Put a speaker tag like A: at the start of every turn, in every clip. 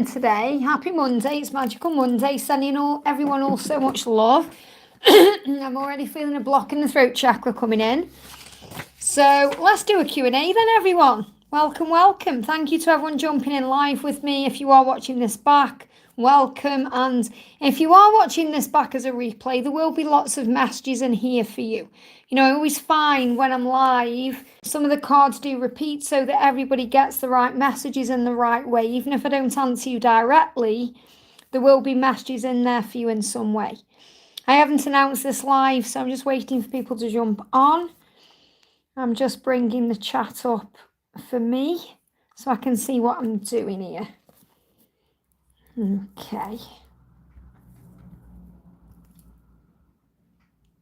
A: Today, happy Monday. It's Magical Monday. Sending everyone all so much love. I'm already feeling a block in the throat chakra coming in. So let's do a Q&A then, everyone. Welcome. Thank you to everyone jumping in live with me. If you are watching this back, welcome. And if you are watching this back as a replay, there will be lots of messages in here for you. You know, I always find when I'm live, some of the cards do repeat so that everybody gets the right messages in the right way. Even if I don't answer you directly, there will be messages in there for you in some way. I haven't announced this live, so I'm just waiting for people to jump on. I'm just bringing the chat up for me so I can see what I'm doing here. Okay.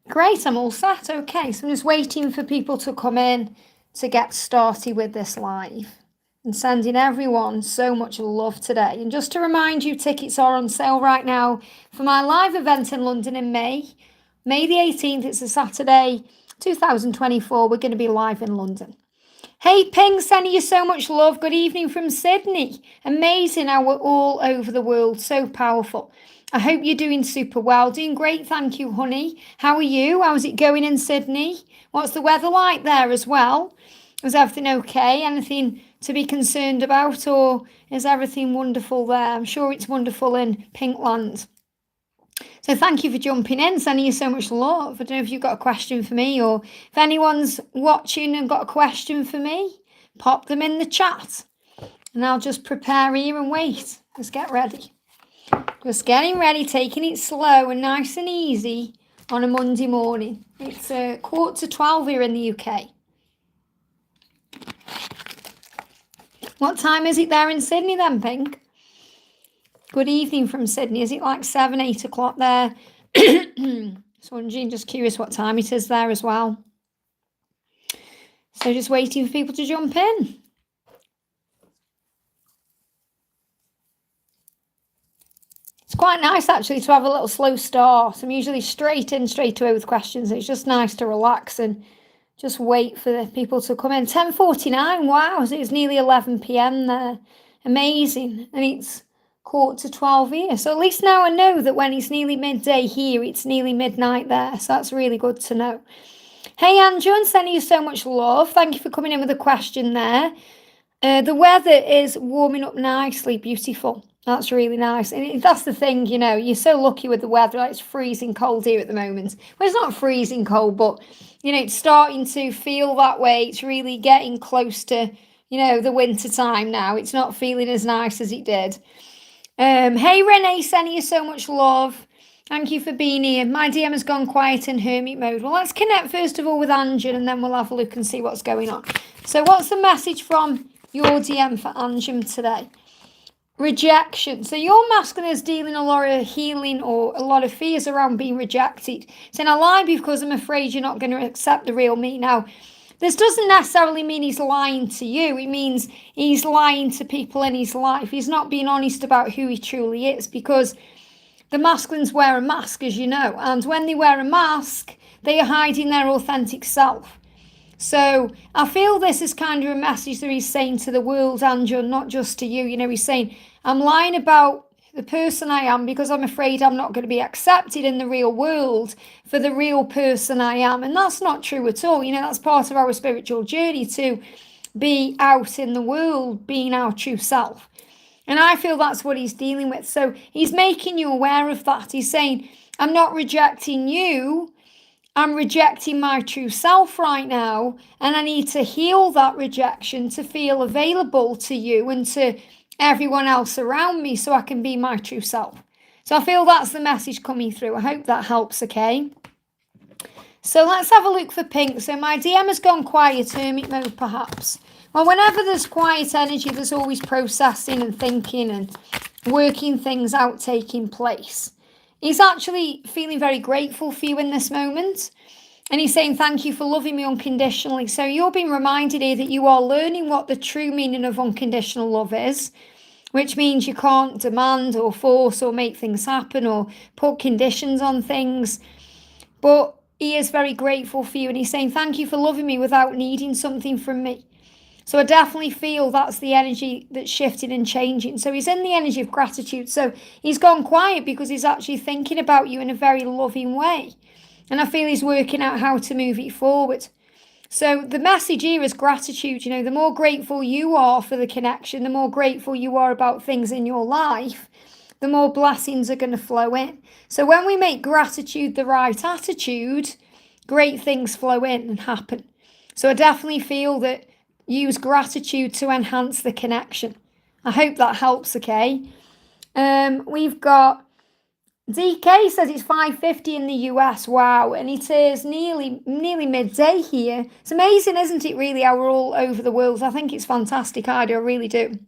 A: Great, I'm all set. Okay, so I'm just waiting for people to come in to get started with this live. And sending everyone so much love today. And just to remind you, tickets are on sale right now for my live event in London in May. May the 18th, it's a Saturday, 2024. We're going to be live in London. Hey, Ping, sending you so much love. Good evening from Sydney. Amazing how we're all over the world. So powerful. I hope you're doing super well. Doing great, thank you, honey. How are you? How's it going in Sydney? What's the weather like there as well? Is everything okay? Anything to be concerned about, or is everything wonderful there? I'm sure it's wonderful in Pinkland. So thank you for jumping in, sending you so much love. I don't know if you've got a question for me, or if anyone's watching and got a question for me, pop them in the chat. And I'll just prepare here and wait. Let's get ready. Just getting ready, taking it slow and nice and easy on a Monday morning. It's 11:45 here in the UK. What time is it there in Sydney then, Pink? Good evening from Sydney. Is it like 7, 8 o'clock there? So I'm just curious what time it is there as well. So just waiting for people to jump in. It's quite nice actually to have a little slow start. I'm usually straight in, straight away with questions. It's just nice to relax and just wait for the people to come in. 10:49, wow, it's nearly 11 p.m. there. Amazing. And it's 11:45 here. So at least now I know that when it's nearly midday here, it's nearly midnight there. So that's really good to know. Hey, Andrew, and sending you so much love. Thank you for coming in with a question there. The weather is warming up nicely, beautiful. That's really nice. And that's the thing, you know, you're so lucky with the weather. Like it's freezing cold here at the moment. Well, it's not freezing cold, but, you know, it's starting to feel that way. It's really getting close to, you know, the winter time now. It's not feeling as nice as it did. Hey, Renee, sending you so much love. Thank you for being here. My DM has gone quiet in hermit mode. Well, let's connect first of all with Anjan and then we'll have a look and see what's going on. So what's the message from your DM for Anjan today? Rejection. So your masculine is dealing a lot of healing or a lot of fears around being rejected. Saying I lie because I'm afraid you're not going to accept the real me. Now, this doesn't necessarily mean he's lying to you. It means he's lying to people in his life. He's not being honest about who he truly is, because the masculines wear a mask, as you know. And when they wear a mask, they are hiding their authentic self. So I feel this is kind of a message that he's saying to the world, Andrew, not just to you. You know, he's saying, I'm lying about the person I am because I'm afraid I'm not going to be accepted in the real world for the real person I am. And that's not true at all. You know, that's part of our spiritual journey, to be out in the world, being our true self. And I feel that's what he's dealing with. So he's making you aware of that. He's saying, I'm not rejecting you. I'm rejecting my true self right now, and I need to heal that rejection to feel available to you and to everyone else around me so I can be my true self. So I feel that's the message coming through. I hope that helps, okay? So let's have a look for Pink. So my DM has gone quiet, hermit mode perhaps. Well, whenever there's quiet energy, there's always processing and thinking and working things out taking place. He's actually feeling very grateful for you in this moment. And he's saying, thank you for loving me unconditionally. So you're being reminded here that you are learning what the true meaning of unconditional love is, which means you can't demand or force or make things happen or put conditions on things. But he is very grateful for you. And he's saying, thank you for loving me without needing something from me. So I definitely feel that's the energy that's shifting and changing. So he's in the energy of gratitude. So he's gone quiet because he's actually thinking about you in a very loving way. And I feel he's working out how to move it forward. So the message here is gratitude. You know, the more grateful you are for the connection, the more grateful you are about things in your life, the more blessings are going to flow in. So when we make gratitude the right attitude, great things flow in and happen. So I definitely feel that use gratitude to enhance the connection. I hope that helps, okay? We've got DK says it's 5:50 in the US. Wow, and it is nearly midday here. It's amazing, isn't it, really, how we're all over the world. I think it's fantastic idea, I really do.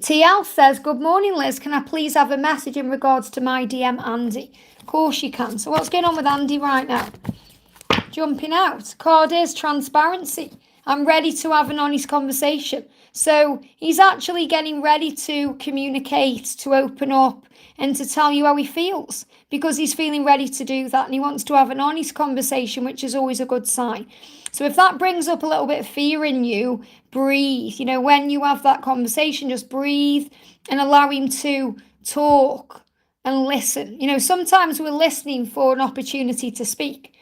A: TL says, good morning, Liz. Can I please have a message in regards to my DM, Andy? Of course you can. So what's going on with Andy right now? Jumping out. Card is transparency. I'm ready to have an honest conversation. So he's actually getting ready to communicate, to open up and to tell you how he feels, because he's feeling ready to do that and he wants to have an honest conversation, which is always a good sign. So if that brings up a little bit of fear in you, breathe. You know, when you have that conversation, just breathe and allow him to talk and listen. You know, sometimes we're listening for an opportunity to speak.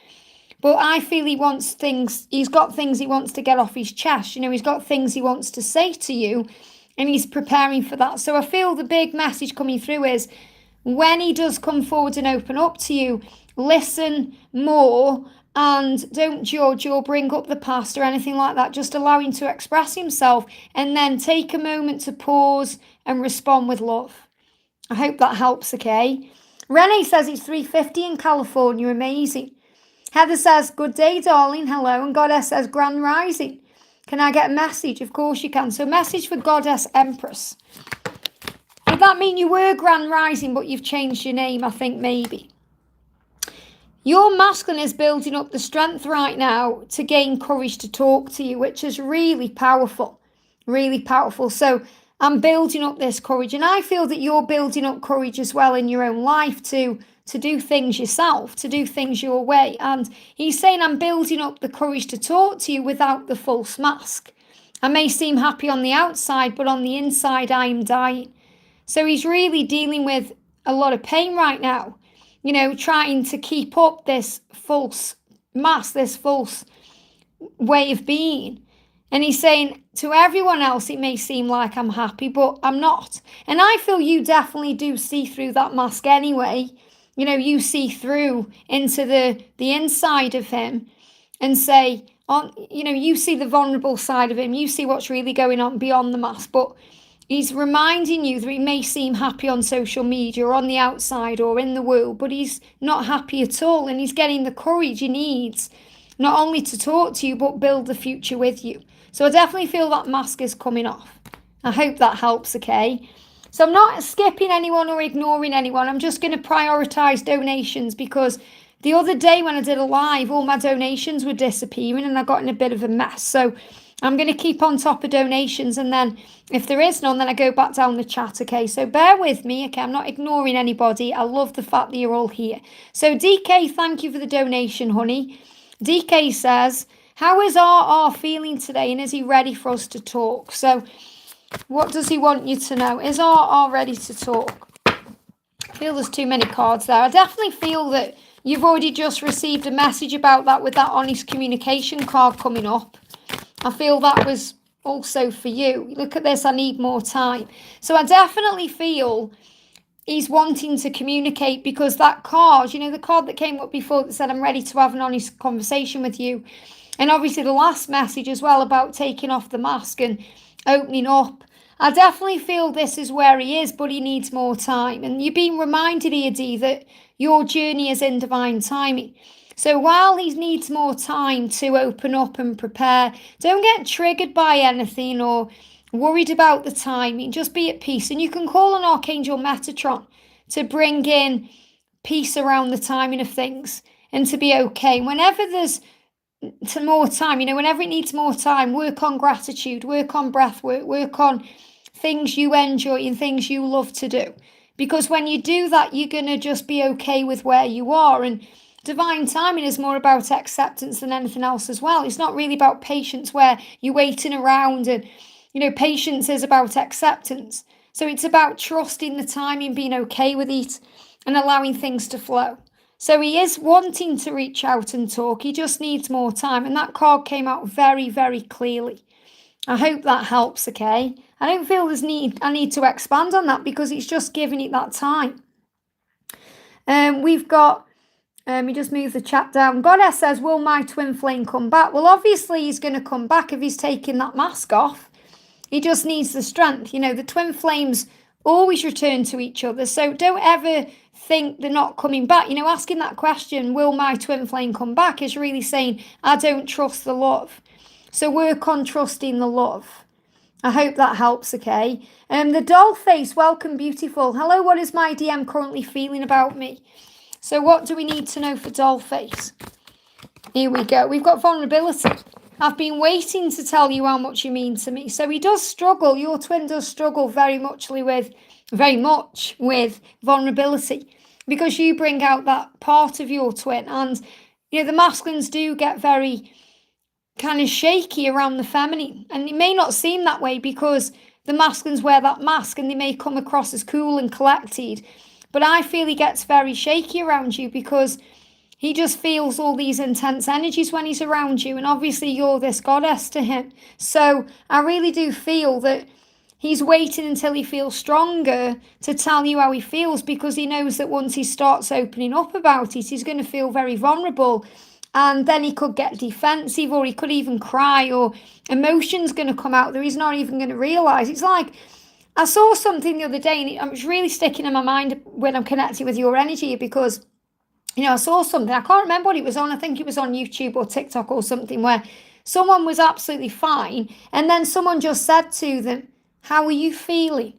A: But I feel he wants things, he's got things he wants to get off his chest. You know, he's got things he wants to say to you and he's preparing for that. So I feel the big message coming through is when he does come forward and open up to you, listen more and don't judge or bring up the past or anything like that. Just allow him to express himself and then take a moment to pause and respond with love. I hope that helps, okay? Renee says it's 3:50 in California. Amazing. Heather says, good day, darling. Hello. And Goddess says, grand rising. Can I get a message? Of course you can. So message for Goddess Empress. Would that mean you were grand rising, but you've changed your name? I think maybe. Your masculine is building up the strength right now to gain courage to talk to you, which is really powerful. Really powerful. So I'm building up this courage. And I feel that you're building up courage as well in your own life to do things yourself, to do things your way. And he's saying, I'm building up the courage to talk to you without the false mask. I may seem happy on the outside, but on the inside, I am dying. So he's really dealing with a lot of pain right now, you know, trying to keep up this false mask, this false way of being. And he's saying, to everyone else, it may seem like I'm happy, but I'm not. And I feel you definitely do see through that mask anyway. You know, you see through into the inside of him and say, you know, you see the vulnerable side of him. You see what's really going on beyond the mask. But he's reminding you that he may seem happy on social media or on the outside or in the world, but he's not happy at all. And he's getting the courage he needs, not only to talk to you, but build the future with you. So I definitely feel that mask is coming off. I hope that helps, okay? So I'm not skipping anyone or ignoring anyone. I'm just going to prioritise donations because the other day when I did a live, all my donations were disappearing and I got in a bit of a mess. So I'm going to keep on top of donations, and then if there is none, then I go back down the chat, okay? So bear with me, okay? I'm not ignoring anybody. I love the fact that you're all here. So DK, thank you for the donation, honey. DK says, how is RR feeling today and is he ready for us to talk? So what does he want you to know? Is RR ready to talk? I feel there's too many cards there. I definitely feel that you've already just received a message about that with that honest communication card coming up. I feel that was also for you. Look at this, I need more time. So I definitely feel he's wanting to communicate because that card, you know, the card that came up before that said, I'm ready to have an honest conversation with you. And obviously the last message as well about taking off the mask and opening up. I definitely feel this is where he is, but he needs more time. And you're being reminded here, Dee, that your journey is in divine timing. So while he needs more time to open up and prepare, don't get triggered by anything or worried about the timing. Just be at peace. And you can call on Archangel Metatron to bring in peace around the timing of things and to be okay. Whenever there's more time, you know, whenever it needs more time, work on gratitude, work on breath work, work on things you enjoy and things you love to do. Because when you do that, you're going to just be okay with where you are. And divine timing is more about acceptance than anything else as well. It's not really about patience where you're waiting around and, patience is about acceptance. So it's about trusting the timing, being okay with it and allowing things to flow. So he is wanting to reach out and talk. He just needs more time. And that card came out very, very clearly. I hope that helps, okay? I don't feel I need to expand on that because it's just giving it that time. We've got, we just move the chat down. Goddess says, will my twin flame come back? Well, obviously he's going to come back if he's taking that mask off. He just needs the strength. The twin flames always return to each other. So don't ever think they're not coming back. Asking that question, will my twin flame come back, is really saying, I don't trust the love. So work on trusting the love. I hope that helps, okay? The doll face, welcome, beautiful. Hello, what is my DM currently feeling about me? So what do we need to know for doll face? Here we go. We've got vulnerability. I've been waiting to tell you how much you mean to me. So he does struggle. Your twin does struggle very much with vulnerability because you bring out that part of your twin. And, the masculines do get very kind of shaky around the feminine. And it may not seem that way because the masculines wear that mask and they may come across as cool and collected. But I feel he gets very shaky around you because he just feels all these intense energies when he's around you. And obviously you're this goddess to him. So I really do feel that he's waiting until he feels stronger to tell you how he feels, because he knows that once he starts opening up about it, he's going to feel very vulnerable. And then he could get defensive, or he could even cry, or emotion's going to come out that he's not even going to realise. It's like, I saw something the other day, and it was really sticking in my mind when I'm connecting with your energy, because I saw something, I can't remember what it was on, I think it was on YouTube or TikTok or something, where someone was absolutely fine, and then someone just said to them, how are you feeling?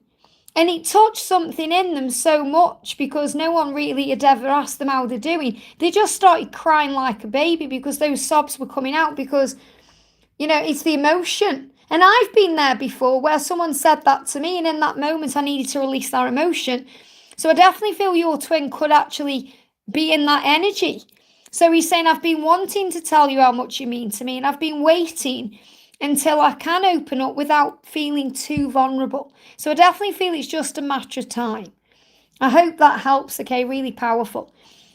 A: And it touched something in them so much, because no one really had ever asked them how they're doing. They just started crying like a baby because those sobs were coming out, because, it's the emotion. And I've been there before where someone said that to me, and in that moment I needed to release that emotion. So I definitely feel your twin could actually be in that energy. So he's saying, I've been wanting to tell you how much you mean to me, and I've been waiting until I can open up without feeling too vulnerable. So I definitely feel it's just a matter of time. I hope that helps, okay? Really powerful.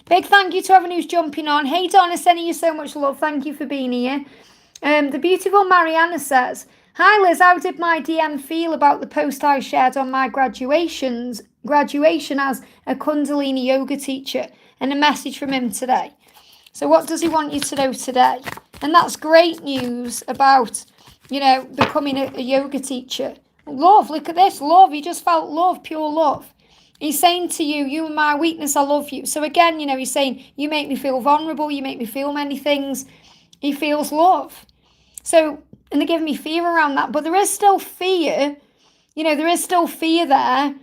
A: Big thank you to everyone who's jumping on. Hey, Donna, sending you so much love. Thank you for being here. The beautiful Mariana says, hi, Liz, how did my DM feel about the post I shared on my graduation as a Kundalini yoga teacher, and a message from him today? So what does he want you to know today? And that's great news about, becoming a yoga teacher. Love, look at this, love. He just felt love, pure love. He's saying to you, you are my weakness, I love you. So again, he's saying, you make me feel vulnerable, you make me feel many things. He feels love. So, and they're giving me fear around that, but there is still fear. There is still fear there.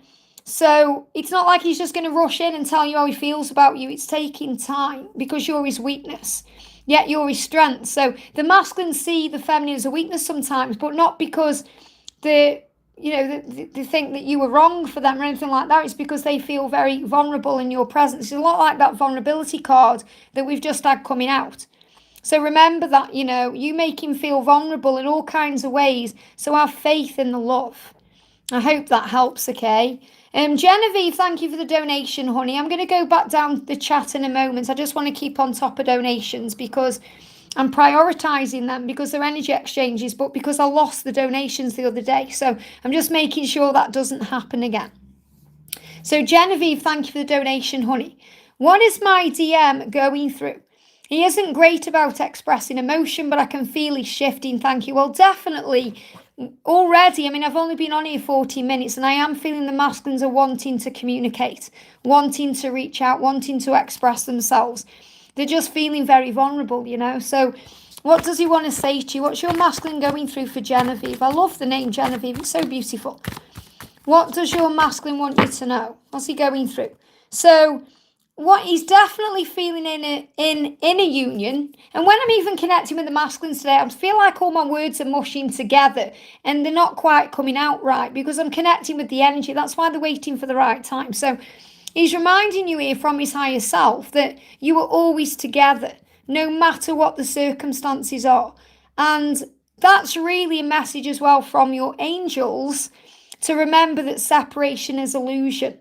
A: So it's not like he's just going to rush in and tell you how he feels about you. It's taking time, because you're his weakness, yet you're his strength. So the masculines see the feminine as a weakness sometimes, but not because they think that you were wrong for them or anything like that. It's because they feel very vulnerable in your presence. It's a lot like that vulnerability card that we've just had coming out. So remember that, you make him feel vulnerable in all kinds of ways. So have faith in the love. I hope that helps, okay? Genevieve, thank you for the donation, honey. I'm going to go back down the chat in a moment. I just want to keep on top of donations because I'm prioritising them, because they're energy exchanges, but because I lost the donations the other day. So I'm just making sure that doesn't happen again. So Genevieve, thank you for the donation, honey. What is my DM going through? He isn't great about expressing emotion, but I can feel he's shifting. Thank you. Well, definitely. Already, I've only been on here 40 minutes, and I am feeling the masculines are wanting to communicate, wanting to reach out, wanting to express themselves. They're just feeling very vulnerable, So what does he want to say to you? What's your masculine going through for Genevieve? I love the name Genevieve. It's so beautiful. What does your masculine want you to know? What's he going through? So what he's definitely feeling in a union. And when I'm even connecting with the masculines today, I feel like all my words are mushing together and they're not quite coming out right, because I'm connecting with the energy. That's why they're waiting for the right time. So He's reminding you here from his higher self that you are always together, no matter what the circumstances are. And that's really a message as well from your angels, to remember that separation is illusion,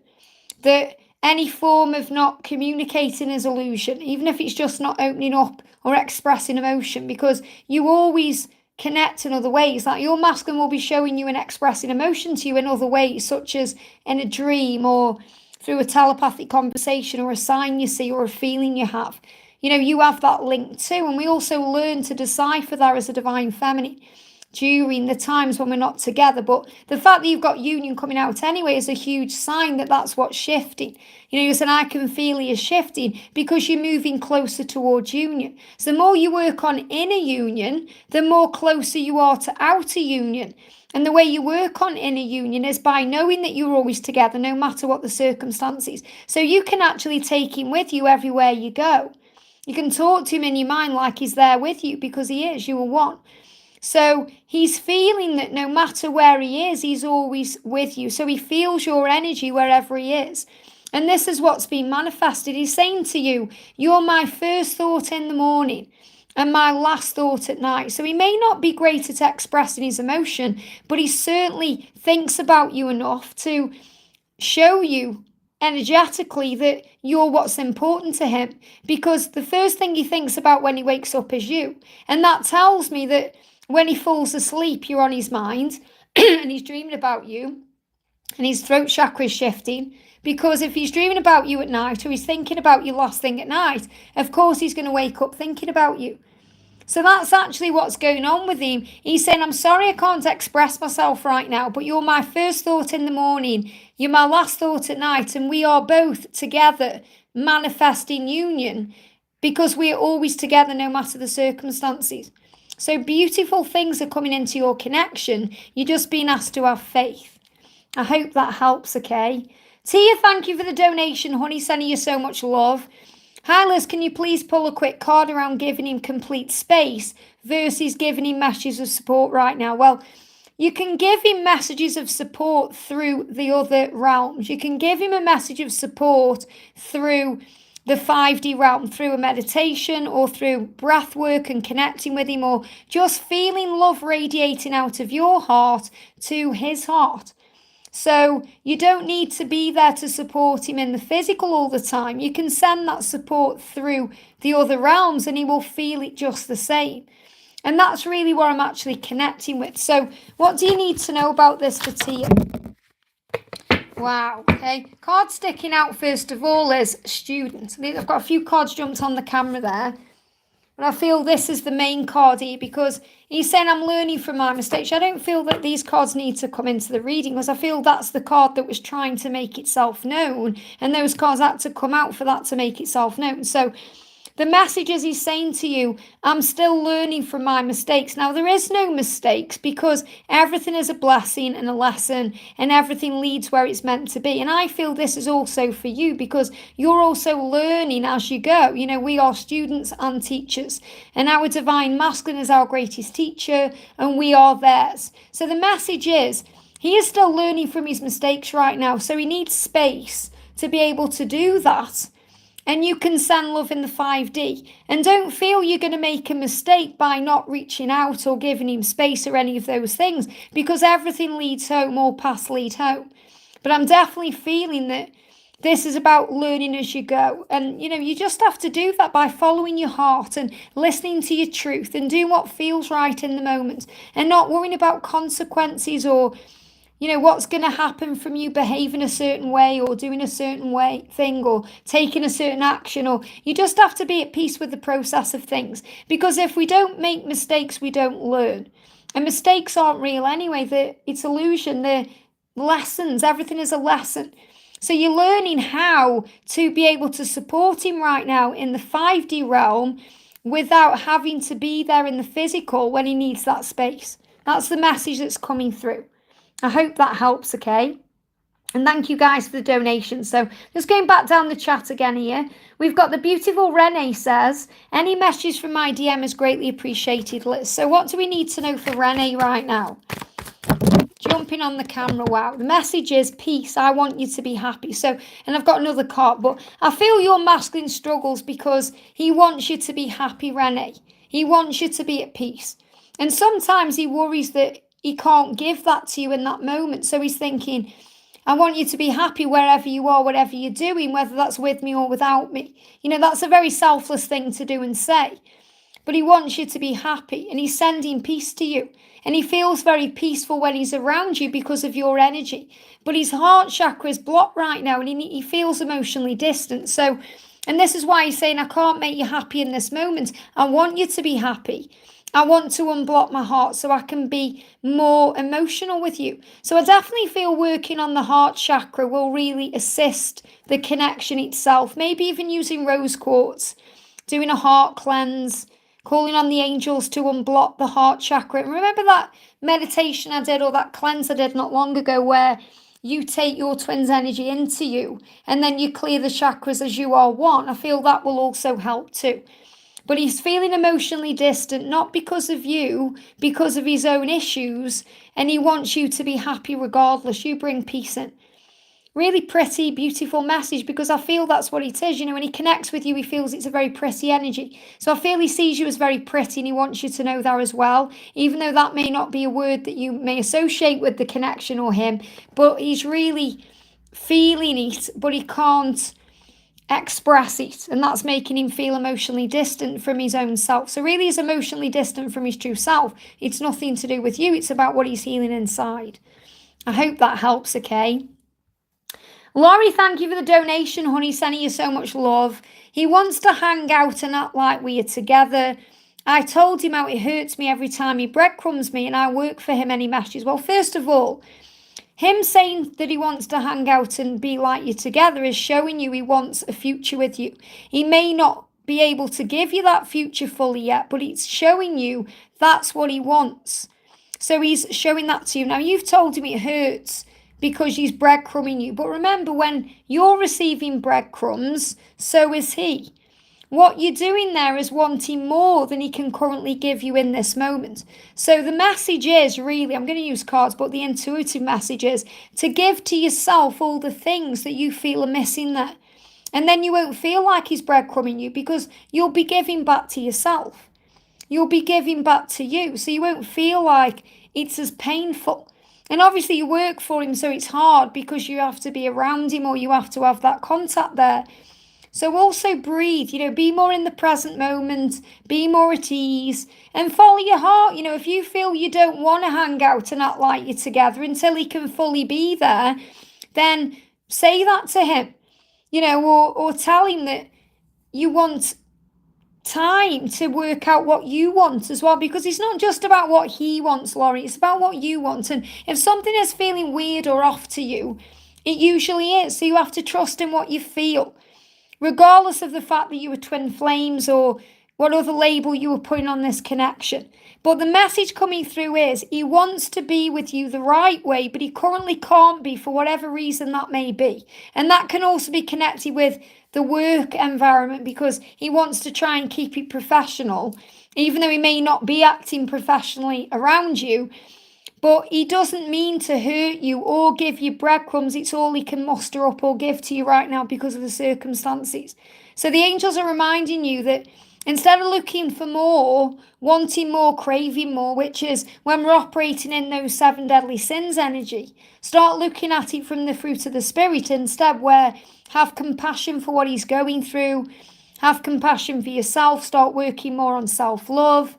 A: that any form of not communicating is illusion, even if it's just not opening up or expressing emotion, because you always connect in other ways. Like your masculine will be showing you and expressing emotion to you in other ways, such as in a dream or through a telepathic conversation or a sign you see or a feeling you have. You know, you have that link too. And we also learn to decipher that as a divine feminine during the times when we're not together. But the fact that you've got union coming out anyway is a huge sign that that's what's shifting. You know, you're saying, I can feel you're shifting because you're moving closer towards union. So the more you work on inner union, the more closer you are to outer union. And the way you work on inner union is by knowing that you're always together, no matter what the circumstances. So you can actually take him with you everywhere you go. You can talk to him in your mind like he's there with you, because he is. You are one. So he's feeling that no matter where he is, he's always with you. So he feels your energy wherever he is. And this is what's been manifested. He's saying to you, you're my first thought in the morning and my last thought at night. So he may not be great at expressing his emotion, but he certainly thinks about you enough to show you energetically that you're what's important to him, because the first thing he thinks about when he wakes up is you. And that tells me that when he falls asleep, you're on his mind and he's dreaming about you, and his throat chakra is shifting, because if he's dreaming about you at night, or he's thinking about you last thing at night, of course he's going to wake up thinking about you. So that's actually what's going on with him. He's saying, I'm sorry I can't express myself right now, but you're my first thought in the morning, you're my last thought at night, and we are both together manifesting union, because we are always together no matter the circumstances. So beautiful things are coming into your connection. You're just being asked to have faith. I hope that helps, okay? Tia, thank you for the donation, honey. Sending you so much love. Hi, Liz, can you please pull a quick card around giving him complete space versus giving him messages of support right now? Well, you can give him messages of support through the other realms. You can give him a message of support through the 5D realm, through a meditation or through breath work and connecting with him, or just feeling love radiating out of your heart to his heart. So you don't need to be there to support him in the physical all the time. You can send that support through the other realms and he will feel it just the same. And that's really what I'm actually connecting with. So what do you need to know about this for Tia? Wow, okay. Card sticking out first of all is student. I've got a few cards jumped on the camera there. And I feel this is the main card here, because he's saying I'm learning from my mistakes. I don't feel that these cards need to come into the reading, because I feel that's the card that was trying to make itself known. And those cards had to come out for that to make itself known. So the message is he's saying to you, I'm still learning from my mistakes. Now, there is no mistakes, because everything is a blessing and a lesson, and everything leads where it's meant to be. And I feel this is also for you, because you're also learning as you go. You know, we are students and teachers, and our divine masculine is our greatest teacher, and we are theirs. So the message is, he is still learning from his mistakes right now. So he needs space to be able to do that. And you can send love in the 5D. And don't feel you're going to make a mistake by not reaching out or giving him space or any of those things, because everything leads home, all paths lead home. But I'm definitely feeling that this is about learning as you go. And, you know, you just have to do that by following your heart and listening to your truth and doing what feels right in the moment, and not worrying about consequences or, you know, what's going to happen from you behaving a certain way or doing a certain thing or taking a certain action. Or you just have to be at peace with the process of things, because if we don't make mistakes, we don't learn. And mistakes aren't real anyway. It's illusion. They're lessons. Everything is a lesson. So you're learning how to be able to support him right now in the 5D realm without having to be there in the physical when he needs that space. That's the message that's coming through. I hope that helps, okay? And thank you guys for the donation. So just going back down the chat again here. We've got the beautiful Renee says, any messages from my DM is greatly appreciated, Liz. So what do we need to know for Renee right now? jumping on the camera. Wow. The message is peace. I want you to be happy. So, and I've got another card, but I feel your masculine struggles because he wants you to be happy, Renee. He wants you to be at peace. And sometimes he worries that he can't give that to you in that moment. So he's thinking, I want you to be happy wherever you are, whatever you're doing, whether that's with me or without me. You know, that's a very selfless thing to do and say. But he wants you to be happy, and he's sending peace to you. And he feels very peaceful when he's around you because of your energy. But his heart chakra is blocked right now, and he feels emotionally distant. So, and this is why he's saying, I can't make you happy in this moment. I want you to be happy. I want to unblock my heart so I can be more emotional with you. So I definitely feel working on the heart chakra will really assist the connection itself. Maybe even using rose quartz, doing a heart cleanse, calling on the angels to unblock the heart chakra. And remember that meditation I did, or that cleanse I did not long ago, where you take your twin's energy into you and then you clear the chakras as you are one. I feel that will also help too. But he's feeling emotionally distant, not because of you, because of his own issues. And he wants you to be happy regardless. You bring peace in. Really pretty, beautiful message, because I feel that's what it is. You know, when he connects with you, he feels it's a very pretty energy. So I feel he sees you as very pretty, and he wants you to know that as well, even though that may not be a word that you may associate with the connection or him. But he's really feeling it, but he can't express it, and that's making him feel emotionally distant from his own self. So really, he's emotionally distant from his true self. It's nothing to do with you. It's about what he's healing inside. I hope that helps, okay? Laurie, thank you for the donation, honey. Sending you so much love. He wants to hang out and act like we are together. I told him how it hurts me every time he breadcrumbs me, and I work for him and he meshes. Well, first of all, him saying that he wants to hang out and be like you together is showing you he wants a future with you. He may not be able to give you that future fully yet, but it's showing you that's what he wants. So he's showing that to you. Now, you've told him it hurts because he's breadcrumbing you. But remember, when you're receiving breadcrumbs, so is he. What you're doing there is wanting more than he can currently give you in this moment. So the message is really, I'm going to use cards, but the intuitive message is to give to yourself all the things that you feel are missing there. And then you won't feel like he's breadcrumbing you, because you'll be giving back to yourself. You'll be giving back to you. So you won't feel like it's as painful. And obviously you work for him, so it's hard because you have to be around him, or you have to have that contact there. So also breathe, you know, be more in the present moment, be more at ease, and follow your heart. You know, if you feel you don't want to hang out and act like you're together until he can fully be there, then say that to him, you know, or tell him that you want time to work out what you want as well, because it's not just about what he wants, Laurie, it's about what you want. And if something is feeling weird or off to you, it usually is. So you have to trust in what you feel, regardless of the fact that you were twin flames or what other label you were putting on this connection. But the message coming through is he wants to be with you the right way, but he currently can't be for whatever reason that may be. And that can also be connected with the work environment, because he wants to try and keep it professional, even though he may not be acting professionally around you. But he doesn't mean to hurt you or give you breadcrumbs. It's all he can muster up or give to you right now because of the circumstances. So the angels are reminding you that instead of looking for more, wanting more, craving more, which is when we're operating in those 7 deadly sins energy, start looking at it from the fruit of the spirit instead, where have compassion for what he's going through, have compassion for yourself, start working more on self-love,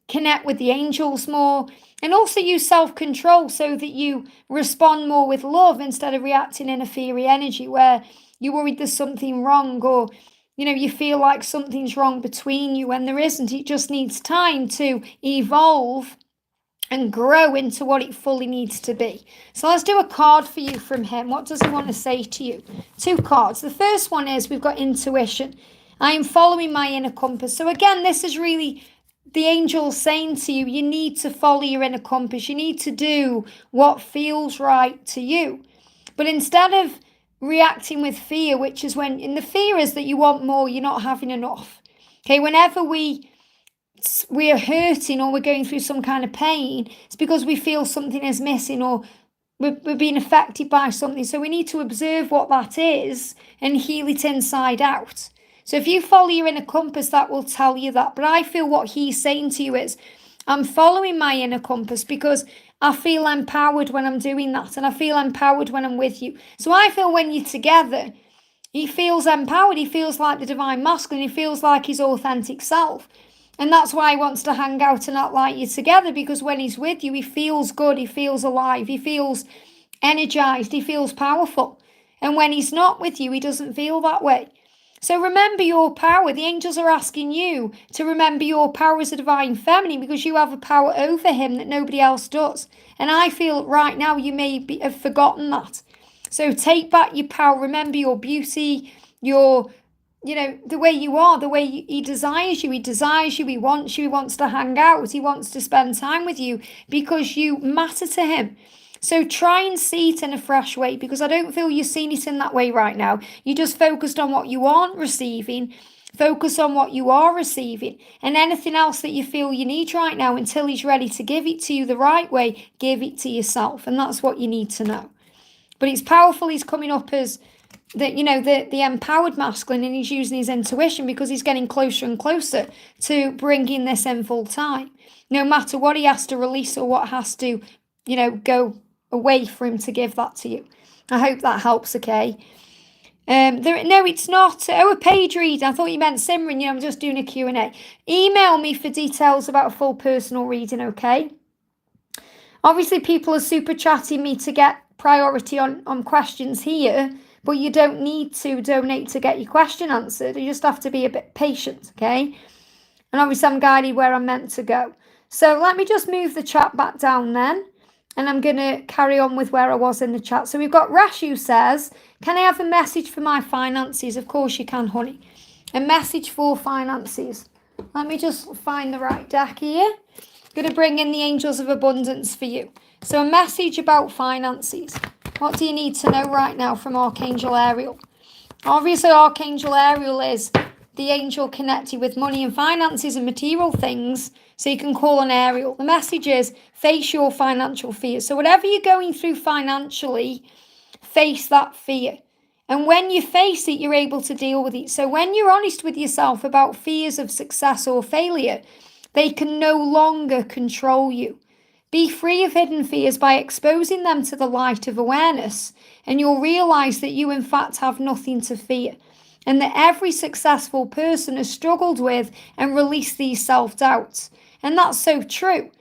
A: connect with the angels more, and also use self-control so that you respond more with love instead of reacting in a fiery energy where you're worried there's something wrong, or you know, you feel like something's wrong between you when there isn't. It just needs time to evolve and grow into what it fully needs to be. So let's do a card for you from him. What does he want to say to you? 2 cards. The first one is we've got intuition. I am following my inner compass. So again, this is really the angels saying to you, you need to follow your inner compass. You need to do what feels right to you. But instead of reacting with fear, which is when, and the fear is that you want more, you're not having enough. Okay, whenever we we're hurting or we're going through some kind of pain, it's because we feel something is missing or we're being affected by something. So we need to observe what that is and heal it inside out. So if you follow your inner compass, that will tell you that. But I feel what he's saying to you is, I'm following my inner compass because I feel empowered when I'm doing that. And I feel empowered when I'm with you. So I feel when you're together, he feels empowered. He feels like the divine masculine. He feels like his authentic self. And that's why he wants to hang out and act like you together, because when he's with you, he feels good, he feels alive, he feels energized, he feels powerful. And when he's not with you, he doesn't feel that way. So remember your power. The angels are asking you to remember your power as a divine feminine, because you have a power over him that nobody else does. And I feel right now you may have forgotten that. So take back your power. Remember your beauty, your the way you are, the way he desires you. He desires you. He wants you. He wants to hang out. He wants to spend time with you because you matter to him. So try and see it in a fresh way, because I don't feel you're seeing it in that way right now. You're just focused on what you aren't receiving. Focus on what you are receiving, and anything else that you feel you need right now, until he's ready to give it to you the right way, give it to yourself. And that's what you need to know. But it's powerful. He's coming up as the empowered masculine, and he's using his intuition because he's getting closer and closer to bringing this in full time. No matter what he has to release or what has to, go away for him to give that to you. I hope that helps, okay? No, it's not. Oh, a page read. I thought you meant Simran. I'm just doing a Q&A. Email me for details about a full personal reading, okay? Obviously, people are super chatting me to get priority on questions here, but you don't need to donate to get your question answered. You just have to be a bit patient, okay? And obviously I'm guided where I'm meant to go. So let me just move the chat back down then, and I'm going to carry on with where I was in the chat. So we've got Rash, who says, can I have a message for my finances? Of course you can, honey. A message for finances. Let me just find the right deck here. I'm going to bring in the angels of abundance for you. So a message about finances. What do you need to know right now from Archangel Ariel? Obviously, Archangel Ariel is the angel connected with money and finances and material things, so you can call on Ariel. The message is, face your financial fears. So whatever you're going through financially, face that fear. And when you face it, you're able to deal with it. So when you're honest with yourself about fears of success or failure, they can no longer control you. Be free of hidden fears by exposing them to the light of awareness, and you'll realize that you in fact have nothing to fear, and that every successful person has struggled with and released these self-doubts. And that's so true.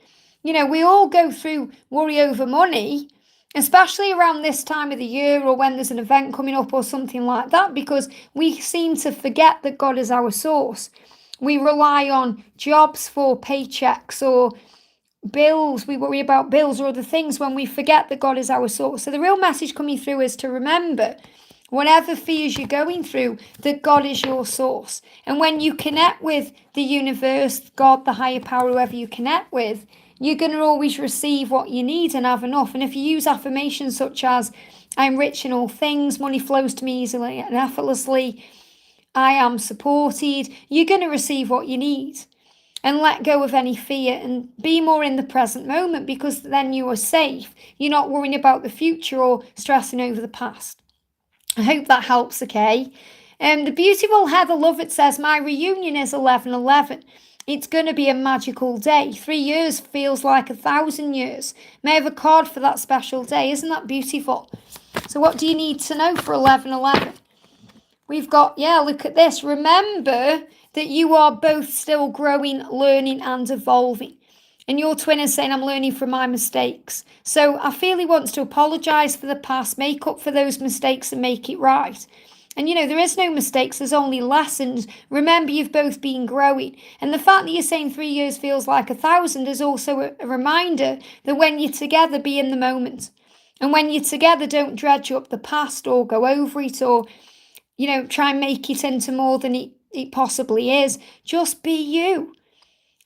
A: We all go through worry over money, especially around this time of the year, or when there's an event coming up or something like that, because we seem to forget that God is our source. We rely on jobs for paychecks or bills. We worry about bills or other things when we forget that God is our source. So the real message coming through is to remember, whatever fears you're going through, that God is your source. And when you connect with the universe, God, the higher power, whoever you connect with, you're going to always receive what you need and have enough. And if you use affirmations such as, I'm rich in all things, money flows to me easily and effortlessly, I am supported, you're going to receive what you need. And let go of any fear and be more in the present moment, because then you are safe. You're not worrying about the future or stressing over the past. I hope that helps, okay? The beautiful Heather Lovett says, my reunion is 11/11. It's going to be a magical day. 3 years feels like 1,000 years. May I have a card for that special day? Isn't that beautiful? So what do you need to know for 11/11? We've got, look at this. Remember that you are both still growing, learning and evolving. And your twin is saying, I'm learning from my mistakes. So I feel he wants to apologise for the past, make up for those mistakes and make it right. And there is no mistakes, there's only lessons. Remember, you've both been growing. And the fact that you're saying 3 years feels like 1,000 is also a reminder that when you're together, be in the moment. And when you're together, don't dredge up the past or go over it or, try and make it into more than it possibly is. Just be you.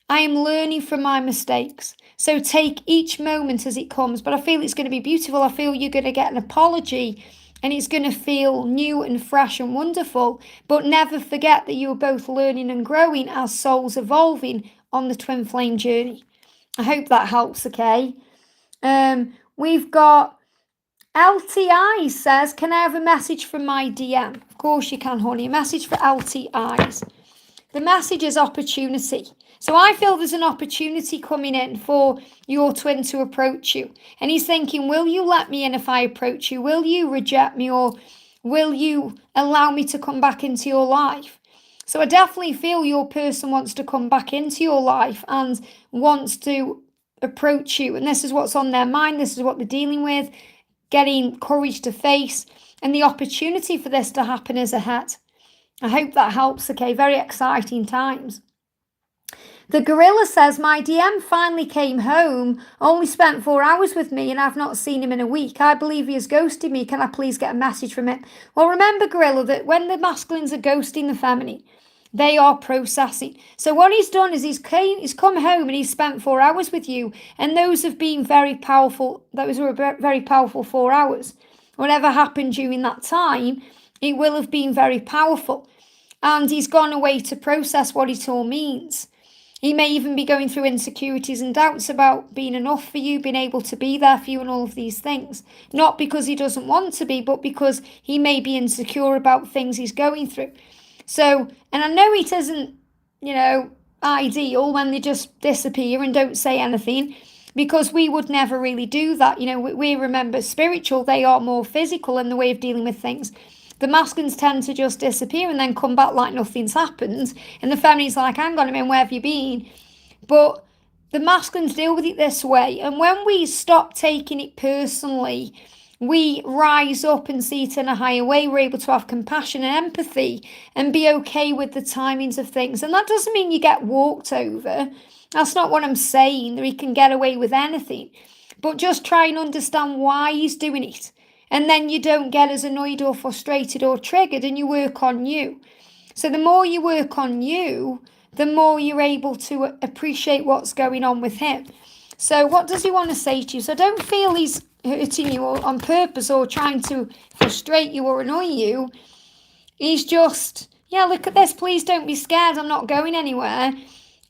A: I am learning from my mistakes. So take each moment as it comes. But I feel it's going to be beautiful. I feel you're going to get an apology and it's going to feel new and fresh and wonderful. But never forget that you're both learning and growing as souls evolving on the twin flame journey. I hope that helps, okay? We've got LTI says, can I have a message from my DM? Of course you can, honey. A message for LTIs. The message is opportunity. So I feel there's an opportunity coming in for your twin to approach you. And he's thinking, will you let me in if I approach you? Will you reject me, or will you allow me to come back into your life? So I definitely feel your person wants to come back into your life and wants to approach you. And this is what's on their mind. This is what they're dealing with, getting courage to face. And the opportunity for this to happen is ahead. I hope that helps, okay? Very exciting times. The gorilla says, my DM finally came home, only spent 4 hours with me, and I've not seen him in a week. I believe he has ghosted me. Can I please get a message from him? Well, remember, gorilla, that when the masculines are ghosting the feminine, they are processing. So what he's done is he's come home and he's spent 4 hours with you, and those have been very powerful. Those were very powerful 4 hours. Whatever happened during that time, it will have been very powerful. And he's gone away to process what it all means. He may even be going through insecurities and doubts about being enough for you, being able to be there for you and all of these things. Not because he doesn't want to be, but because he may be insecure about things he's going through. So, and I know it isn't, ideal when they just disappear and don't say anything, because we would never really do that. We remember spiritual, they are more physical in the way of dealing with things. The masculines tend to just disappear and then come back like nothing's happened. And the feminine's like, hang on a minute, where have you been? But the masculines deal with it this way. And when we stop taking it personally, we rise up and see it in a higher way. We're able to have compassion and empathy and be okay with the timings of things. And that doesn't mean you get walked over. That's not what I'm saying, that he can get away with anything. But just try and understand why he's doing it. And then you don't get as annoyed or frustrated or triggered, and you work on you. So the more you work on you, the more you're able to appreciate what's going on with him. So what does he want to say to you? So don't feel he's hurting you or on purpose or trying to frustrate you or annoy you. He's just, look at this. Please don't be scared. I'm not going anywhere.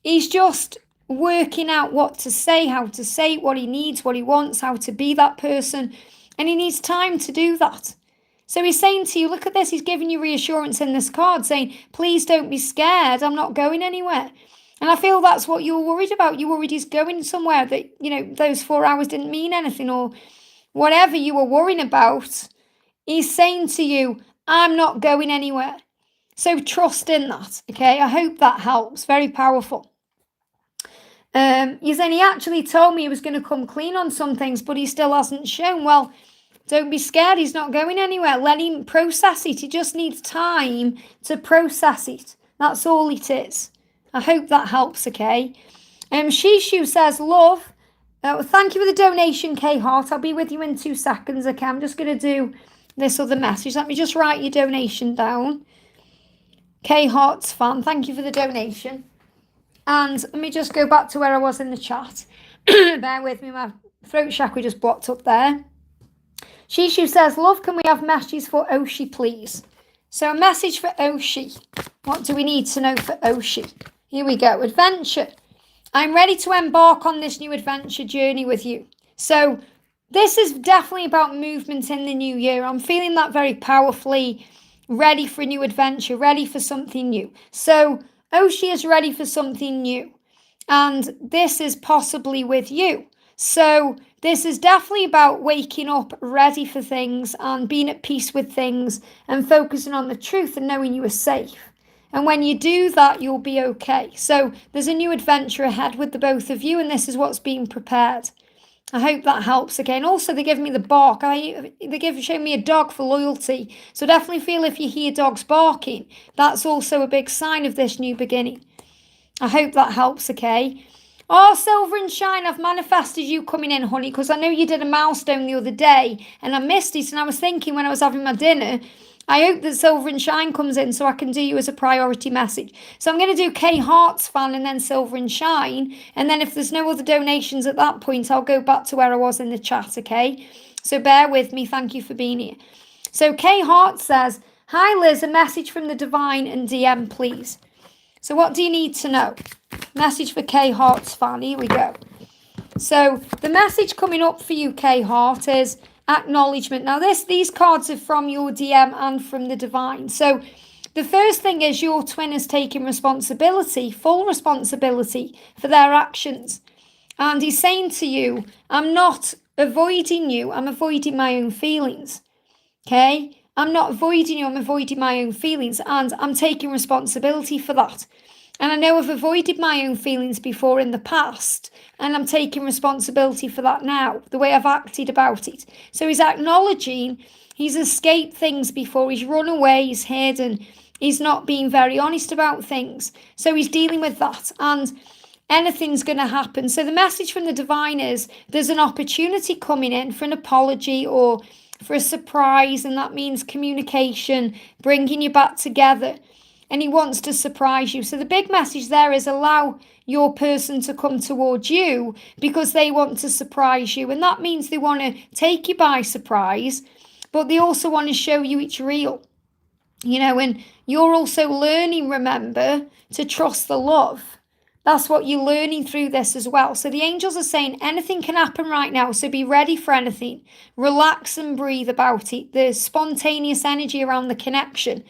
A: He's just working out what to say, how to say what he needs, what he wants, how to be that person. And he needs time to do that. So he's saying to you, look at this, he's giving you reassurance in this card, saying, please don't be scared, I'm not going anywhere. And I feel that's what you're worried about. You're worried he's going somewhere that, those 4 hours didn't mean anything, or whatever you were worrying about. He's saying to you, I'm not going anywhere. So trust in that, okay? I hope that helps. Very powerful. He's saying he actually told me he was going to come clean on some things, but he still hasn't shown. Well, don't be scared. He's not going anywhere. Let him process it. He just needs time to process it. That's all it is. I hope that helps, okay? Shishu says, love. Thank you for the donation, K Heart. I'll be with you in 2 seconds, okay? I'm just going to do this other message. Let me just write your donation down. K Heart's fan. Thank you for the donation. And let me just go back to where I was in the chat. Bear with me, my throat chakra just blocked up there. Shishu says, love, can we have messages for Oshi, please? So a message for Oshi. What do we need to know for Oshi? Here we go. Adventure. I'm ready to embark on this new adventure journey with you. So this is definitely about movement in the new year. I'm feeling that very powerfully. Ready for a new adventure. Ready for something new. So Oshi is ready for something new, and this is possibly with you. So this is definitely about waking up ready for things and being at peace with things and focusing on the truth and knowing you are safe. And when you do that, you'll be okay. So there's a new adventure ahead with the both of you, and this is what's being prepared. I hope that helps again. Also, they give me the bark. Show me a dog for loyalty. So definitely feel if you hear dogs barking, that's also a big sign of this new beginning. I hope that helps, okay? Oh, Silver and Shine, I've manifested you coming in, honey, because I know you did a milestone the other day and I missed it. And I was thinking when I was having my dinner, I hope that Silver and Shine comes in so I can do you as a priority message. So I'm going to do K Hearts fan and then Silver and Shine. And then if there's no other donations at that point, I'll go back to where I was in the chat, okay? So bear with me. Thank you for being here. So K Hearts says, hi Liz, a message from the divine and DM, please. So what do you need to know? Message for K Heart's fan. Here we go. So the message coming up for you, K Heart, is acknowledgement. Now these cards are from your DM and from the divine. So the first thing is your twin is taking responsibility, full responsibility for their actions. And he's saying to you, I'm not avoiding you, I'm avoiding my own feelings. Okay? I'm not avoiding you, I'm avoiding my own feelings, and I'm taking responsibility for that. And I know I've avoided my own feelings before in the past, and I'm taking responsibility for that now, the way I've acted about it. So he's acknowledging he's escaped things before, he's run away, he's hid, and he's not being very honest about things. So he's dealing with that, and anything's going to happen. So the message from the divine is there's an opportunity coming in for an apology or for a surprise, and that means communication, bringing you back together. And he wants to surprise you. So the big message there is allow your person to come towards you because they want to surprise you. And that means they want to take you by surprise, but they also want to show you it's real. You know, and you're also learning, remember, to trust the love. That's what you're learning through this as well. So the angels are saying anything can happen right now. So be ready for anything. Relax and breathe about it. The spontaneous energy around the connection.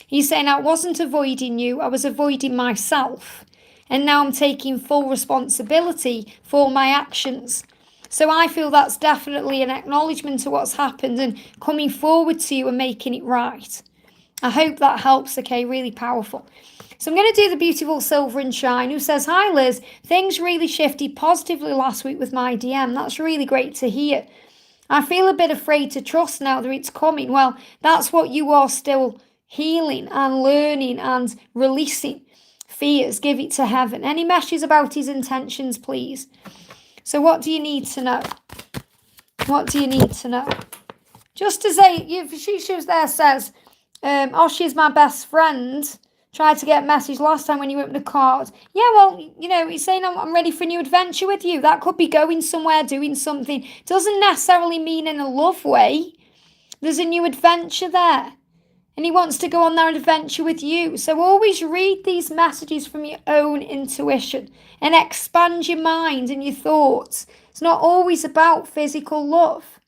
A: He's saying, I wasn't avoiding you, I was avoiding myself. And now I'm taking full responsibility for my actions. So I feel that's definitely an acknowledgement to what's happened and coming forward to you and making it right. I hope that helps, okay? Really powerful. So I'm going to do the beautiful Silver and Shine, who says, hi Liz, things really shifted positively last week with my DM. That's really great to hear. I feel a bit afraid to trust now that it's coming. Well, that's what you are still healing and learning and releasing. Fears, give it to heaven. Any messages about his intentions, please? So what do you need to know? What do you need to know? Just to say, she was there, says, she's my best friend. Tried to get a message last time when you opened a card. Yeah, well, you know, he's saying I'm ready for a new adventure with you. That could be going somewhere, doing something. Doesn't necessarily mean in a love way. There's a new adventure there. And he wants to go on that adventure with you. So always read these messages from your own intuition and expand your mind and your thoughts. It's not always about physical love.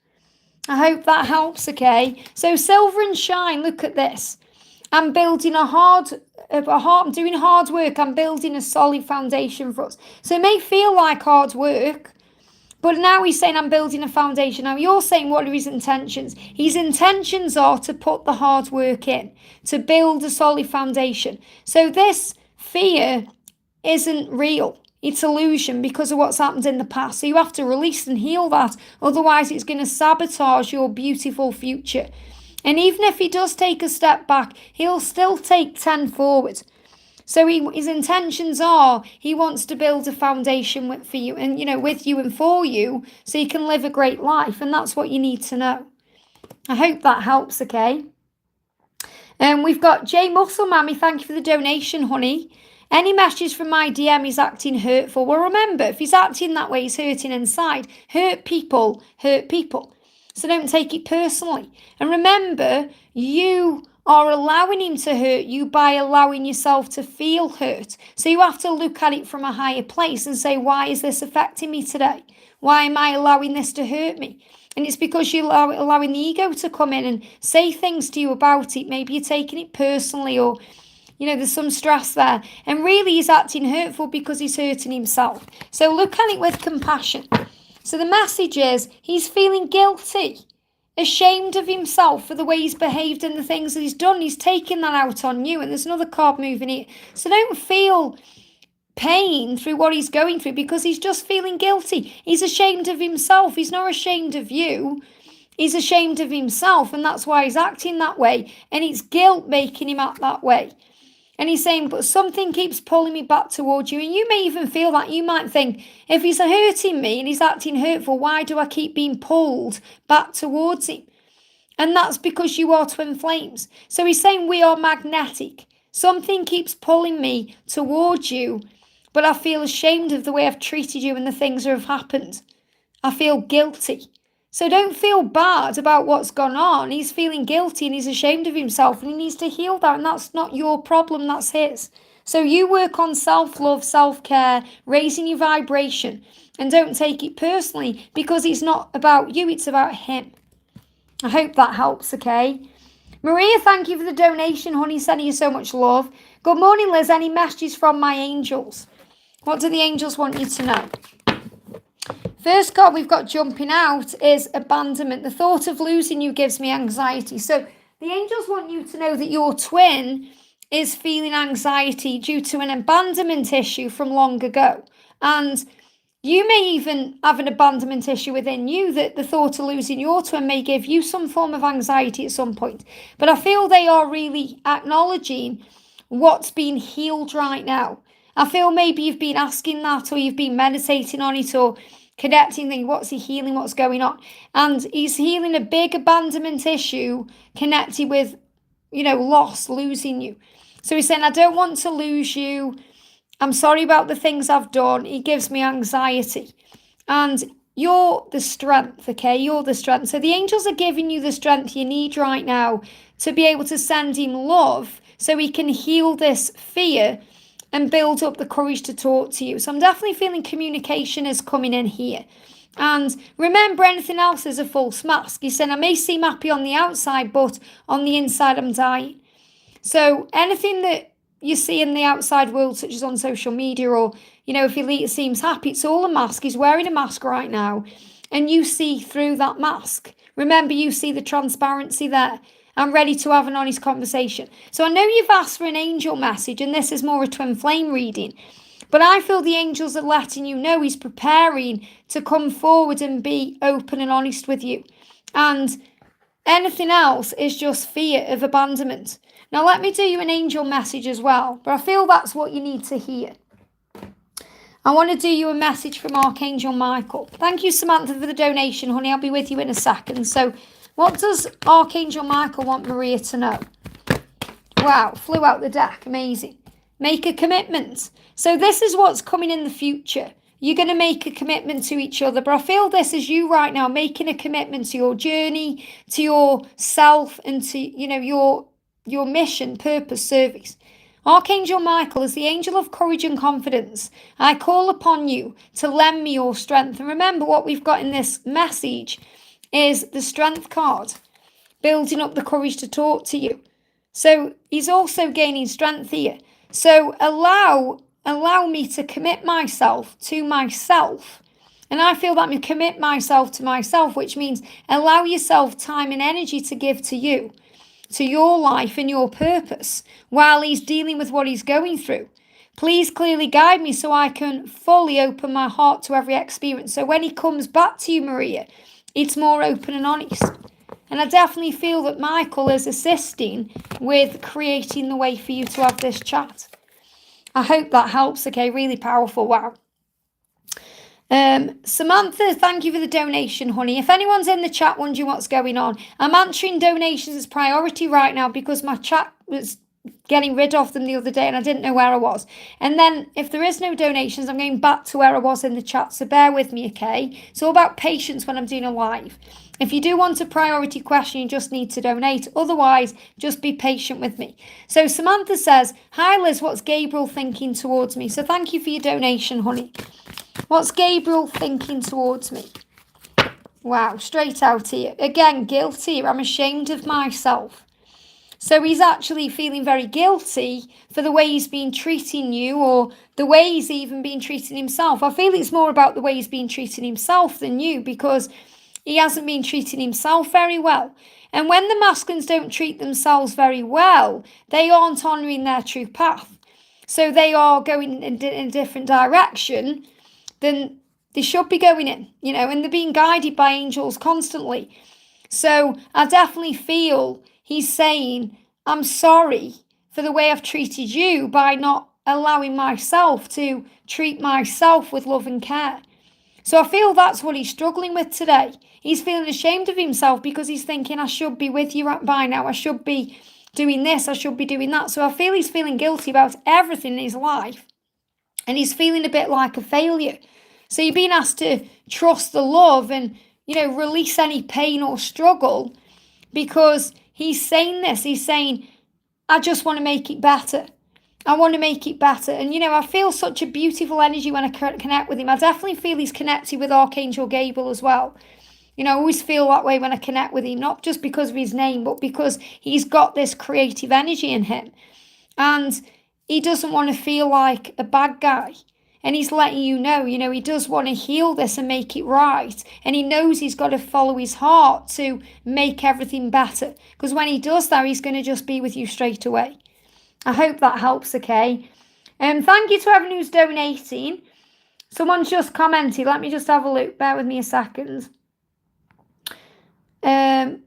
A: I hope that helps, okay? So Silver and Shine, look at this. I'm building I'm doing hard work. I'm building a solid foundation for us. So it may feel like hard work, but now he's saying I'm building a foundation. Now you're saying what are his intentions? His intentions are to put the hard work in, to build a solid foundation. So this fear isn't real. It's illusion because of what's happened in the past. So you have to release and heal that. Otherwise it's going to sabotage your beautiful future. And even if he does take a step back, he'll still take 10 forward. So his intentions are, he wants to build a foundation for you and, you know, with you and for you so you can live a great life. And that's what you need to know. I hope that helps, okay? And we've got J Muscle Mammy. Thank you for the donation, honey. Any messages from my DM, he's acting hurtful. Well, remember, if he's acting that way, he's hurting inside. Hurt people hurt people. So don't take it personally. And remember, you are allowing him to hurt you by allowing yourself to feel hurt. So you have to look at it from a higher place and say, why is this affecting me today? Why am I allowing this to hurt me? And it's because you're allowing the ego to come in and say things to you about it. Maybe you're taking it personally or, you know, there's some stress there. And really he's acting hurtful because he's hurting himself. So look at it with compassion. So the message is he's feeling guilty, ashamed of himself for the way he's behaved and the things that he's done. He's taking that out on you. And there's another card moving here. So don't feel pain through what he's going through because he's just feeling guilty. He's ashamed of himself. He's not ashamed of you. He's ashamed of himself. And that's why he's acting that way. And it's guilt making him act that way. And he's saying, but something keeps pulling me back towards you. And you may even feel that. You might think, if he's hurting me and he's acting hurtful, why do I keep being pulled back towards him? And that's because you are twin flames. So he's saying we are magnetic. Something keeps pulling me towards you, but I feel ashamed of the way I've treated you and the things that have happened. I feel guilty. So don't feel bad about what's gone on. He's feeling guilty and he's ashamed of himself and he needs to heal that. And that's not your problem, that's his. So you work on self-love, self-care, raising your vibration, and don't take it personally because it's not about you, it's about him. I hope that helps, okay? Maria, thank you for the donation, honey, sending you so much love. Good morning, Liz. Any messages from my angels? What do the angels want you to know? First card we've got jumping out is abandonment. The thought of losing you gives me anxiety. So the angels want you to know that your twin is feeling anxiety due to an abandonment issue from long ago. And you may even have an abandonment issue within you that the thought of losing your twin may give you some form of anxiety at some point. But I feel they are really acknowledging what's being healed right now. I feel maybe you've been asking that, or you've been meditating on it, or connecting, thinking, what's he healing, what's going on? And he's healing a big abandonment issue connected with, loss, losing you. So he's saying, I don't want to lose you. I'm sorry about the things I've done. It gives me anxiety. And you're the strength, okay? You're the strength. So the angels are giving you the strength you need right now to be able to send him love so he can heal this fear and build up the courage to talk to you. So I'm definitely feeling communication is coming in here. And remember, anything else is a false mask. He's saying, I may seem happy on the outside, but on the inside I'm dying. So anything that you see in the outside world, such as on social media, or, if he seems happy, it's all a mask. He's wearing a mask right now, and you see through that mask. Remember, you see the transparency there. I'm ready to have an honest conversation. So I know you've asked for an angel message, and this is more a twin flame reading, but I feel the angels are letting you know he's preparing to come forward and be open and honest with you. And anything else is just fear of abandonment. Now, let me do you an angel message as well, but I feel that's what you need to hear. I want to do you a message from Archangel Michael. Thank you, Samantha, for the donation, honey. I'll be with you in a second. So what does Archangel Michael want Maria to know? Wow, flew out the deck. Amazing. Make a commitment. So this is what's coming in the future. You're going to make a commitment to each other. But I feel this is you right now making a commitment to your journey, to yourself, and to, your mission, purpose, service. Archangel Michael, as the angel of courage and confidence, I call upon you to lend me your strength. And remember, what we've got in this message is the strength card, building up the courage to talk to you. So he's also gaining strength here. So allow me to commit myself to myself. And I feel that I commit myself to myself, which means allow yourself time and energy to give to you, to your life and your purpose, while he's dealing with what he's going through. Please clearly guide me so I can fully open my heart to every experience. So when he comes back to you, Maria, it's more open and honest. And I definitely feel that Michael is assisting with creating the way for you to have this chat. I hope that helps, okay? Really powerful. Wow. Samantha, thank you for the donation, honey. If anyone's in the chat wondering what's going on, I'm answering donations as priority right now because my chat was getting rid of them the other day and I didn't know where I was. And then if there is no donations, I'm going back to where I was in the chat. So bear with me, okay? It's all about patience when I'm doing a live. If you do want a priority question, you just need to donate. Otherwise, just be patient with me. So Samantha says, hi Liz, what's Gabriel thinking towards me? So thank you for your donation, honey. What's Gabriel thinking towards me? Wow, straight out here. Again, guilty. I'm ashamed of myself. So he's actually feeling very guilty for the way he's been treating you, or the way he's even been treating himself. I feel it's more about the way he's been treating himself than you, because he hasn't been treating himself very well. And when the masculines don't treat themselves very well, they aren't honouring their true path. So they are going in a different direction than they should be going in, and they're being guided by angels constantly. So I definitely feel he's saying, I'm sorry for the way I've treated you by not allowing myself to treat myself with love and care. So I feel that's what he's struggling with today. He's feeling ashamed of himself because he's thinking, I should be with you by now. I should be doing this. I should be doing that. So I feel he's feeling guilty about everything in his life. And he's feeling a bit like a failure. So you're being asked to trust the love and, release any pain or struggle, because he's saying this. He's saying, I just want to make it better. I want to make it better. And, you know, I feel such a beautiful energy when I connect with him. I definitely feel he's connected with Archangel Gabriel as well. You know, I always feel that way when I connect with him, not just because of his name, but because he's got this creative energy in him. And he doesn't want to feel like a bad guy. And he's letting you know, he does want to heal this and make it right. And he knows he's got to follow his heart to make everything better. Because when he does that, he's going to just be with you straight away. I hope that helps, okay? Thank you to everyone who's donating. Someone's just commented. Let me just have a look. Bear with me a second. I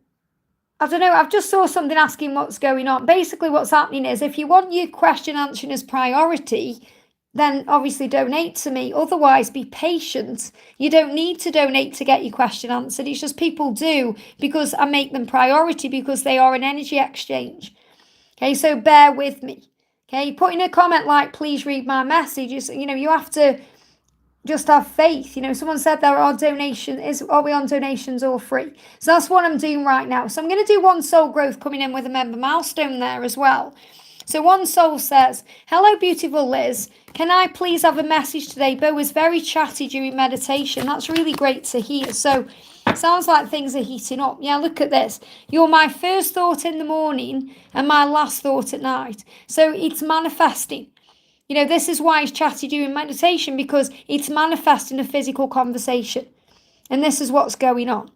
A: don't know. I've just saw something asking what's going on. Basically, what's happening is if you want your question answered as priority, then obviously donate to me. Otherwise, be patient. You don't need to donate to get your question answered. It's just people do because I make them priority because they are an energy exchange. Okay, so bear with me. Okay, put in a comment like, please read my messages. You have to just have faith. Someone said there are donations. Are we on donations or free? So that's what I'm doing right now. So I'm going to do one soul growth coming in with a member milestone there as well. So one soul says, hello, beautiful Liz. Can I please have a message today? Bo was very chatty during meditation. That's really great to hear. So sounds like things are heating up. Yeah, look at this. You're my first thought in the morning and my last thought at night. So it's manifesting. This is why it's chatty during meditation, because it's manifesting a physical conversation. And this is what's going on.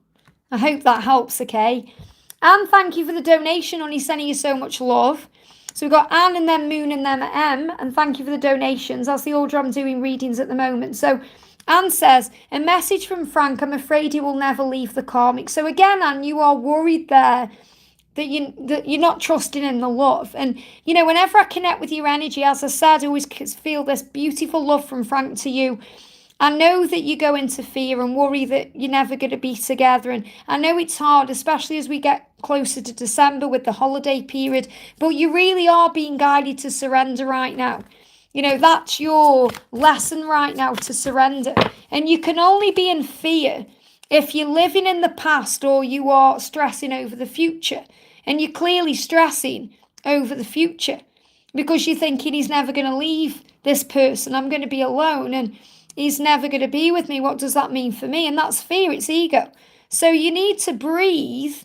A: I hope that helps, okay? And thank you for the donation, honey, sending you so much love. So we've got Anne and then Moon and then M. And thank you for the donations. That's the order I'm doing readings at the moment. So Anne says, a message from Frank, I'm afraid he will never leave the karmic. So again, Anne, you are worried there that you're not trusting in the love. And, whenever I connect with your energy, as I said, I always feel this beautiful love from Frank to you. I know that you go into fear and worry that you're never going to be together. And I know it's hard, especially as we get closer to December with the holiday period. But you really are being guided to surrender right now. That's your lesson right now, to surrender. And you can only be in fear if you're living in the past or you are stressing over the future. And you're clearly stressing over the future because you're thinking he's never going to leave this person. I'm going to be alone and he's never going to be with me. What does that mean for me? And that's fear. It's ego. So you need to breathe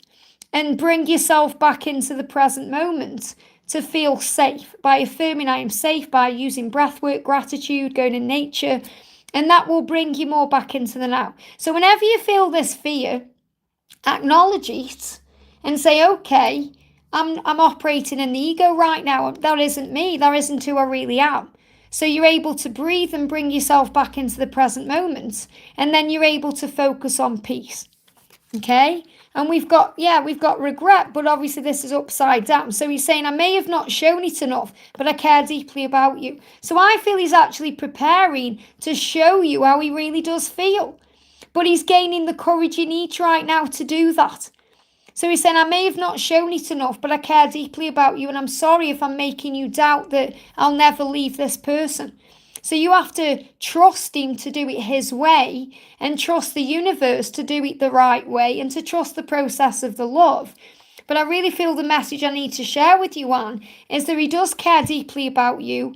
A: and bring yourself back into the present moment to feel safe by affirming I am safe, by using breath work, gratitude, going in nature. And that will bring you more back into the now. So whenever you feel this fear, acknowledge it. And say, okay, I'm operating in the ego right now. That isn't me. That isn't who I really am. So you're able to breathe and bring yourself back into the present moment. And then you're able to focus on peace. Okay? And we've got regret, but obviously this is upside down. So he's saying, I may have not shown it enough, but I care deeply about you. So I feel he's actually preparing to show you how he really does feel. But he's gaining the courage he needs right now to do that. So he's saying, I may have not shown it enough, but I care deeply about you. And I'm sorry if I'm making you doubt that I'll never leave this person. So you have to trust him to do it his way and trust the universe to do it the right way and to trust the process of the love. But I really feel the message I need to share with you, Anne, is that he does care deeply about you.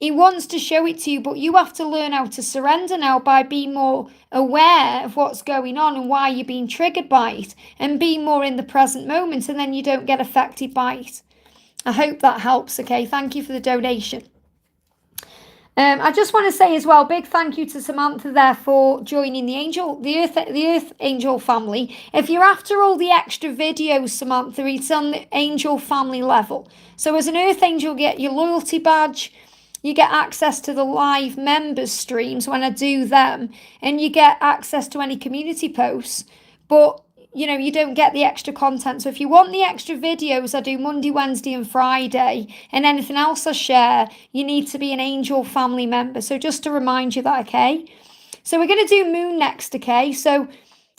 A: He wants to show it to you, but you have to learn how to surrender now by being more aware of what's going on and why you're being triggered by it and being more in the present moment, and then you don't get affected by it. I hope that helps, okay? Thank you for the donation. I just want to say as well, big thank you to Samantha there for joining the Earth Angel family. If you're after all the extra videos, Samantha, it's on the Angel family level. So as an Earth Angel, you get your loyalty badge. You get access to the live members streams when I do them, and you get access to any community posts, but you don't get the extra content. So if you want the extra videos, I do Monday, Wednesday and Friday, and anything else I share, you need to be an Angel family member. So just to remind you that, okay? So we're going to do Moon next, okay? So,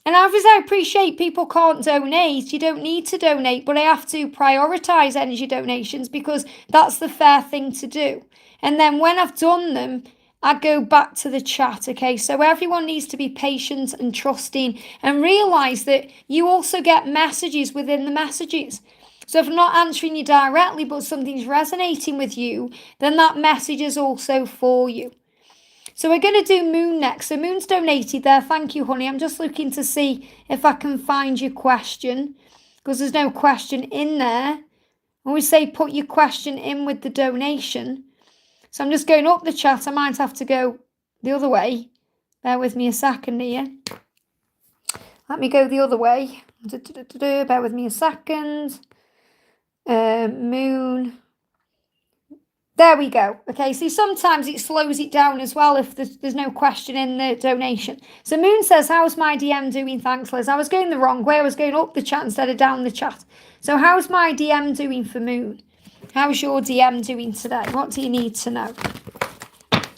A: and obviously I appreciate people can't donate. You don't need to donate, but I have to prioritize energy donations because that's the fair thing to do. And then when I've done them, I go back to the chat, okay? So everyone needs to be patient and trusting and realise that you also get messages within the messages. So if I'm not answering you directly, but something's resonating with you, then that message is also for you. So we're going to do Moon next. So Moon's donated there. Thank you, honey. I'm just looking to see if I can find your question, because there's no question in there. When we say put your question in with the donation. So I'm just going up the chat. I might have to go the other way. Bear with me a second here. Let me go the other way. Bear with me a second. Moon. There we go. Okay, see, sometimes it slows it down as well if there's no question in the donation. So Moon says, how's my DM doing? Thanks, Liz. I was going the wrong way. I was going up the chat instead of down the chat. So how's my DM doing for Moon? How's your DM doing today? What do you need to know?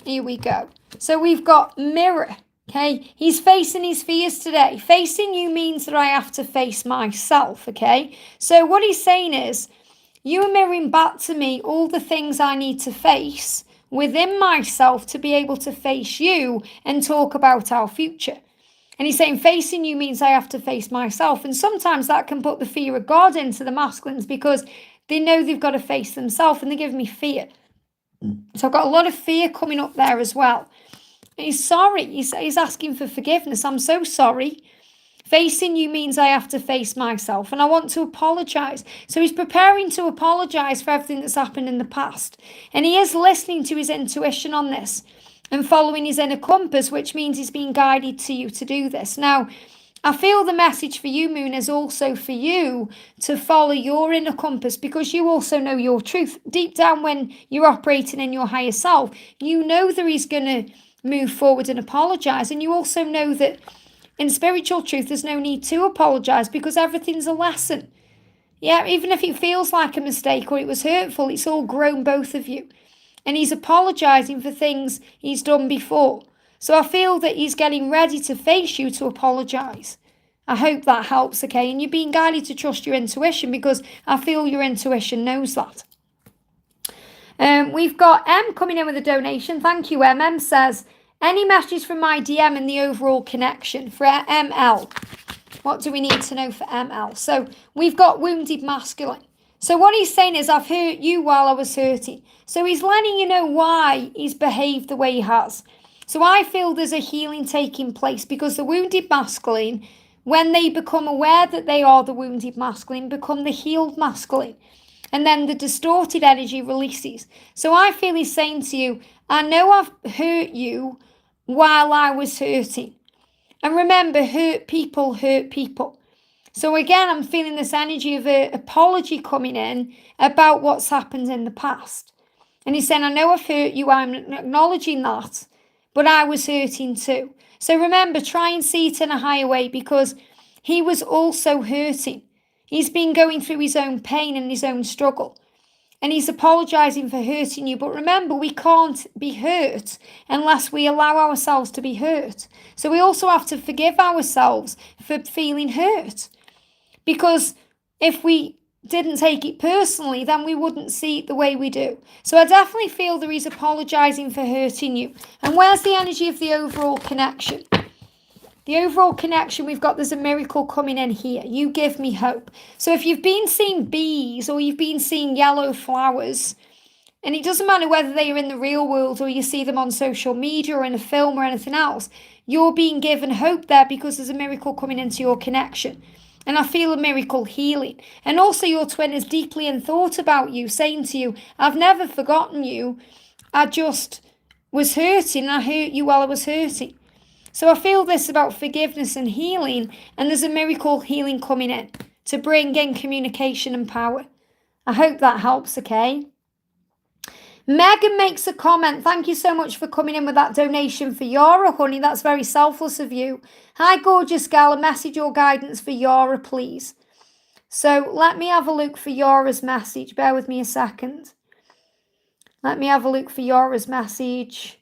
A: Here we go. So we've got Mirror. Okay, he's facing his fears today. Facing you means that I have to face myself. Okay, so what he's saying is, you are mirroring back to me all the things I need to face within myself to be able to face you and talk about our future. And he's saying facing you means I have to face myself. And sometimes that can put the fear of God into the masculines because they know they've got to face themselves and they give me fear. So I've got a lot of fear coming up there as well. And he's sorry. He's asking for forgiveness. I'm so sorry. Facing you means I have to face myself and I want to apologise. So he's preparing to apologise for everything that's happened in the past. And he is listening to his intuition on this and following his inner compass, which means he's being guided to you to do this. Now, I feel the message for you, Moon, is also for you to follow your inner compass because you also know your truth. Deep down when you're operating in your higher self, you know that he's going to move forward and apologise. And you also know that in spiritual truth, there's no need to apologise because everything's a lesson. Yeah, even if it feels like a mistake or it was hurtful, it's all grown both of you. And he's apologising for things he's done before. So I feel that he's getting ready to face you to apologise. I hope that helps, okay? And you're being guided to trust your intuition because I feel your intuition knows that. We've got M coming in with a donation. Thank you, M. M says, any message from my DM in the overall connection for ML? What do we need to know for ML? So we've got wounded masculine. So what he's saying is, I've hurt you while I was hurting. So he's letting you know why he's behaved the way he has. So I feel there's a healing taking place because the wounded masculine, when they become aware that they are the wounded masculine, become the healed masculine. And then the distorted energy releases. So I feel he's saying to you, I know I've hurt you while I was hurting. And remember, hurt people hurt people. So again, I'm feeling this energy of an apology coming in about what's happened in the past. And he's saying, I know I've hurt you, I'm acknowledging that, but I was hurting too. So remember, try and see it in a higher way because he was also hurting. He's been going through his own pain and his own struggle. And he's apologising for hurting you. But remember, we can't be hurt unless we allow ourselves to be hurt. So we also have to forgive ourselves for feeling hurt. Because if we didn't take it personally, then we wouldn't see it the way we do. So I definitely feel that he's apologising for hurting you. And where's the energy of the overall connection? The overall connection, we've got there's a miracle coming in here. You give me hope. So if you've been seeing bees or you've been seeing yellow flowers, and it doesn't matter whether they are in the real world or you see them on social media or in a film or anything else, you're being given hope there because there's a miracle coming into your connection. And I feel a miracle healing. And also your twin is deeply in thought about you, saying to you, I've never forgotten you. I just was hurting and I hurt you while I was hurting. So I feel this about forgiveness and healing, and there's a miracle healing coming in to bring in communication and power. I hope that helps, okay? Megan makes a comment. Thank you so much for coming in with that donation for Yara, honey. That's very selfless of you. Hi, gorgeous gal. A message or guidance for Yara, please. So let me have a look for Yara's message. Bear with me a second. Let me have a look for Yara's message.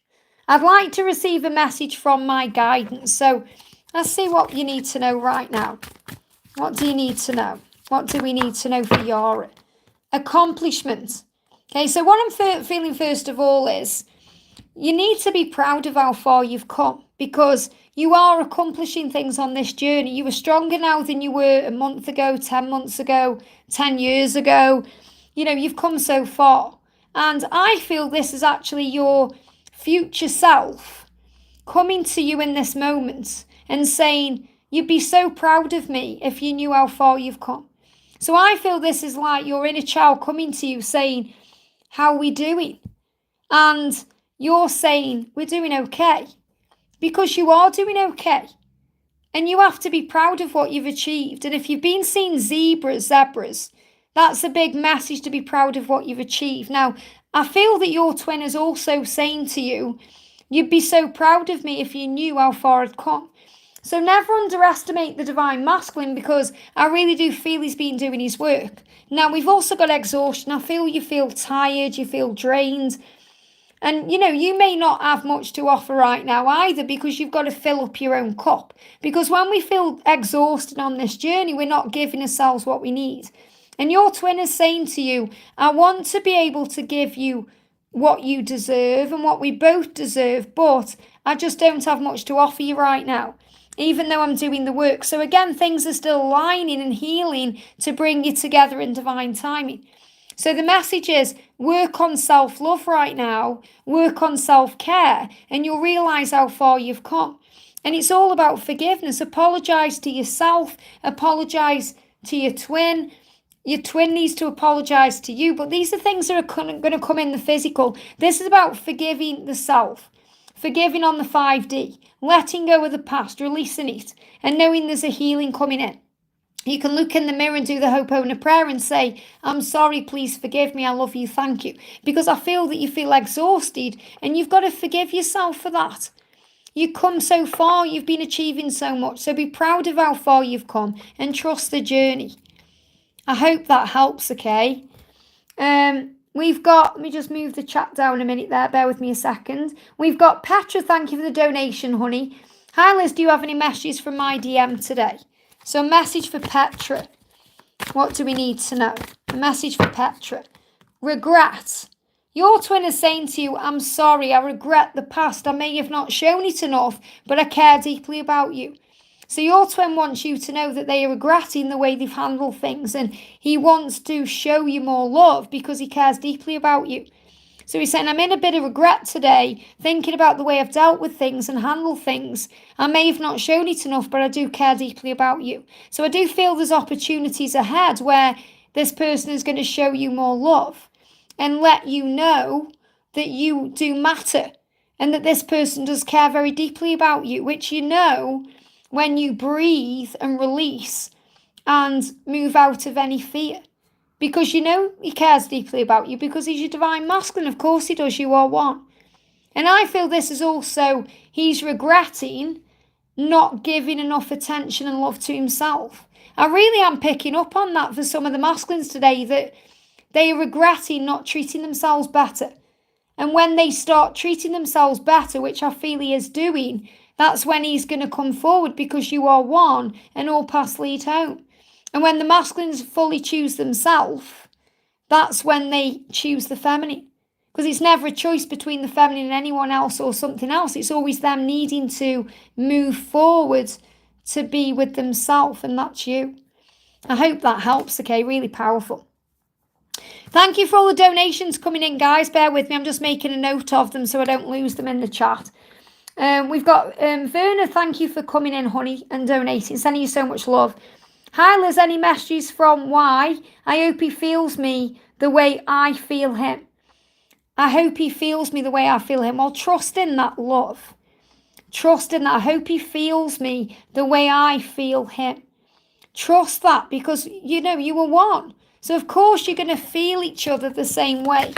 A: I'd like to receive a message from my guidance. So let's see what you need to know right now. What do you need to know? What do we need to know for Yara? Accomplishment. Okay, so what I'm feeling first of all is you need to be proud of how far you've come. because you are accomplishing things on this journey. You are stronger now than you were a month ago, 10 months ago, 10 years ago. You've come so far. And I feel this is actually your future self coming to you in this moment and saying, you'd be so proud of me if you knew how far you've come. So I feel this is like your inner child coming to you saying, how are we doing? And you're saying, we're doing okay. Because you are doing okay. And you have to be proud of what you've achieved. And if you've been seeing zebras, that's a big message to be proud of what you've achieved. Now, I feel that your twin is also saying to you, you'd be so proud of me if you knew how far I'd come. So never underestimate the divine masculine, because I really do feel he's been doing his work. Now, we've also got exhaustion. I feel you feel tired, you feel drained. And, you may not have much to offer right now either, because you've got to fill up your own cup. Because when we feel exhausted on this journey, we're not giving ourselves what we need. And your twin is saying to you, I want to be able to give you what you deserve and what we both deserve, but I just don't have much to offer you right now, even though I'm doing the work. So again, things are still aligning and healing to bring you together in divine timing. So the message is, work on self-love right now, work on self-care, and you'll realise how far you've come. And it's all about forgiveness. Apologise to yourself, apologise to your twin. Your twin needs to apologise to you, but these are things that are going to come in the physical. This is about forgiving the self, forgiving on the 5D, letting go of the past, releasing it, and knowing there's a healing coming in. You can look in the mirror and do the Ho'oponopono prayer and say, I'm sorry, please forgive me, I love you, thank you. Because I feel that you feel exhausted, and you've got to forgive yourself for that. You've come so far, you've been achieving so much, so be proud of how far you've come and trust the journey. I hope that helps, okay? We've got, let me just move the chat down a minute there, bear with me a second. We've got Petra, thank you for the donation, honey. Hi Liz, do you have any messages from my DM today? So a message for Petra. What do we need to know? A message for Petra. Regret. Your twin is saying to you, I'm sorry, I regret the past. I may have not shown it enough, but I care deeply about you. So your twin wants you to know that they are regretting the way they've handled things, and he wants to show you more love because he cares deeply about you. So he's saying, I'm in a bit of regret today, thinking about the way I've dealt with things and handled things. I may have not shown it enough, but I do care deeply about you. So I do feel there's opportunities ahead where this person is going to show you more love and let you know that you do matter and that this person does care very deeply about you, which you know when you breathe and release and move out of any fear. Because you know he cares deeply about you, because he's your divine masculine. Of course he does, you are one. And I feel this is also, he's regretting not giving enough attention and love to himself. I really am picking up on that for some of the masculines today, that they are regretting not treating themselves better. And when they start treating themselves better, which I feel he is doing, that's when he's going to come forward, because you are one and all paths lead home. And when the masculines fully choose themselves, that's when they choose the feminine. Because it's never a choice between the feminine and anyone else or something else. It's always them needing to move forward to be with themselves, and that's you. I hope that helps, okay? Really powerful. Thank you for all the donations coming in, guys. Bear with me. I'm just making a note of them so I don't lose them in the chat. We've got Verna, thank you for coming in, honey, and donating. Sending you so much love. Hi, Liz, any messages from Y? I hope he feels me the way I feel him. I hope he feels me the way I feel him. Well, trust in that love. Trust in that. I hope he feels me the way I feel him. Trust that, because, you know, you were one. So, of course, you're going to feel each other the same way.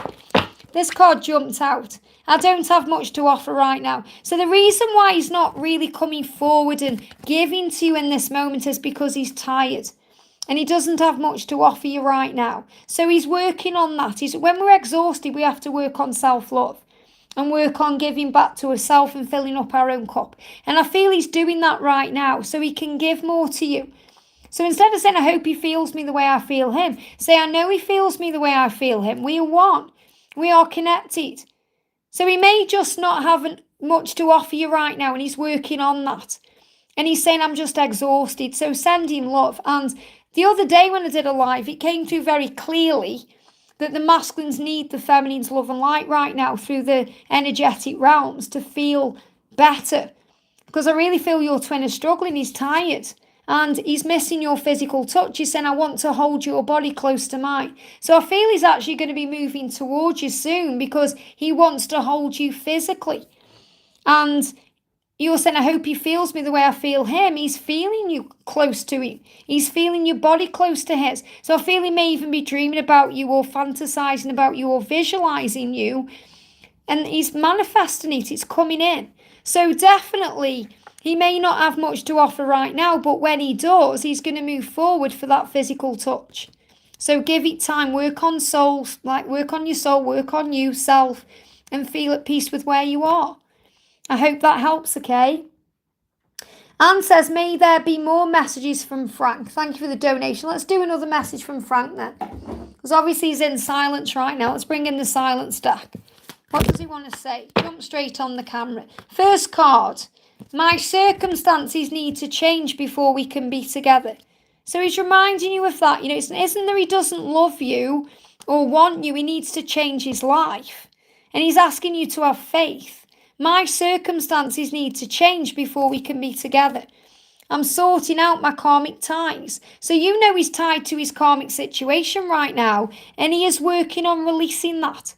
A: This card jumped out. I don't have much to offer right now. So the reason why he's not really coming forward and giving to you in this moment is because he's tired. And he doesn't have much to offer you right now. So he's working on that. When we're exhausted, we have to work on self-love. And work on giving back to ourselves and filling up our own cup. And I feel he's doing that right now, so he can give more to you. So instead of saying, I hope he feels me the way I feel him, say, I know he feels me the way I feel him. We are one. We are connected. So he may just not have much to offer you right now, and he's working on that. And he's saying, I'm just exhausted. So send him love. And the other day when I did a live, it came through very clearly that the masculines need the feminine's love and light right now through the energetic realms to feel better. Because I really feel your twin is struggling. He's tired. And he's missing your physical touch. He's saying, I want to hold your body close to mine. So I feel he's actually going to be moving towards you soon because he wants to hold you physically. And you're saying, I hope he feels me the way I feel him. He's feeling you close to him. He's feeling your body close to his. So I feel he may even be dreaming about you or fantasizing about you or visualizing you. And he's manifesting it. It's coming in. So definitely, he may not have much to offer right now, but when he does, he's going to move forward for that physical touch. So give it time. Work on soul, work on your soul, work on you, self, and feel at peace with where you are. I hope that helps, okay? Anne says, may there be more messages from Frank. Thank you for the donation. Let's do another message from Frank then. Because obviously he's in silence right now. Let's bring in the silence deck. What does he want to say? Jump straight on the camera. First card. My circumstances need to change before we can be together. So he's reminding you of that. You know, it isn't that he doesn't love you or want you. He needs to change his life. And he's asking you to have faith. My circumstances need to change before we can be together. I'm sorting out my karmic ties. So you know he's tied to his karmic situation right now, and he is working on releasing that.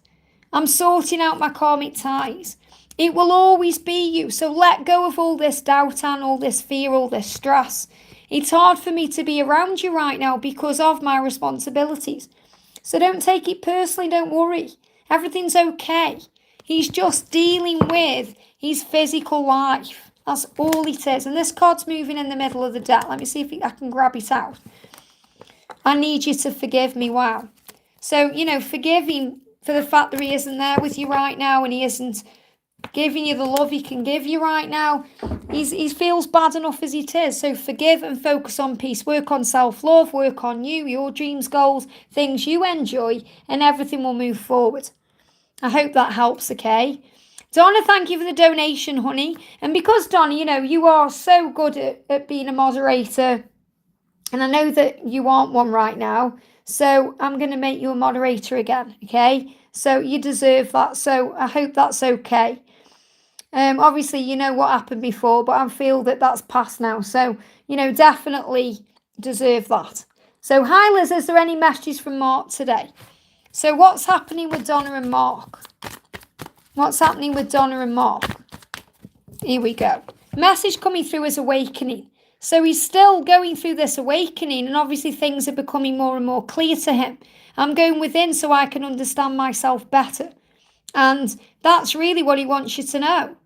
A: I'm sorting out my karmic ties. It will always be you. So let go of all this doubt and all this fear, all this stress. It's hard for me to be around you right now because of my responsibilities. So don't take it personally. Don't worry. Everything's okay. He's just dealing with his physical life. That's all it is. And this card's moving in the middle of the deck. Let me see if I can grab it out. I need you to forgive me. Wow. So, you know, forgive him for the fact that he isn't there with you right now and he isn't giving you the love he can give you right now. He feels bad enough as it is. So forgive and focus on peace. Work on self-love. Work on you, your dreams, goals, things you enjoy, and everything will move forward. I hope that helps, okay? Donna, thank you for the donation, honey. And because, Donna, you know, you are so good at being a moderator, and I know that you aren't one right now, so I'm going to make you a moderator again, okay? So you deserve that, so I hope that's okay. Obviously, you know what happened before, but I feel that that's past now, so, you know, definitely deserve that. So, hi, Liz, is there any messages from Mark today? So what's happening with Donna and Mark? What's happening with Donna and Mark? Here we go. Message coming through is awakening. So he's still going through this awakening, and obviously things are becoming more and more clear to him. I'm going within so I can understand myself better. And that's really what he wants you to know.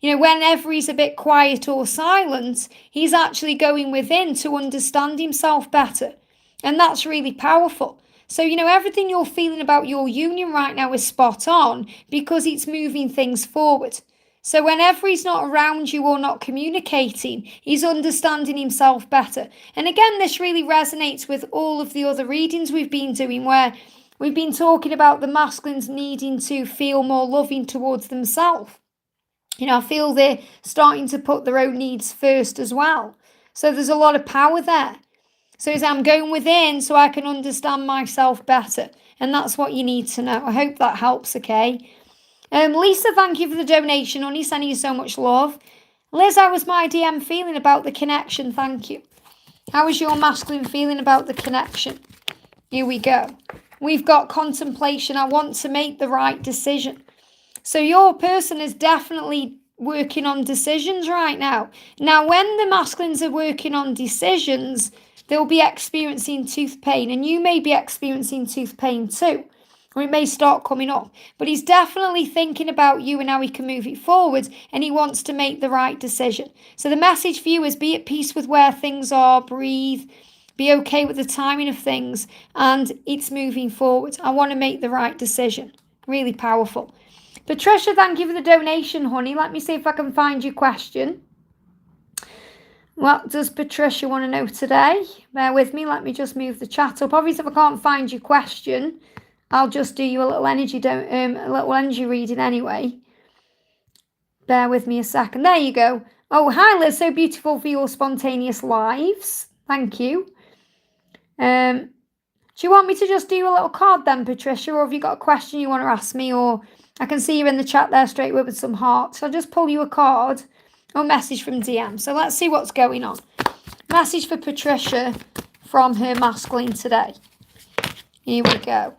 A: You know, whenever he's a bit quiet or silent, he's actually going within to understand himself better. And that's really powerful. So, you know, everything you're feeling about your union right now is spot on because it's moving things forward. So whenever he's not around you or not communicating, he's understanding himself better. And again, this really resonates with all of the other readings we've been doing where we've been talking about the masculines needing to feel more loving towards themselves. You know, I feel they're starting to put their own needs first as well. So there's a lot of power there. So I'm going within so I can understand myself better. And that's what you need to know. I hope that helps, okay? Lisa, thank you for the donation, honey. Sending you so much love. Liz, how was my DM feeling about the connection? Thank you. How is your masculine feeling about the connection? Here we go. We've got contemplation. I want to make the right decision. So your person is definitely working on decisions right now. Now, when the masculines are working on decisions, they'll be experiencing tooth pain, and you may be experiencing tooth pain too, or it may start coming up. But he's definitely thinking about you and how he can move it forward, and he wants to make the right decision. So the message for you is be at peace with where things are, breathe, be okay with the timing of things, and it's moving forward. I want to make the right decision. Really powerful. Patricia, thank you for the donation, honey. Let me see if I can find your question. What does Patricia want to know today? Bear with me. Let me just move the chat up. Obviously, if I can't find your question, I'll just do you a little energy reading anyway. Bear with me a second. There you go. Oh, hi Liz, so beautiful for your spontaneous lives. Thank you. Do you want me to just do a little card then, Patricia, or have you got a question you want to ask me? Or I can see you in the chat there straight away with some hearts. I'll just pull you a card or message from DM. So let's see what's going on. Message for Patricia from her masculine today. Here we go.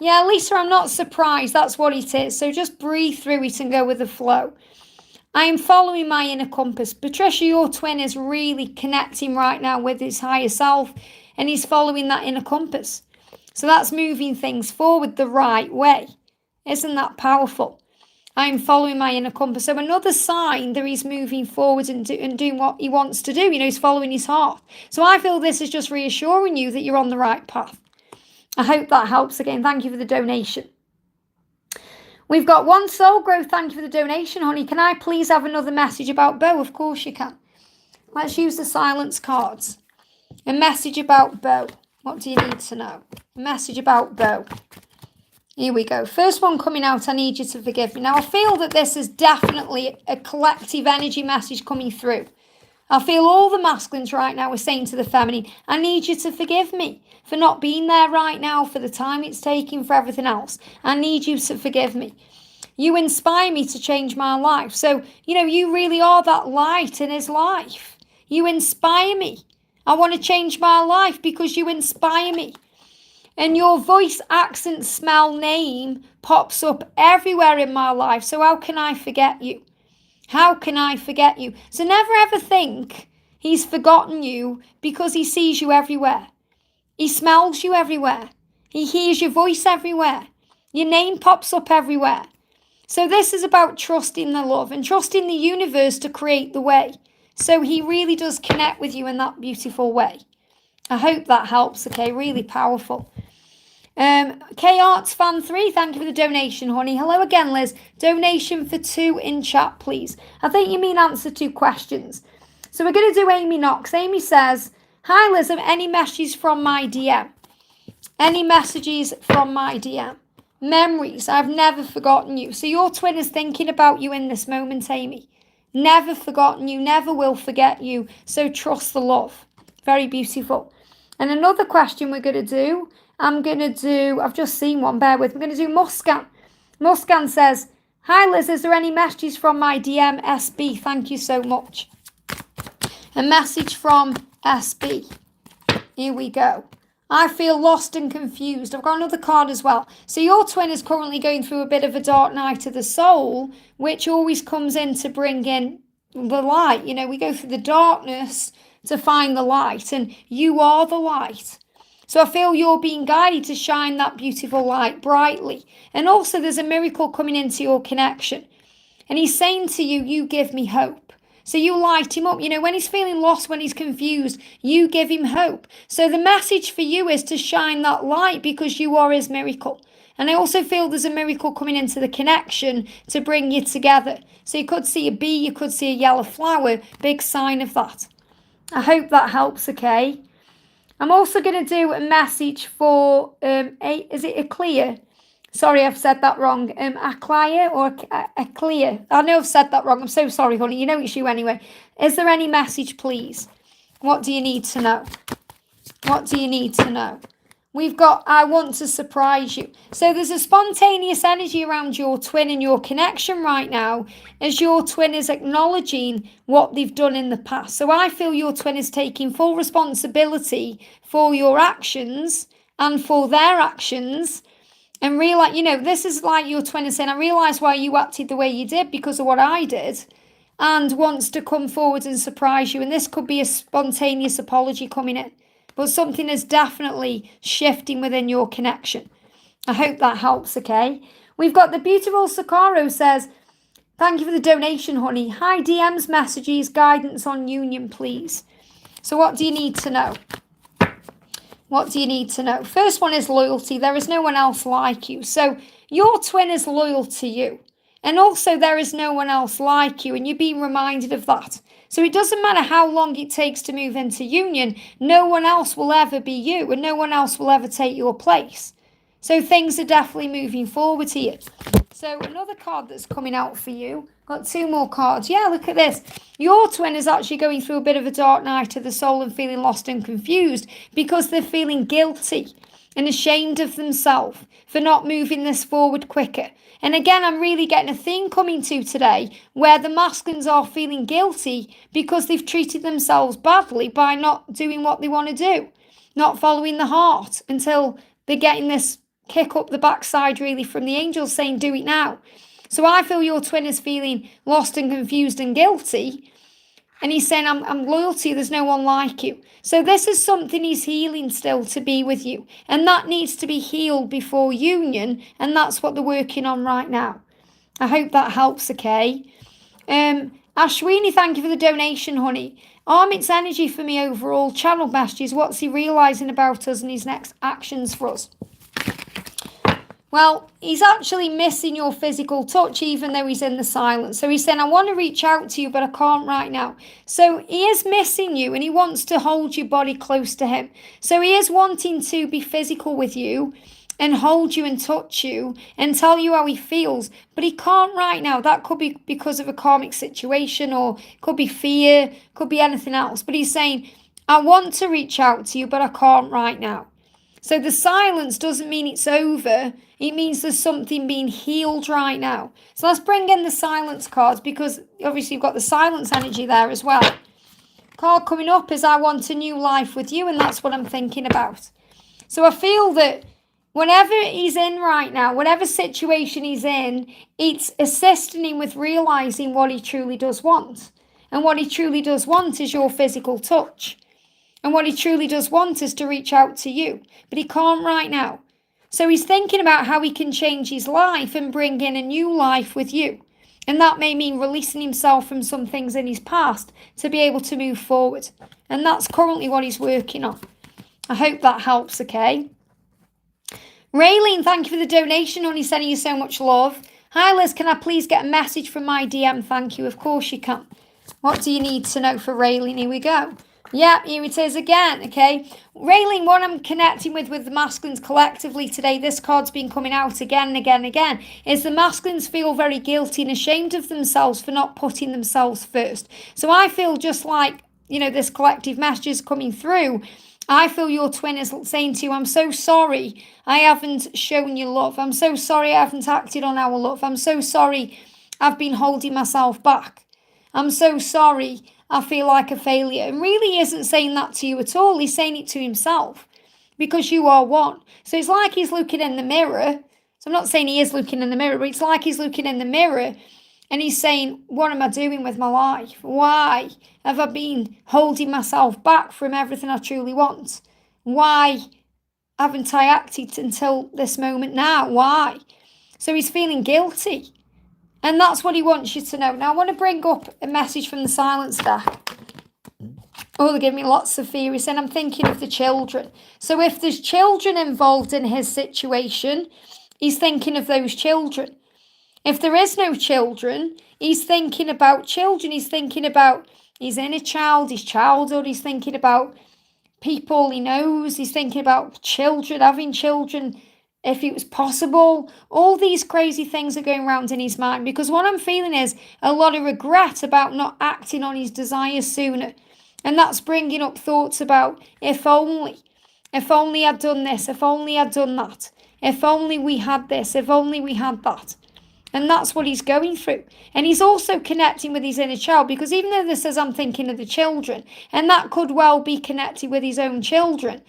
A: Yeah, Lisa, I'm not surprised. That's what it is. So just breathe through it and go with the flow. I am following my inner compass. Patricia, your twin is really connecting right now with his higher self, and he's following that inner compass. So that's moving things forward the right way. Isn't that powerful? I'm following my inner compass. So another sign that he's moving forward and doing what he wants to do. You know, he's following his heart. So I feel this is just reassuring you that you're on the right path. I hope that helps. Again, thank you for the donation. We've got One Soul Growth. Thank you for the donation, honey. Can I please have another message about Bo? Of course you can. Let's use the silence cards. A message about Bo. What do you need to know? A message about Bo. Here we go. First one coming out, I need you to forgive me. Now, I feel that this is definitely a collective energy message coming through. I feel all the masculines right now are saying to the feminine, I need you to forgive me for not being there right now, for the time it's taking, for everything else. I need you to forgive me. You inspire me to change my life. So, you know, you really are that light in his life. You inspire me. I want to change my life because you inspire me. And your voice, accent, smell, name pops up everywhere in my life. So how can I forget you? How can I forget you? So never ever think he's forgotten you, because he sees you everywhere. He smells you everywhere. He hears your voice everywhere. Your name pops up everywhere. So this is about trusting the love and trusting the universe to create the way. So he really does connect with you in that beautiful way. I hope that helps, okay? Really powerful. K-Arts Fan 3, thank you for the donation, honey. Hello again, Liz. Donation for 2 in chat, please. I think you mean answer 2 questions. So we're going to do Amy Knox. Amy says, hi, Liz, have any messages from my DM? Any messages from my DM? Memories, I've never forgotten you. So your twin is thinking about you in this moment, Amy. Never forgotten you, never will forget you. So trust the love. Very beautiful. And another question we're going to do, I've just seen one, bear with me. I'm going to do Muskan. Muskan says, hi Liz, is there any messages from my DM SB? Thank you so much. A message from SB. Here we go. I feel lost and confused. I've got another card as well. So your twin is currently going through a bit of a dark night of the soul, which always comes in to bring in the light. You know, we go through the darkness to find the light, and you are the light. So I feel you're being guided to shine that beautiful light brightly. And also there's a miracle coming into your connection. And he's saying to you, you give me hope. So you light him up. You know, when he's feeling lost, when he's confused, you give him hope. So the message for you is to shine that light, because you are his miracle. And I also feel there's a miracle coming into the connection to bring you together. So you could see a bee, you could see a yellow flower, big sign of that. I hope that helps, okay? I'm also going to do a message for, is it Aclea? Sorry, I've said that wrong. Aclea or Aclea? I know I've said that wrong. I'm so sorry, honey. You know it's you anyway. Is there any message, please? What do you need to know? What do you need to know? We've got, I want to surprise you. So there's a spontaneous energy around your twin and your connection right now, as your twin is acknowledging what they've done in the past. So I feel your twin is taking full responsibility for your actions and for their actions. And realize, you know, this is like your twin is saying, I realise why you acted the way you did because of what I did, and wants to come forward and surprise you. And this could be a spontaneous apology coming in. But something is definitely shifting within your connection. I hope that helps, okay? We've got the beautiful Sakaro says, thank you for the donation, honey. Hi, DMs, messages, guidance on union, please. So what do you need to know? What do you need to know? First one is loyalty. There is no one else like you. So your twin is loyal to you. And also there is no one else like you. And you're being reminded of that. So it doesn't matter how long it takes to move into union. No one else will ever be you. And no one else will ever take your place. So things are definitely moving forward here. So another card that's coming out for you. Got 2 more cards. Yeah, look at this. Your twin is actually going through a bit of a dark night of the soul and feeling lost and confused because they're feeling guilty and ashamed of themselves for not moving this forward quicker. And again, I'm really getting a theme coming to today where the masculines are feeling guilty because they've treated themselves badly by not doing what they want to do, not following the heart until they're getting this kick up the backside really from the angels saying, do it now. So I feel your twin is feeling lost and confused and guilty. And he's saying, I'm loyal to you. There's no one like you. So this is something he's healing still to be with you. And that needs to be healed before union. And that's what they're working on right now. I hope that helps, okay? Ashwini, thank you for the donation, honey. Amit's energy for me overall. Channel messages. What's he realising about us and his next actions for us? Well, he's actually missing your physical touch, even though he's in the silence. So he's saying, I want to reach out to you, but I can't right now. So he is missing you and he wants to hold your body close to him. So he is wanting to be physical with you and hold you and touch you and tell you how he feels. But he can't right now. That could be because of a karmic situation, or could be fear, could be anything else. But he's saying, I want to reach out to you, but I can't right now. So the silence doesn't mean it's over. It means there's something being healed right now. So let's bring in the silence cards, because obviously you've got the silence energy there as well. Card coming up is I want a new life with you, and that's what I'm thinking about. So I feel that whatever he's in right now, whatever situation he's in, it's assisting him with realising what he truly does want. And what he truly does want is your physical touch. And what he truly does want is to reach out to you. But he can't right now. So he's thinking about how he can change his life and bring in a new life with you. And that may mean releasing himself from some things in his past to be able to move forward. And that's currently what he's working on. I hope that helps, okay? Raylene, thank you for the donation. Honey, sending you so much love. Hi, Liz, can I please get a message from my DM? Thank you. Of course you can. What do you need to know for Raylene? Here we go. Yeah, here it is again, okay? Raylene, what I'm connecting with the masculines collectively today, this card's been coming out again and again and again, is the masculines feel very guilty and ashamed of themselves for not putting themselves first. So I feel just like, this collective message is coming through. I feel your twin is saying to you, I'm so sorry I haven't shown you love. I'm so sorry I haven't acted on our love. I'm so sorry I've been holding myself back. I'm so sorry I feel like a failure. And really he isn't saying that to you at all. He's saying it to himself because you are one. So it's like he's looking in the mirror. So I'm not saying he is looking in the mirror, but it's like he's looking in the mirror and he's saying, what am I doing with my life? Why have I been holding myself back from everything I truly want? Why haven't I acted until this moment now? Why? So he's feeling guilty. And that's what he wants you to know. Now, I want to bring up a message from the silence deck. Oh, they're giving me lots of fear. He's saying, I'm thinking of the children. So if there's children involved in his situation, he's thinking of those children. If there is no children, he's thinking about children. He's thinking about his inner child, his childhood. He's thinking about people he knows. He's thinking about children, having children, if it was possible. All these crazy things are going around in his mind, because what I'm feeling is a lot of regret about not acting on his desires sooner. And that's bringing up thoughts about if only I'd done this, if only I'd done that, if only we had this, if only we had that. And that's what he's going through. And he's also connecting with his inner child, because even though this says I'm thinking of the children, and that could well be connected with his own children,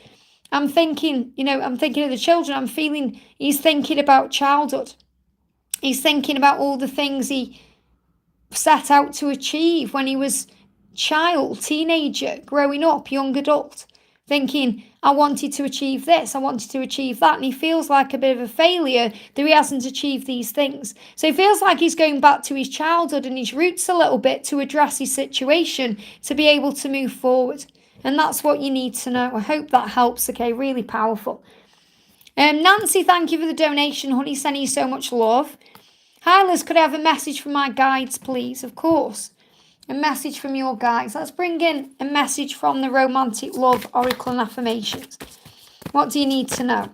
A: I'm thinking of the children. I'm feeling he's thinking about childhood. He's thinking about all the things he set out to achieve when he was child, teenager, growing up, young adult, thinking, I wanted to achieve this, I wanted to achieve that. And he feels like a bit of a failure that he hasn't achieved these things. So he feels like he's going back to his childhood and his roots a little bit to address his situation, to be able to move forward. And that's what you need to know. I hope that helps, okay? Really powerful. Nancy, thank you for the donation, honey. Sending you so much love. Hi, Liz, could I have a message from my guides, please? Of course. A message from your guides. Let's bring in a message from the Romantic Love Oracle and Affirmations. What do you need to know?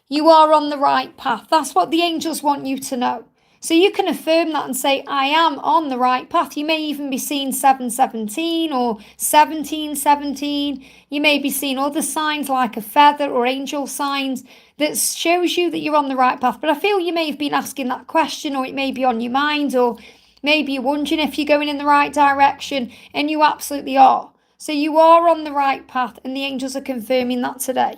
A: You are on the right path. That's what the angels want you to know. So you can affirm that and say, I am on the right path. You may even be seeing 717 or 1717. You may be seeing other signs like a feather or angel signs that shows you that you're on the right path. But I feel you may have been asking that question, or it may be on your mind, or maybe you're wondering if you're going in the right direction, and you absolutely are. So you are on the right path, and the angels are confirming that today.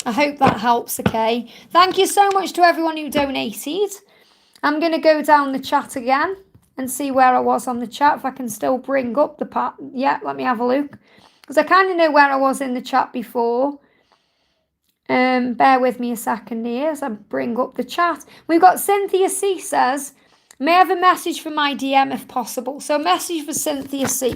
A: I hope that helps, okay? Thank you so much to everyone who donated. I'm going to go down the chat again and see where I was on the chat, if I can still bring up the part. Yeah, let me have a look. Because I kind of know where I was in the chat before. Bear with me a second here as I bring up the chat. We've got Cynthia C says, may I have a message for my DM if possible? So a message for Cynthia C.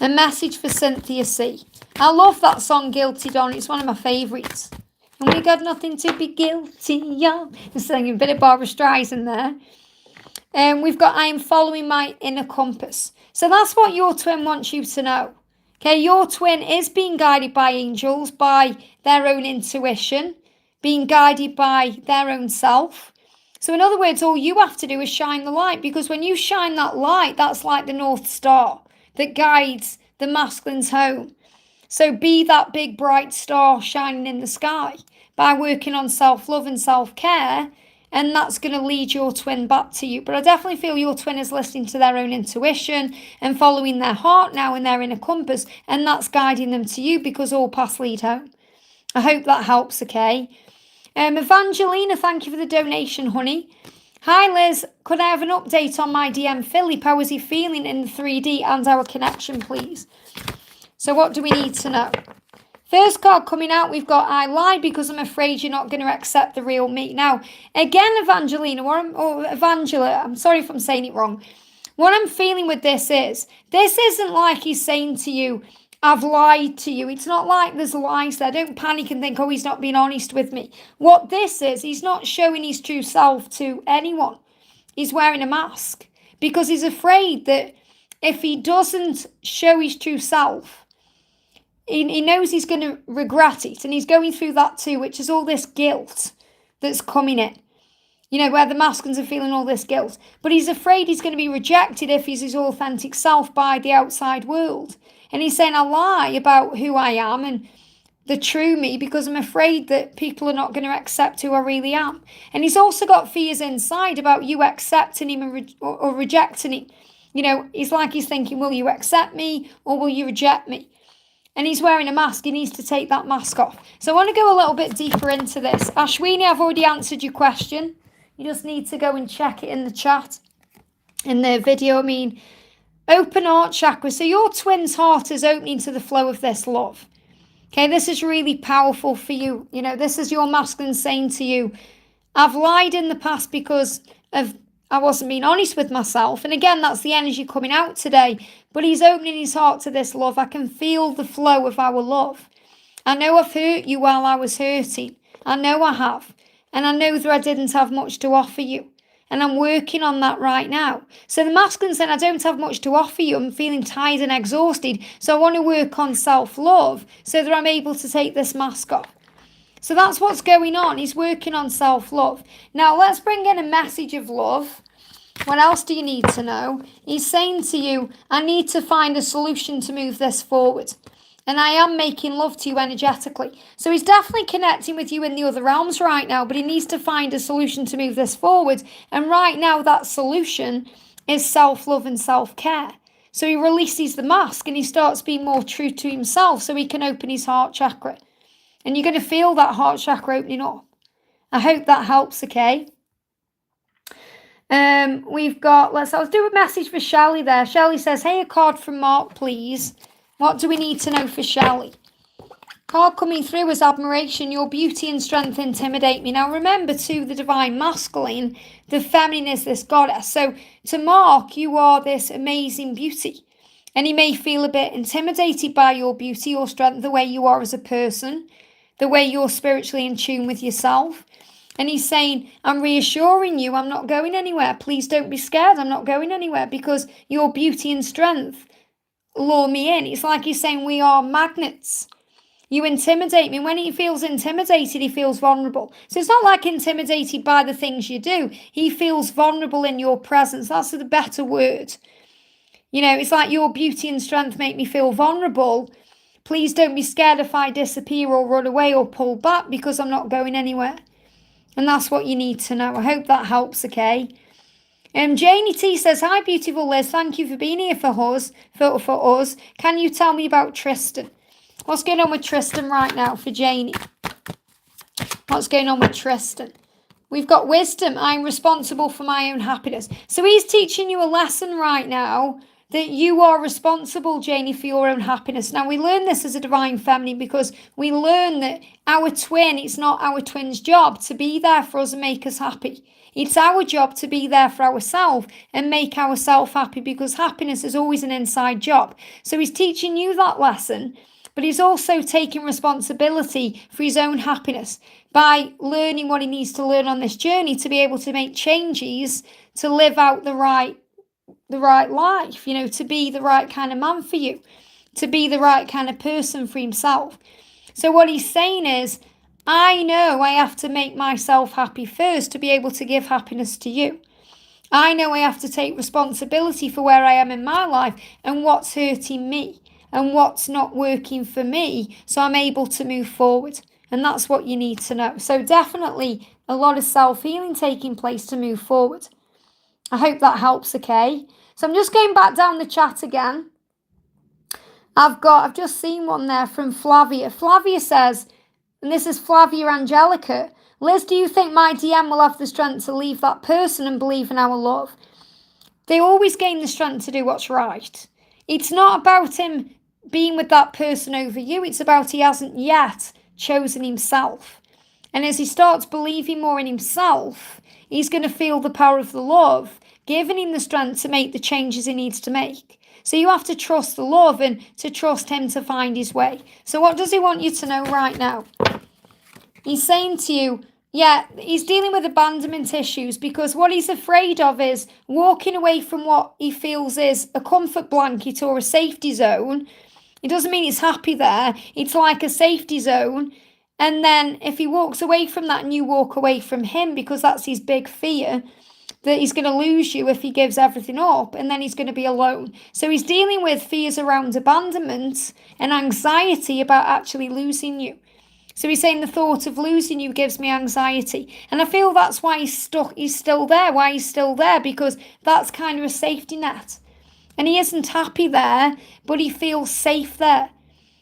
A: A message for Cynthia C. I love that song, Guilty Dawn. It's one of my favourites. And we got nothing to be guilty of. I'm singing a bit of Barbara Streisand there. We've got, I am following my inner compass. So that's what your twin wants you to know. Okay, your twin is being guided by angels, by their own intuition, being guided by their own self. So in other words, all you have to do is shine the light, because when you shine that light, that's like the North Star that guides the masculines home. So be that big bright star shining in the sky by working on self-love and self-care, and that's going to lead your twin back to you. But I definitely feel your twin is listening to their own intuition and following their heart now and their inner compass, and that's guiding them to you, because all paths lead home. I hope that helps, okay? Evangelina, thank you for the donation, honey. Hi, Liz. Could I have an update on my DM Philip? How is he feeling in the 3D and our connection, please? So what do we need to know? First card coming out, we've got I lied because I'm afraid you're not going to accept the real me. Now, again, Evangelina, Evangela, I'm sorry if I'm saying it wrong. What I'm feeling with this isn't like he's saying to you, I've lied to you. It's not like there's lies there. Don't panic and think, oh, he's not being honest with me. What this is, he's not showing his true self to anyone. He's wearing a mask because he's afraid that if he doesn't show his true self, he knows he's going to regret it, and he's going through that too, which is all this guilt that's coming in. You know, where the masculines are feeling all this guilt. But he's afraid he's going to be rejected if he's his authentic self by the outside world. And he's saying, I lie about who I am and the true me because I'm afraid that people are not going to accept who I really am. And he's also got fears inside about you accepting him or rejecting him. You know, it's like he's thinking, will you accept me or will you reject me? And he's wearing a mask. He needs to take that mask off. So I want to go a little bit deeper into this. Ashwini, I've already answered your question. You just need to go and check it in the chat, in the video. I mean, open heart chakra. So your twin's heart is opening to the flow of this love. Okay, this is really powerful for you. You know, this is your masculine saying to you, I've lied in the past because I wasn't being honest with myself. And again, that's the energy coming out today. But he's opening his heart to this love. I can feel the flow of our love. I know I've hurt you while I was hurting. I know I have. And I know that I didn't have much to offer you. And I'm working on that right now. So the masculine saying, I don't have much to offer you. I'm feeling tired and exhausted. So I want to work on self-love so that I'm able to take this mask off. So that's what's going on. He's working on self-love. Now let's bring in a message of love. What else do you need to know? He's saying to you, I need to find a solution to move this forward. And I am making love to you energetically. So he's definitely connecting with you in the other realms right now, but he needs to find a solution to move this forward. And right now that solution is self-love and self-care. So he releases the mask and he starts being more true to himself so he can open his heart chakra. And you're going to feel that heart chakra opening up. I hope that helps, okay? We've got, let's do a message for Shelley there. Shelley says, hey, a card from Mark, please. What do we need to know for Shelley? Card coming through is admiration. Your beauty and strength intimidate me. Now remember too, the divine masculine, the feminine is this goddess. So to Mark, you are this amazing beauty. And he may feel a bit intimidated by your beauty or strength, the way you are as a person, the way you're spiritually in tune with yourself. And he's saying, I'm reassuring you, I'm not going anywhere. Please don't be scared. I'm not going anywhere because your beauty and strength lure me in. It's like he's saying we are magnets. You intimidate me. And when he feels intimidated, he feels vulnerable. So it's not like intimidated by the things you do. He feels vulnerable in your presence. That's the better word. You know, it's like your beauty and strength make me feel vulnerable. Please don't be scared if I disappear or run away or pull back, because I'm not going anywhere. And that's what you need to know. I hope that helps, okay? Janie T says, hi, beautiful Liz. Thank you for being here for us. Can you tell me about Tristan? What's going on with Tristan right now for Janie? What's going on with Tristan? We've got wisdom. I'm responsible for my own happiness. So he's teaching you a lesson right now that you are responsible, Janie, for your own happiness. Now, we learn this as a divine feminine because we learn that our twin, it's not our twin's job to be there for us and make us happy. It's our job to be there for ourselves and make ourselves happy, because happiness is always an inside job. So he's teaching you that lesson, but he's also taking responsibility for his own happiness by learning what he needs to learn on this journey to be able to make changes to live out the right life, you know, to be the right kind of man for you, to be the right kind of person for himself. So what he's saying is, I know I have to make myself happy first to be able to give happiness to you. I know I have to take responsibility for where I am in my life and what's hurting me and what's not working for me, so I'm able to move forward. And that's what you need to know. So definitely a lot of self-healing taking place to move forward. I hope that helps, okay? So I'm just going back down the chat again. I've just seen one there from Flavia. Flavia says, and this is Flavia Angelica, Liz, do you think my DM will have the strength to leave that person and believe in our love? They always gain the strength to do what's right. It's not about him being with that person over you. It's about he hasn't yet chosen himself. And as he starts believing more in himself, he's going to feel the power of the love, giving him the strength to make the changes he needs to make. So you have to trust the love and to trust him to find his way. So what does he want you to know right now? He's saying to you, yeah, he's dealing with abandonment issues, because what he's afraid of is walking away from what he feels is a comfort blanket or a safety zone. It doesn't mean he's happy there. It's like a safety zone. And then if he walks away from that and you walk away from him, because that's his big fear, that he's going to lose you if he gives everything up, and then he's going to be alone. So he's dealing with fears around abandonment and anxiety about actually losing you. So he's saying the thought of losing you gives me anxiety. And I feel that's why he's still there, because that's kind of a safety net. And he isn't happy there, but he feels safe there.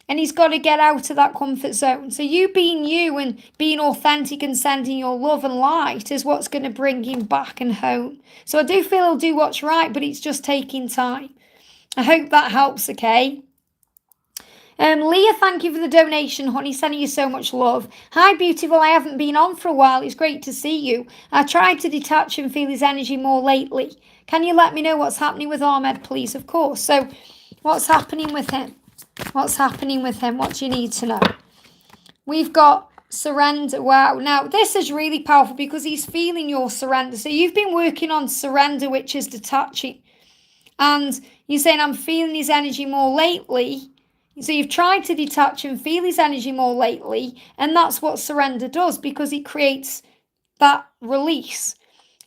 A: And he's got to get out of that comfort zone. So you being you and being authentic and sending your love and light is what's going to bring him back and home. So I do feel he'll do what's right, but it's just taking time. I hope that helps, okay? Leah, thank you for the donation, honey. Sending you so much love. Hi, beautiful. I haven't been on for a while. It's great to see you. I tried to detach and feel his energy more lately. Can you let me know what's happening with Ahmed, please? Of course. So what's happening with him? What's happening with him? What do you need to know? We've got surrender. Wow. Now, this is really powerful because he's feeling your surrender. So you've been working on surrender, which is detaching. And you're saying, I'm feeling his energy more lately. So you've tried to detach and feel his energy more lately. And that's what surrender does, because it creates that release.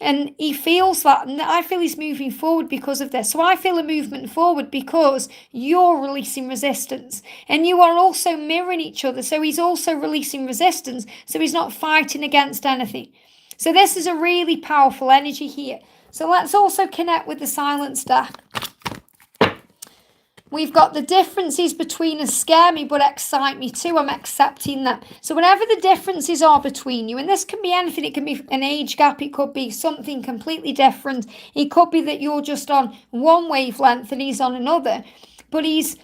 A: And he feels that, and I feel he's moving forward because of this. So I feel a movement forward because you're releasing resistance. And you are also mirroring each other. So he's also releasing resistance. So he's not fighting against anything. So this is a really powerful energy here. So let's also connect with the silence deck. We've got the differences between us scare me but excite me too. I'm accepting them. So whatever the differences are between you, and this can be anything. It can be an age gap. It could be something completely different. It could be that you're just on one wavelength and he's on another. But he's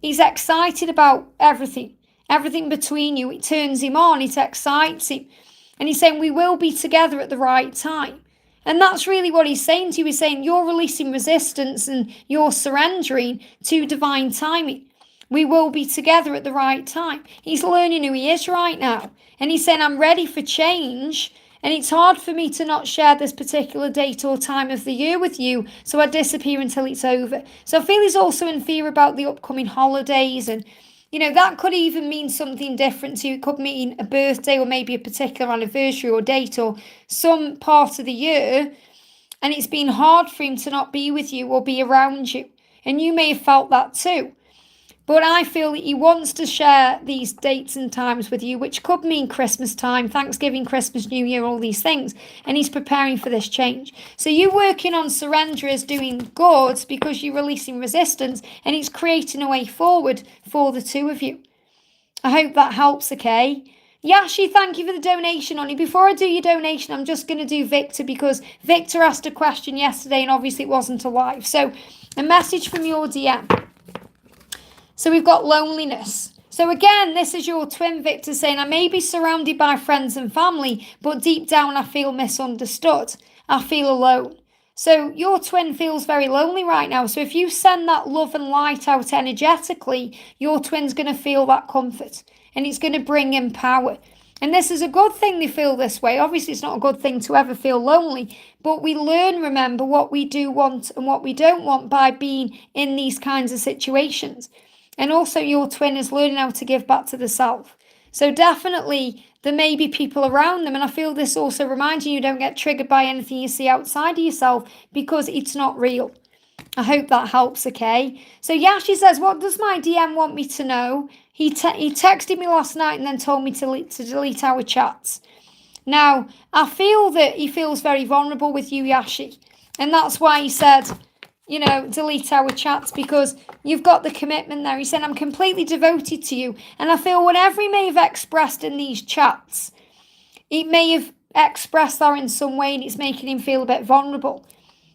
A: excited about everything. Everything between you. It turns him on. It excites him. And he's saying we will be together at the right time. And that's really what he's saying to you. He's saying you're releasing resistance and you're surrendering to divine timing. We will be together at the right time. He's learning who he is right now. And he's saying, I'm ready for change. And it's hard for me to not share this particular date or time of the year with you. So I disappear until it's over. So I feel he's also in fear about the upcoming holidays and You know, that could even mean something different to you. It could mean a birthday or maybe a particular anniversary or date or some part of the year. And it's been hard for him to not be with you or be around you. And you may have felt that too. But I feel that he wants to share these dates and times with you, which could mean Christmas time, Thanksgiving, Christmas, New Year, all these things. And he's preparing for this change. So you working on surrender is doing good because you're releasing resistance and it's creating a way forward for the two of you. I hope that helps, okay? Yashi, thank you for the donation, honey. Before I do your donation, I'm just going to do Victor because Victor asked a question yesterday and obviously it wasn't alive. So a message from your DM. So we've got loneliness. So again, this is your twin, Victor, saying, I may be surrounded by friends and family, but deep down I feel misunderstood. I feel alone. So your twin feels very lonely right now. So if you send that love and light out energetically, your twin's going to feel that comfort and it's going to bring in power. And this is a good thing they feel this way. Obviously, it's not a good thing to ever feel lonely, but we learn, remember, what we do want and what we don't want by being in these kinds of situations. And also your twin is learning how to give back to the self. So definitely there may be people around them. And I feel this also reminding you don't get triggered by anything you see outside of yourself because it's not real. I hope that helps, okay? So Yashi says, what does my DM want me to know? He texted me last night and then told me to delete our chats. Now, I feel that he feels very vulnerable with you, Yashi. And that's why he said, you know, delete our chats because you've got the commitment there. He said, I'm completely devoted to you. And I feel whatever he may have expressed in these chats, he may have expressed that in some way and it's making him feel a bit vulnerable.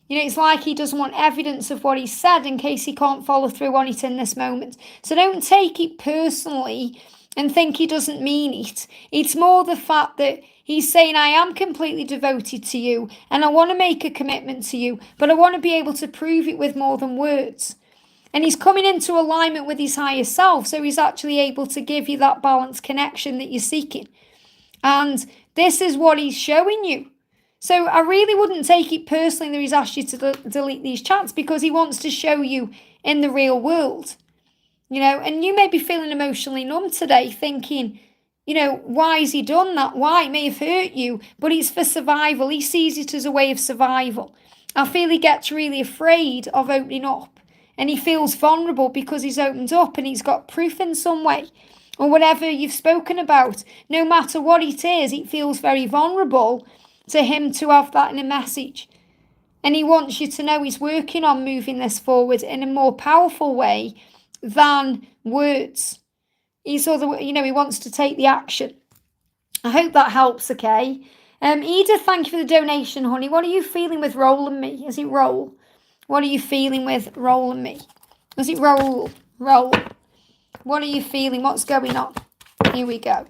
A: You know, it's like he doesn't want evidence of what he said in case he can't follow through on it in this moment. So don't take it personally and think he doesn't mean it. It's more the fact that he's saying, I am completely devoted to you and I want to make a commitment to you, but I want to be able to prove it with more than words. And he's coming into alignment with his higher self, so he's actually able to give you that balanced connection that you're seeking. And this is what he's showing you. So I really wouldn't take it personally that he's asked you to delete these chats because he wants to show you in the real world. You know, and you may be feeling emotionally numb today thinking, you know, why has he done that? Why? It may have hurt you, but it's for survival. He sees it as a way of survival. I feel he gets really afraid of opening up and he feels vulnerable because he's opened up and he's got proof in some way or whatever you've spoken about. No matter what it is, it feels very vulnerable to him to have that in a message. And he wants you to know he's working on moving this forward in a more powerful way than words. He wants to take the action. I hope that helps, okay? Edith, thank you for the donation, honey. What are you feeling with roll and me? Is it roll? What are you feeling with roll and me? Is it roll? Roll. What are you feeling? What's going on? Here we go.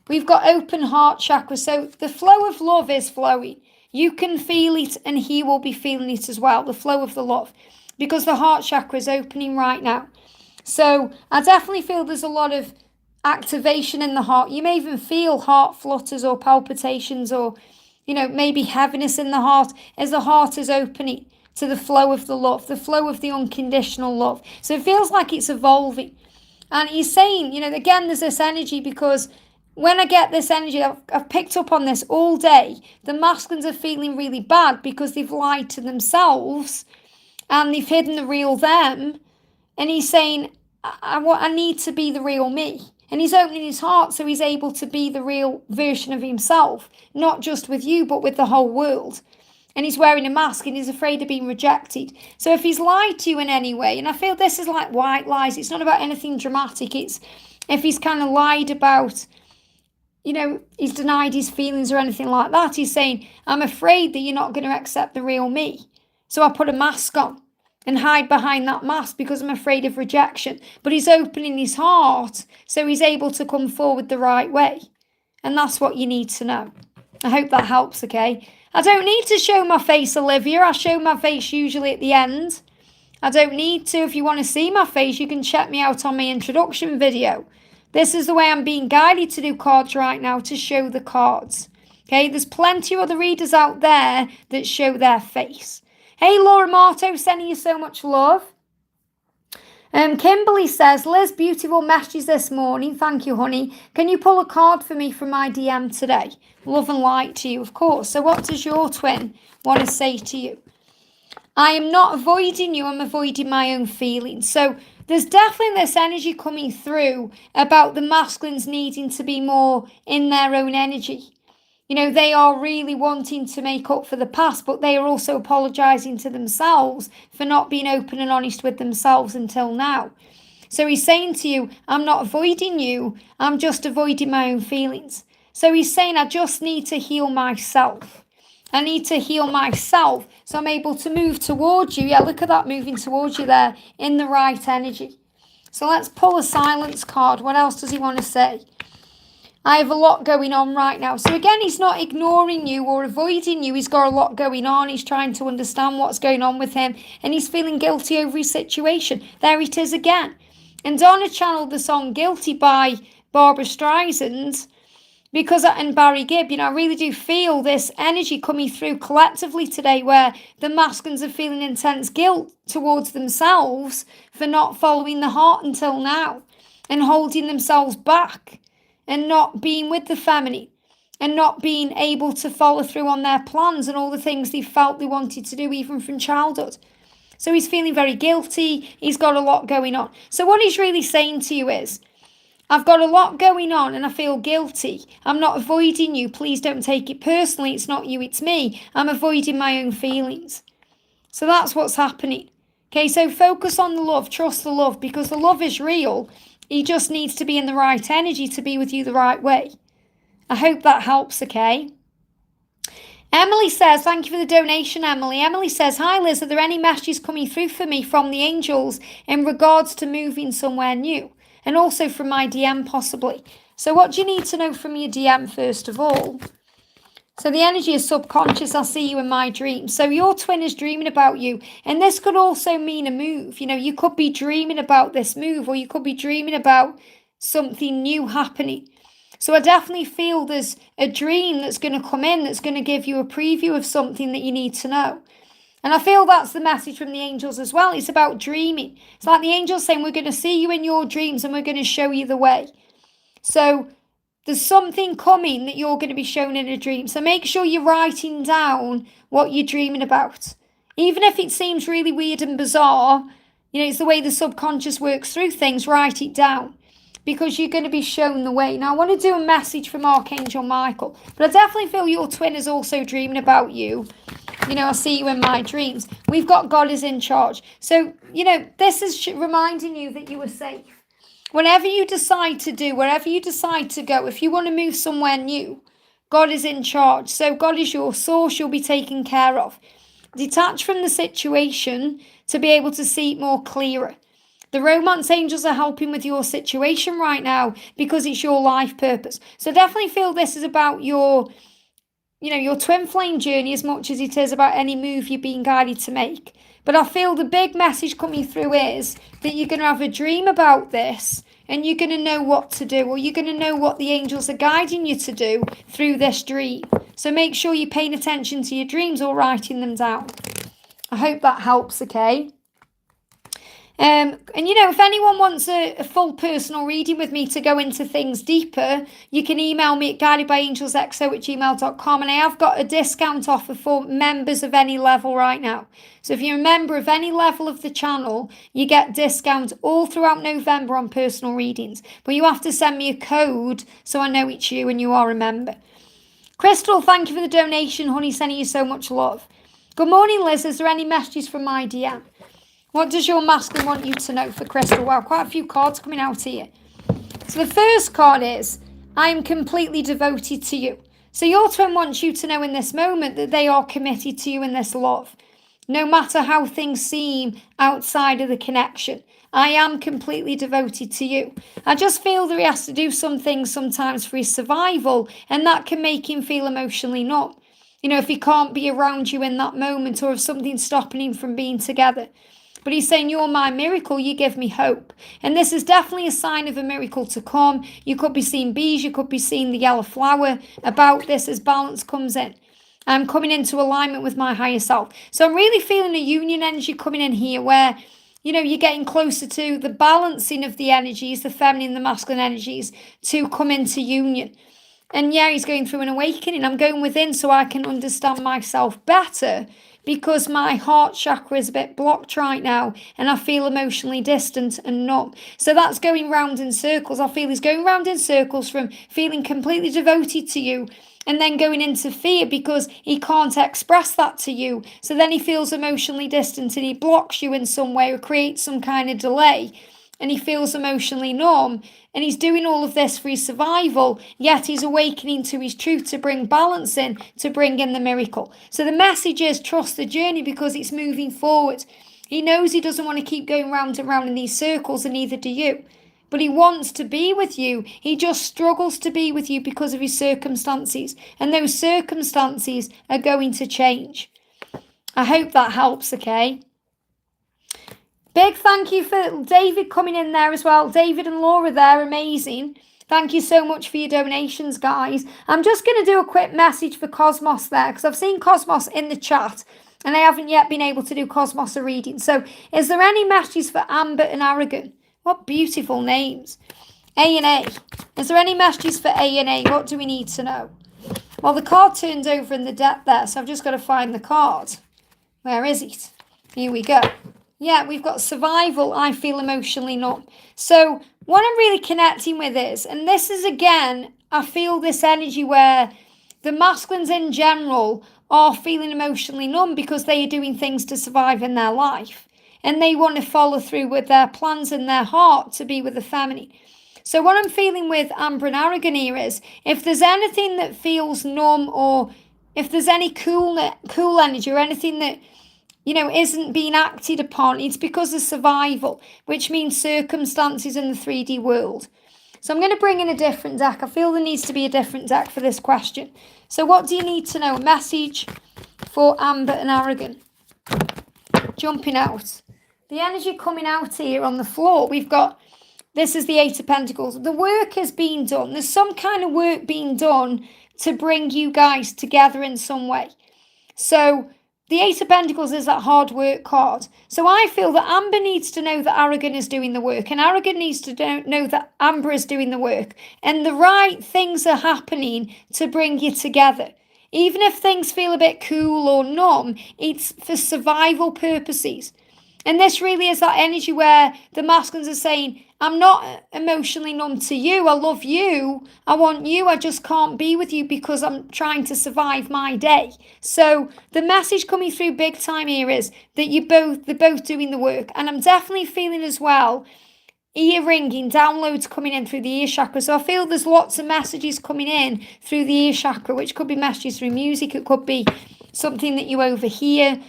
A: We've got open heart chakra. So the flow of love is flowing. You can feel it and he will be feeling it as well. The flow of the love. Because the heart chakra is opening right now. So I definitely feel there's a lot of activation in the heart. You may even feel heart flutters or palpitations or, you know, maybe heaviness in the heart as the heart is opening to the flow of the love, the flow of the unconditional love. So it feels like it's evolving. And he's saying, you know, again, there's this energy because when I get this energy, I've picked up on this all day. The masculines are feeling really bad because they've lied to themselves and they've hidden the real them. And he's saying, I need to be the real me. And he's opening his heart so he's able to be the real version of himself, not just with you, but with the whole world. And he's wearing a mask and he's afraid of being rejected. So if he's lied to you in any way, and I feel this is like white lies, it's not about anything dramatic. It's if he's kind of lied about, you know, he's denied his feelings or anything like that. He's saying, I'm afraid that you're not going to accept the real me. So I put a mask on and hide behind that mask because I'm afraid of rejection. But he's opening his heart so he's able to come forward the right way. And that's what you need to know. I hope that helps, okay? I don't need to show my face, Olivia. I show my face usually at the end. I don't need to. If you want to see my face, you can check me out on my introduction video. This is the way I'm being guided to do cards right now, to show the cards. Okay, there's plenty of other readers out there that show their face. Hey, Laura Marto, sending you so much love. Kimberly says, Liz, beautiful messages this morning. Thank you, honey. Can you pull a card for me from my DM today? Love and light to you, of course. So what does your twin want to say to you? I am not avoiding you, I'm avoiding my own feelings. So there's definitely this energy coming through about the masculines needing to be more in their own energy. You know, they are really wanting to make up for the past, but they are also apologising to themselves for not being open and honest with themselves until now. So he's saying to you, I'm not avoiding you, I'm just avoiding my own feelings. So he's saying, I just need to heal myself. I need to heal myself so I'm able to move towards you. Yeah, look at that, moving towards you there in the right energy. So let's pull a silence card. What else does he want to say? I have a lot going on right now. So again, he's not ignoring you or avoiding you. He's got a lot going on. He's trying to understand what's going on with him. And he's feeling guilty over his situation. There it is again. And Donna channeled the song Guilty by Barbara Streisand. And Barry Gibb, I really do feel this energy coming through collectively today where the masculines are feeling intense guilt towards themselves for not following the heart until now and holding themselves back and not being with the feminine and not being able to follow through on their plans and all the things they felt they wanted to do even from childhood. So he's feeling very guilty. He's got a lot going on. So what he's really saying to you is, I've got a lot going on and I feel guilty. I'm not avoiding you. Please don't take it personally. It's not you, it's me. I'm avoiding my own feelings. So that's what's happening. Okay, so focus on the love. Trust the love because the love is real. He just needs to be in the right energy to be with you the right way. I hope that helps, okay? Emily says, thank you for the donation, Emily. Emily says, hi Liz, are there any messages coming through for me from the angels in regards to moving somewhere new? And also from my DM possibly. So what do you need to know from your DM first of all? So the energy is subconscious. I see you in my dreams. So your twin is dreaming about you. And this could also mean a move. You could be dreaming about this move or you could be dreaming about something new happening. So I definitely feel there's a dream that's going to come in that's going to give you a preview of something that you need to know. And I feel that's the message from the angels as well. It's about dreaming. It's like the angels saying, we're going to see you in your dreams and we're going to show you the way. So there's something coming that you're going to be shown in a dream. So make sure you're writing down what you're dreaming about. Even if it seems really weird and bizarre, it's the way the subconscious works through things, write it down. Because you're going to be shown the way. Now, I want to do a message from Archangel Michael. But I definitely feel your twin is also dreaming about you. I see you in my dreams. We've got God is in charge. So, this is reminding you that you are safe. Whatever you decide to do, wherever you decide to go, if you want to move somewhere new, God is in charge. So God is your source. You'll be taken care of. Detach from the situation to be able to see it more clearer. The romance angels are helping with your situation right now because it's your life purpose. So definitely feel this is about your twin flame journey as much as it is about any move you're being guided to make. But I feel the big message coming through is that you're going to have a dream about this and you're going to know what to do, or you're going to know what the angels are guiding you to do through this dream. So make sure you're paying attention to your dreams or writing them down. I hope that helps, okay? If anyone wants a full personal reading with me to go into things deeper, you can email me at guidedbyangelsxo@gmail.com, and I have got a discount offer for members of any level right now. So if you're a member of any level of the channel, you get discounts all throughout November on personal readings. But you have to send me a code so I know it's you and you are a member. Crystal, thank you for the donation, honey, sending you so much love. Good morning, Liz. Is there any messages from my DM? What does your masculine want you to know for Crystal? Wow, quite a few cards coming out here. So the first card is, I am completely devoted to you. So your twin wants you to know in this moment that they are committed to you in this love. No matter how things seem outside of the connection, I am completely devoted to you. I just feel that he has to do some things sometimes for his survival, and that can make him feel emotionally numb. If he can't be around you in that moment, or if something's stopping him from being together. But he's saying, you're my miracle, you give me hope. And this is definitely a sign of a miracle to come. You could be seeing bees, you could be seeing the yellow flower about this as balance comes in. I'm coming into alignment with my higher self. So I'm really feeling a union energy coming in here where, you're getting closer to the balancing of the energies, the feminine, the masculine energies, to come into union. And yeah, he's going through an awakening. I'm going within so I can understand myself better, because my heart chakra is a bit blocked right now and I feel emotionally distant and numb. So that's going round in circles. I feel he's going round in circles from feeling completely devoted to you and then going into fear because he can't express that to you. So then he feels emotionally distant and he blocks you in some way or creates some kind of delay. And he feels emotionally numb, and he's doing all of this for his survival, yet he's awakening to his truth to bring balance in, to bring in the miracle. So the message is trust the journey because it's moving forward. He knows he doesn't want to keep going round and round in these circles, and neither do you. But he wants to be with you. He just struggles to be with you because of his circumstances, and those circumstances are going to change. I hope that helps, okay? Big thank you for David coming in there as well. David and Laura there, amazing. Thank you so much for your donations, guys. I'm just going to do a quick message for Cosmos there, because I've seen Cosmos in the chat, and I haven't yet been able to do Cosmos a reading. So is there any messages for Amber and Aragon? What beautiful names. A&A. Is there any messages for A&A? What do we need to know? Well, the card turned over in the deck there, so I've just got to find the card. Where is it? Here we go. Yeah, we've got survival. I feel emotionally numb. So what I'm really connecting with is, and this is again, I feel this energy where the masculines in general are feeling emotionally numb because they are doing things to survive in their life. And they want to follow through with their plans in their heart to be with the feminine. So what I'm feeling with Amber and Aragon here is, if there's anything that feels numb, or if there's any cool energy or anything that isn't being acted upon, it's because of survival, which means circumstances in the 3D world. So I'm going to bring in a different deck. I feel there needs to be a different deck for this question. So what do you need to know? A message for Amber and Aragon. Jumping out. The energy coming out here on the floor, we've got, this is the Eight of Pentacles. The work has been done. There's some kind of work being done to bring you guys together in some way. So the Eight of Pentacles is that hard work card. So I feel that Amber needs to know that Aragon is doing the work, and Aragon needs to know that Amber is doing the work. And the right things are happening to bring you together. Even if things feel a bit cool or numb, it's for survival purposes. And this really is that energy where the masculines are saying, I'm not emotionally numb to you. I love you. I want you. I just can't be with you because I'm trying to survive my day. So the message coming through big time here is that they're both doing the work. And I'm definitely feeling as well ear ringing, downloads coming in through the ear chakra. So I feel there's lots of messages coming in through the ear chakra, which could be messages through music. It could be something that you overhear,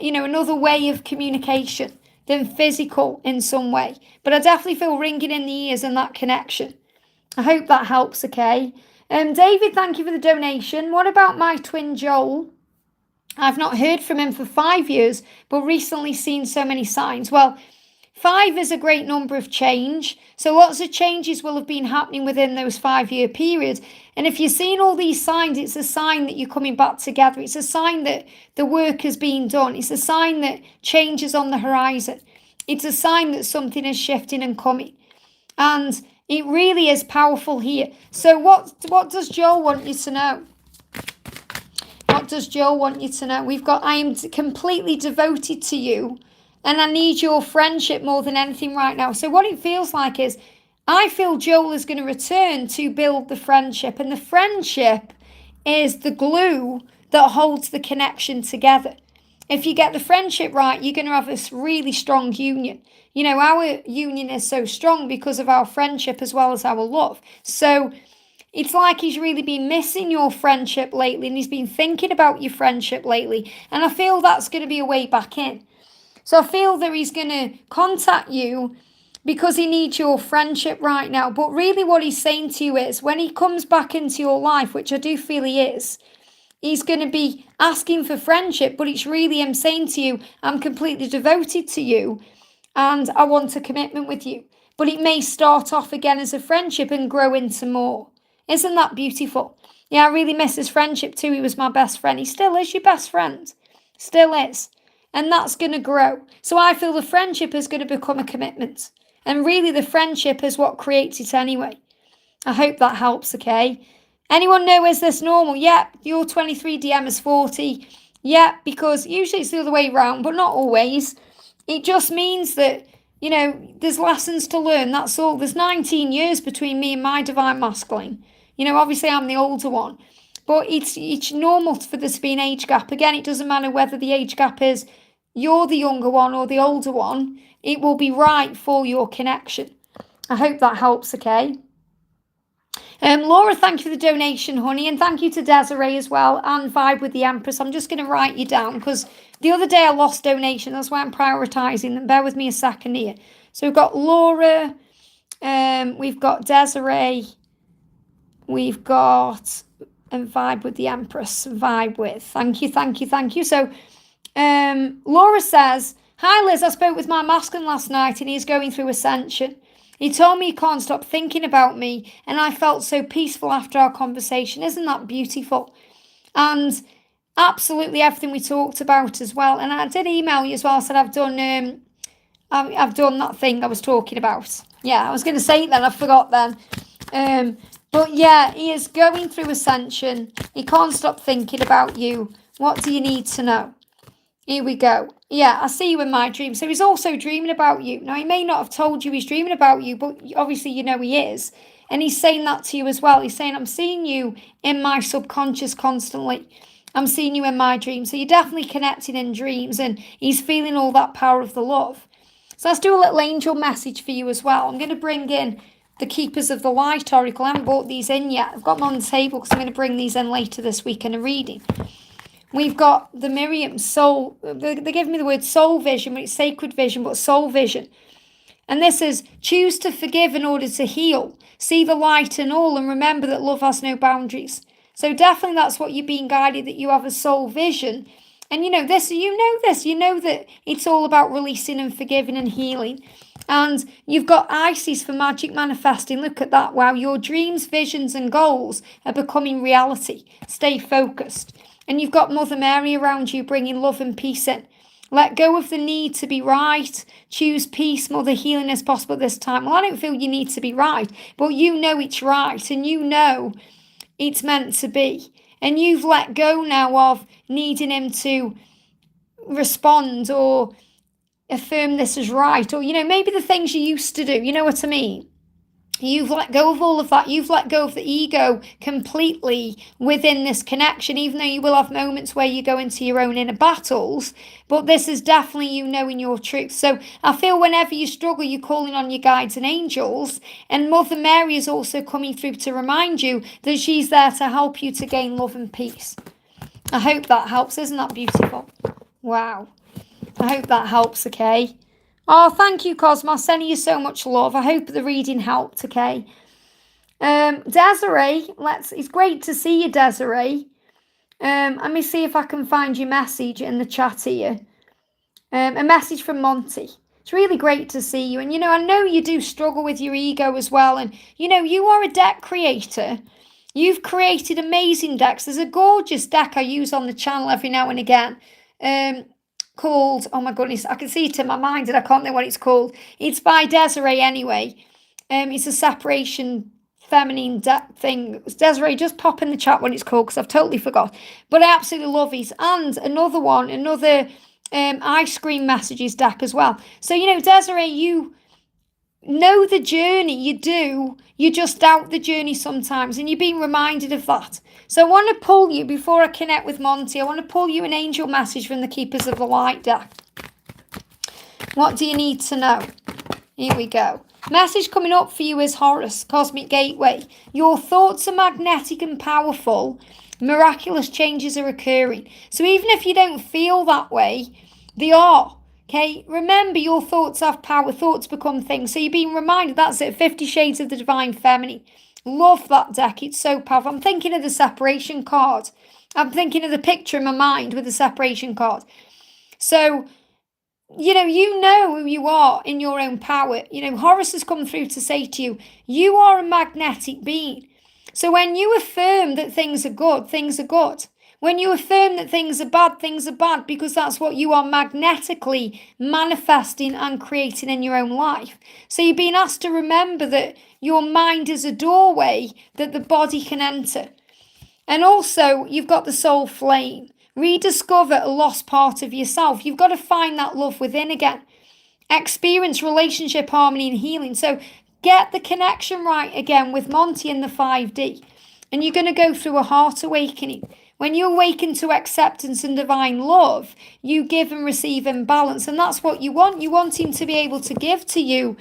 A: another way of communication than physical in some way. But I definitely feel ringing in the ears and that connection. I hope that helps, okay? David, thank you for the donation. What about my twin Joel? I've not heard from him for 5 years, but recently seen so many signs. Well, 5 is a great number of change. So lots of changes will have been happening within those 5-year periods. And if you're seeing all these signs, it's a sign that you're coming back together. It's a sign that the work has been done. It's a sign that change is on the horizon. It's a sign that something is shifting and coming. And it really is powerful here. So what does Joel want you to know? What does Joel want you to know? We've got, I am completely devoted to you, and I need your friendship more than anything right now. So what it feels like is, I feel Joel is going to return to build the friendship. And the friendship is the glue that holds the connection together. If you get the friendship right, you're going to have this really strong union. Our union is so strong because of our friendship as well as our love. So it's like he's really been missing your friendship lately, and he's been thinking about your friendship lately. And I feel that's going to be a way back in. So I feel that he's going to contact you because he needs your friendship right now. But really what he's saying to you is, when he comes back into your life, which I do feel he is, he's going to be asking for friendship, but it's really him saying to you, I'm completely devoted to you and I want a commitment with you. But it may start off again as a friendship and grow into more. Isn't that beautiful? Yeah, I really miss his friendship too. He was my best friend. He still is your best friend. Still is. and that's going to grow. So I feel the friendship is going to become a commitment. And really the friendship is what creates it anyway. I hope that helps, okay? Anyone know, is this normal? Yeah, your 23 DM is 40. Yeah, because usually it's the other way around, but not always. It just means that, you know, there's lessons to learn, that's all. There's 19 years between me and my divine masculine. You know, obviously I'm the older one. But it's normal for there to be an age gap. Again, it doesn't matter whether the age gap is you're the younger one or the older one. It will be right for your connection. I hope that helps, okay? Laura, thank you for the donation, honey. And thank you to Desiree as well. And Vibe with the Empress. I'm just going to write you down because the other day I lost donation. That's why I'm prioritising them. Bear with me a second here. So we've got Laura. We've got Desiree. We've got... and Vibe with the Empress. Vibe with. Thank you, thank you, thank you. So Laura says, hi Liz, I spoke with my masculine last night and he's going through ascension. He told me he can't stop thinking about me and I felt so peaceful after our conversation. Isn't that beautiful? And absolutely everything we talked about as well. And I did email you as well. I said I've done that thing I was talking about. Yeah, I was going to say it then. I forgot then. But yeah, he is going through ascension. He can't stop thinking about you. What do you need to know? Here we go. Yeah, I see you in my dream. So he's also dreaming about you. Now, he may not have told you he's dreaming about you, but obviously you know he is. And he's saying that to you as well. He's saying, I'm seeing you in my subconscious constantly. I'm seeing you in my dreams. So you're definitely connecting in dreams and he's feeling all that power of the love. So let's do a little angel message for you as well. I'm going to bring in the Keepers of the Light Oracle. I haven't brought these in yet. I've got them on the table because I'm going to bring these in later this week in a reading. We've got the Miriam soul. They give me the word soul vision, but it's sacred vision, but soul vision. And this is choose to forgive in order to heal. See the light in all and remember that love has no boundaries. So definitely that's what you're being guided, that you have a soul vision. And you know this, you know that it's all about releasing and forgiving and healing. And you've got Isis for magic manifesting. Look at that. Wow, your dreams, visions and goals are becoming reality. Stay focused. And you've got Mother Mary around you bringing love and peace in. Let go of the need to be right. Choose peace, Mother, healing as possible at this time. Well, I don't feel you need to be right, but you know it's right and you know it's meant to be. And you've let go now of needing him to respond or affirm this as right. Or, you know, maybe the things you used to do, you know what I mean? You've let go of all of that. You've let go of the ego completely within this connection, even though you will have moments where you go into your own inner battles. But this is definitely you knowing your truth. So I feel whenever you struggle, you're calling on your guides and angels. And Mother Mary is also coming through to remind you that she's there to help you to gain love and peace. I hope that helps. Isn't that beautiful? Wow. I hope that helps, okay? Oh, thank you, Cosmos. Sending you so much love. I hope the reading helped, okay? Desiree, it's great to see you, Desiree. Let me see if I can find your message in the chat here. A message from Monty. It's really great to see you. And, you know, I know you do struggle with your ego as well. And, you know, you are a deck creator. You've created amazing decks. There's a gorgeous deck I use on the channel every now and again. Called, oh my goodness, I can see it in my mind and I can't know what it's called. It's by Desiree anyway. It's a separation feminine thing. Desiree, just pop in the chat when it's called because I've totally forgot. But I absolutely love it. And another ice cream messages deck as well. So, you know, Desiree, you know the journey, you do. You just doubt the journey sometimes and you're being reminded of that. So I want to pull you, before I connect with Monty, I want to pull you an angel message from the Keepers of the Light deck. What do you need to know? Here we go. Message coming up for you is Horus, Cosmic Gateway. Your thoughts are magnetic and powerful. Miraculous changes are occurring. So even if you don't feel that way, they are. Okay, remember your thoughts have power. Thoughts become things. So you're being reminded, that's it, 50 Shades of the Divine Feminine. Love that deck. It's so powerful. I'm thinking of the separation card. I'm thinking of the picture in my mind with the separation card. So, you know who you are in your own power. You know, Horus has come through to say to you, you are a magnetic being. So when you affirm that things are good, things are good. When you affirm that things are bad because that's what you are magnetically manifesting and creating in your own life. So you're being asked to remember that your mind is a doorway that the body can enter. And also, you've got the soul flame. Rediscover a lost part of yourself. You've got to find that love within again. Experience relationship harmony and healing. So get the connection right again with Monty in the 5D. And you're going to go through a heart awakening. When you awaken to acceptance and divine love, you give and receive in balance. And that's what you want. You want him to be able to give to you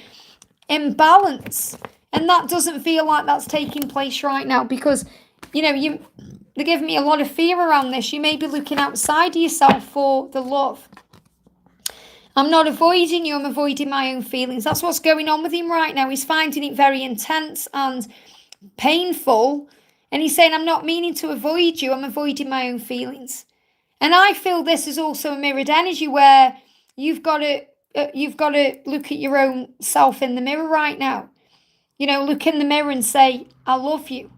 A: in balance. And that doesn't feel like that's taking place right now because, they're giving me a lot of fear around this. You may be looking outside of yourself for the love. I'm not avoiding you, I'm avoiding my own feelings. That's what's going on with him right now. He's finding it very intense and painful. And he's saying, I'm not meaning to avoid you, I'm avoiding my own feelings. And I feel this is also a mirrored energy where you've got to look at your own self in the mirror right now. Look in the mirror and say, I love you.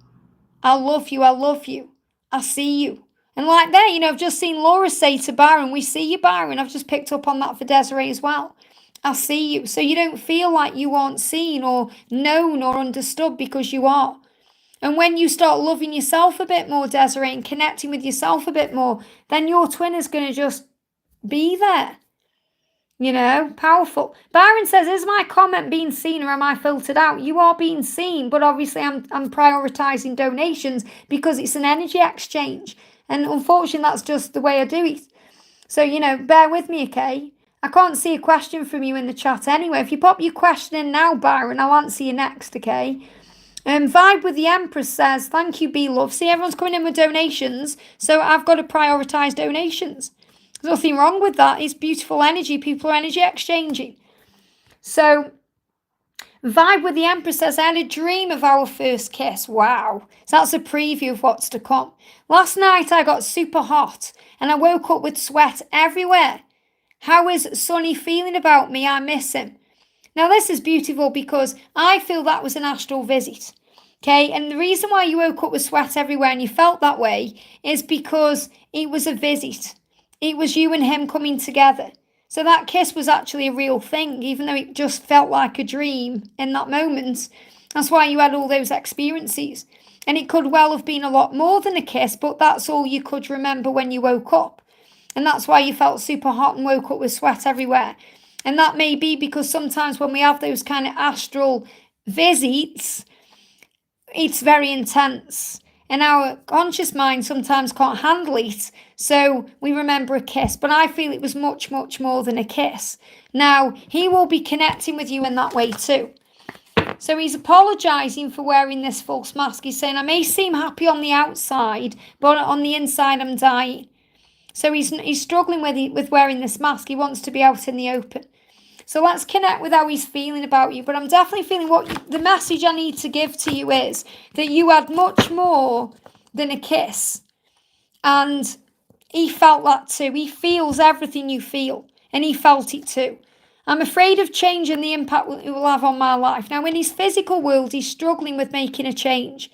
A: I love you. I love you. I see you. And like that, I've just seen Laura say to Byron, we see you, Byron. I've just picked up on that for Desiree as well. I see you. So you don't feel like you aren't seen or known or understood because you are. And when you start loving yourself a bit more, Desiree, and connecting with yourself a bit more, then your twin is going to just be there. Powerful. Byron says, is my comment being seen or am I filtered out? You are being seen, but obviously I'm prioritizing donations because it's an energy exchange. And unfortunately, that's just the way I do it. So, bear with me, okay? I can't see a question from you in the chat anyway. If you pop your question in now, Byron, I'll answer you next, okay? Vibe with the Empress says, thank you, B-Love. See, everyone's coming in with donations, so I've got to prioritise donations. There's nothing wrong with that. It's beautiful energy. People are energy exchanging. So, Vibe with the Empress says, I had a dream of our first kiss. Wow. So that's a preview of what's to come. Last night I got super hot and I woke up with sweat everywhere. How is Sonny feeling about me? I miss him. Now this is beautiful because I feel that was an astral visit. Okay, and the reason why you woke up with sweat everywhere and you felt that way is because it was a visit. It was you and him coming together. So that kiss was actually a real thing, even though it just felt like a dream in that moment. That's why you had all those experiences. And it could well have been a lot more than a kiss, but that's all you could remember when you woke up. And that's why you felt super hot and woke up with sweat everywhere. And that may be because sometimes when we have those kind of astral visits, it's very intense. And our conscious mind sometimes can't handle it. So we remember a kiss. But I feel it was much, much more than a kiss. Now, he will be connecting with you in that way too. So he's apologising for wearing this false mask. He's saying, I may seem happy on the outside, but on the inside I'm dying. So he's struggling with wearing this mask. He wants to be out in the open. So let's connect with how he's feeling about you. But I'm definitely feeling the message I need to give to you is that you had much more than a kiss. And he felt that too. He feels everything you feel. And he felt it too. I'm afraid of change and the impact it will have on my life. Now, in his physical world, he's struggling with making a change.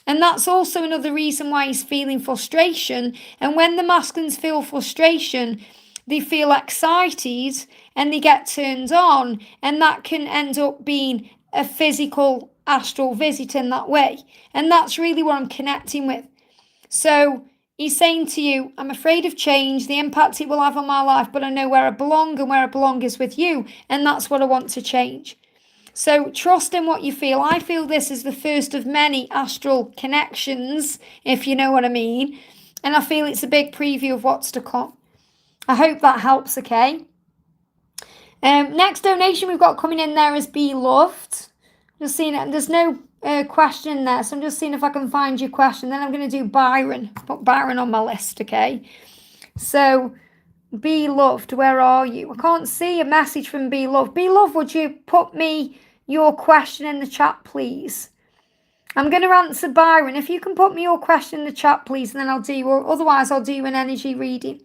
A: And that's also another reason why he's feeling frustration. And when the masculines feel frustration, they feel excited and they get turned on. And that can end up being a physical astral visit in that way. And that's really what I'm connecting with. So he's saying to you, I'm afraid of change, the impact it will have on my life, but I know where I belong, and where I belong is with you. And that's what I want to change. So trust in what you feel. I feel this is the first of many astral connections, if you know what I mean. And I feel it's a big preview of what's to come. I hope that helps, okay? Next donation we've got coming in there is Be Loved. Just seeing it. There's no question in there, so I'm just seeing if I can find your question. Then I'm going to do Byron. Put Byron on my list, okay? So, Be Loved, where are you? I can't see a message from Be Loved. Be Loved, would you put me your question in the chat, please? I'm going to answer Byron. If you can put me your question in the chat, please, and then I'll do, or otherwise I'll do an energy reading.